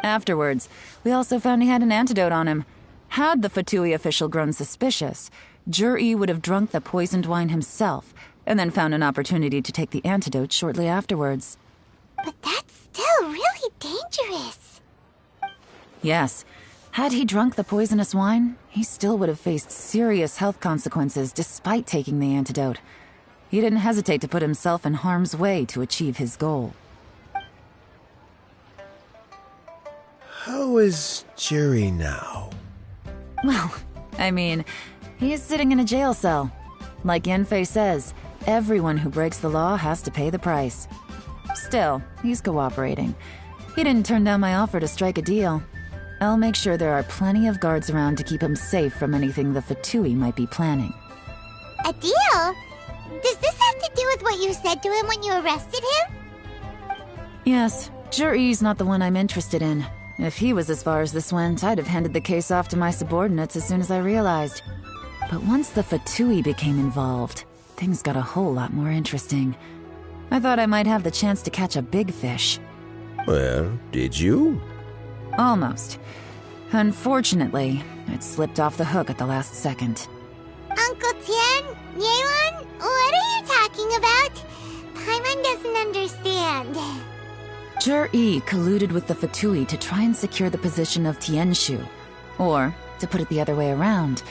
Afterwards, we also found he had an antidote on him. Had the Fatui official grown suspicious, Zhi would have drunk the poisoned wine himself, and then found an opportunity to take the antidote shortly afterwards. But that's still really dangerous. Yes. Had he drunk the poisonous wine, he still would have faced serious health consequences despite taking the antidote. He didn't hesitate to put himself in harm's way to achieve his goal. How is Zhi now? Well, I mean, he is sitting in a jail cell. Like Yanfei says, everyone who breaks the law has to pay the price. Still, he's cooperating. He didn't turn down my offer to strike a deal. I'll make sure there are plenty of guards around to keep him safe from anything the Fatui might be planning. A deal? Does this have to do with what you said to him when you arrested him? Yes, Jur-E's not the one I'm interested in. If he was as far as this went, I'd have handed the case off to my subordinates as soon as I realized. But once the Fatui became involved, things got a whole lot more interesting. I thought I might have the chance to catch a big fish. Well, did you? Almost. Unfortunately, it slipped off the hook at the last second. Uncle Tian, Yelan, what are you talking about? Paimon doesn't understand. Jur-E colluded with the Fatui to try and secure the position of Tianshu. Or, to put it the other way around,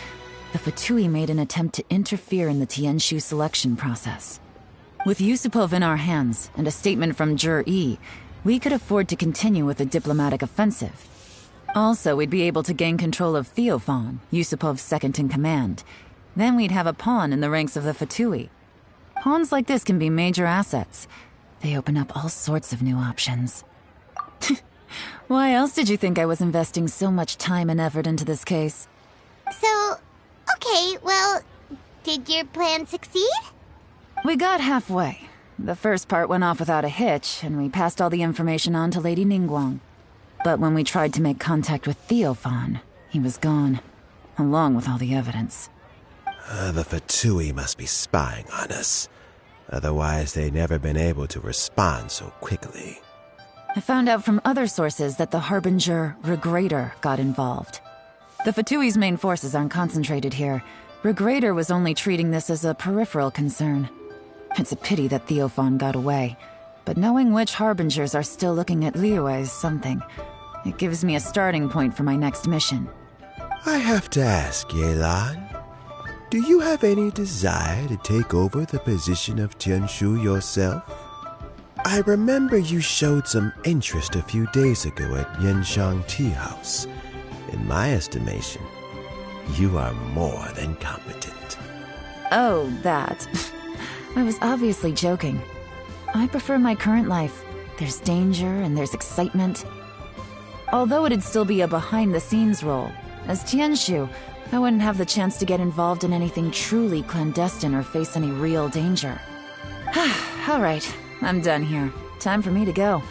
the Fatui made an attempt to interfere in the Tianshu selection process. With Yusupov in our hands and a statement from Jur-E, we could afford to continue with a diplomatic offensive. Also, we'd be able to gain control of Theophan, Yusupov's second-in-command. Then we'd have a pawn in the ranks of the Fatui. Pawns like this can be major assets. They open up all sorts of new options. Why else did you think I was investing so much time and effort into this case? So, okay, well, did your plan succeed? We got halfway. The first part went off without a hitch, and we passed all the information on to Lady Ningguang. But when we tried to make contact with Theophan, he was gone, along with all the evidence. The Fatui must be spying on us. Otherwise, they'd never been able to respond so quickly. I found out from other sources that the Harbinger Regrator got involved. The Fatui's main forces aren't concentrated here. Regrator was only treating this as a peripheral concern. It's a pity that Theophan got away. But knowing which Harbingers are still looking at Liyue is something. It gives me a starting point for my next mission. I have to ask, Yelan, do you have any desire to take over the position of Tianshu yourself? I remember you showed some interest a few days ago at Yenshang Tea House. In my estimation, you are more than competent. Oh, that. I was obviously joking. I prefer my current life. There's danger and there's excitement. Although it'd still be a behind-the-scenes role, as Tianshu, I wouldn't have the chance to get involved in anything truly clandestine or face any real danger. All right, I'm done here. Time for me to go.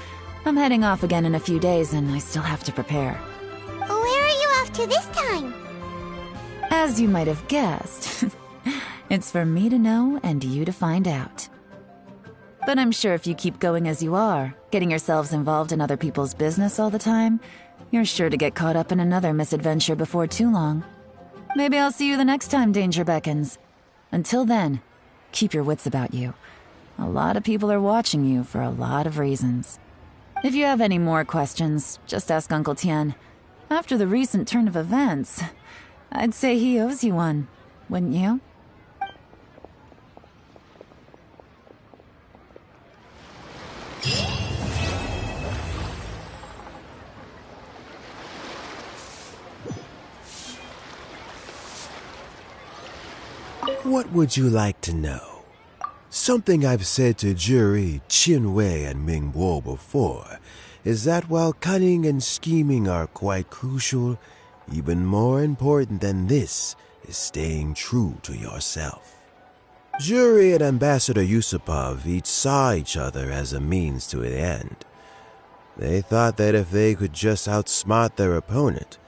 I'm heading off again in a few days and I still have to prepare. Where are you off to this time? As you might have guessed, it's for me to know and you to find out. But I'm sure if you keep going as you are, getting yourselves involved in other people's business all the time, you're sure to get caught up in another misadventure before too long. Maybe I'll see you the next time danger beckons. Until then, keep your wits about you. A lot of people are watching you for a lot of reasons. If you have any more questions, just ask Uncle Tian. After the recent turn of events, I'd say he owes you one, wouldn't you? What would you like to know? Something I've said to Juri, Qinwei, and Mingguo before is that while cunning and scheming are quite crucial, even more important than this is staying true to yourself. Juri and Ambassador Yusupov each saw each other as a means to an end. They thought that if they could just outsmart their opponent,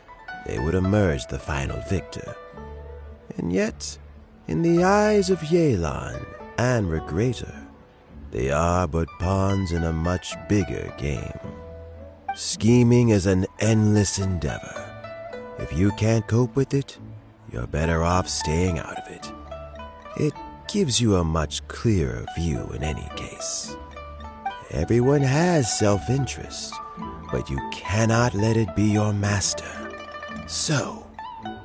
they would emerge the final victor. And yet, in the eyes of Yelan and Regrator, they are but pawns in a much bigger game. Scheming is an endless endeavor. If you can't cope with it, you're better off staying out of it. It gives you a much clearer view in any case. Everyone has self-interest, but you cannot let it be your master. So,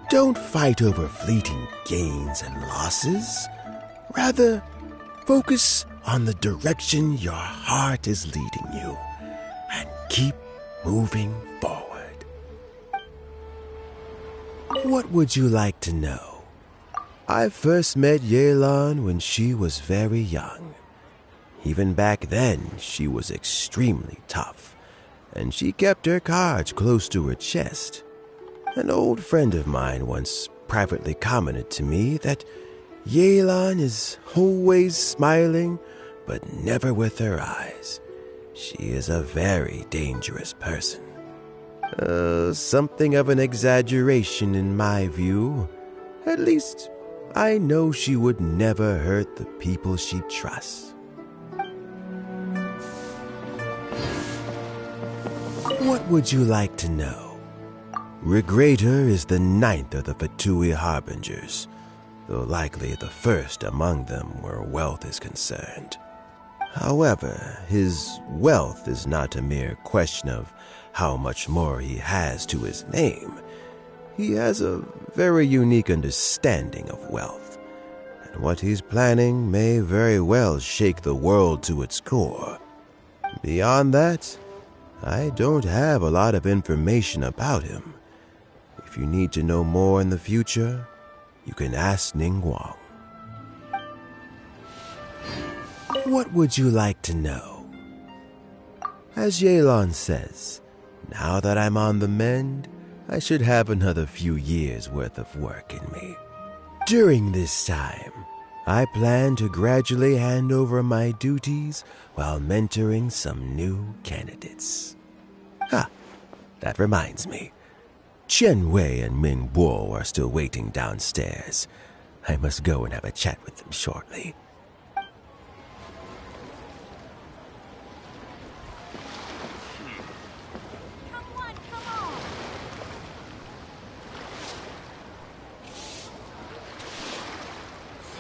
don't fight over fleeting gains and losses. Rather, focus on the direction your heart is leading you, and keep moving forward. What would you like to know? I first met Yelan when she was very young. Even back then, she was extremely tough, and she kept her cards close to her chest. An old friend of mine once privately commented to me that Yelan is always smiling, but never with her eyes. She is a very dangerous person. Something of an exaggeration in my view. At least, I know she would never hurt the people she trusts. What would you like to know? Regrator is the 9th of the Fatui Harbingers, though likely the first among them where wealth is concerned. However, his wealth is not a mere question of how much more he has to his name. He has a very unique understanding of wealth, and what he's planning may very well shake the world to its core. Beyond that, I don't have a lot of information about him. If you need to know more in the future, you can ask Ningguang. What would you like to know? As Yelan says, now that I'm on the mend, I should have another few years' worth of work in me. During this time, I plan to gradually hand over my duties while mentoring some new candidates. That reminds me. Chen Wei and Min Bo are still waiting downstairs. I must go and have a chat with them shortly.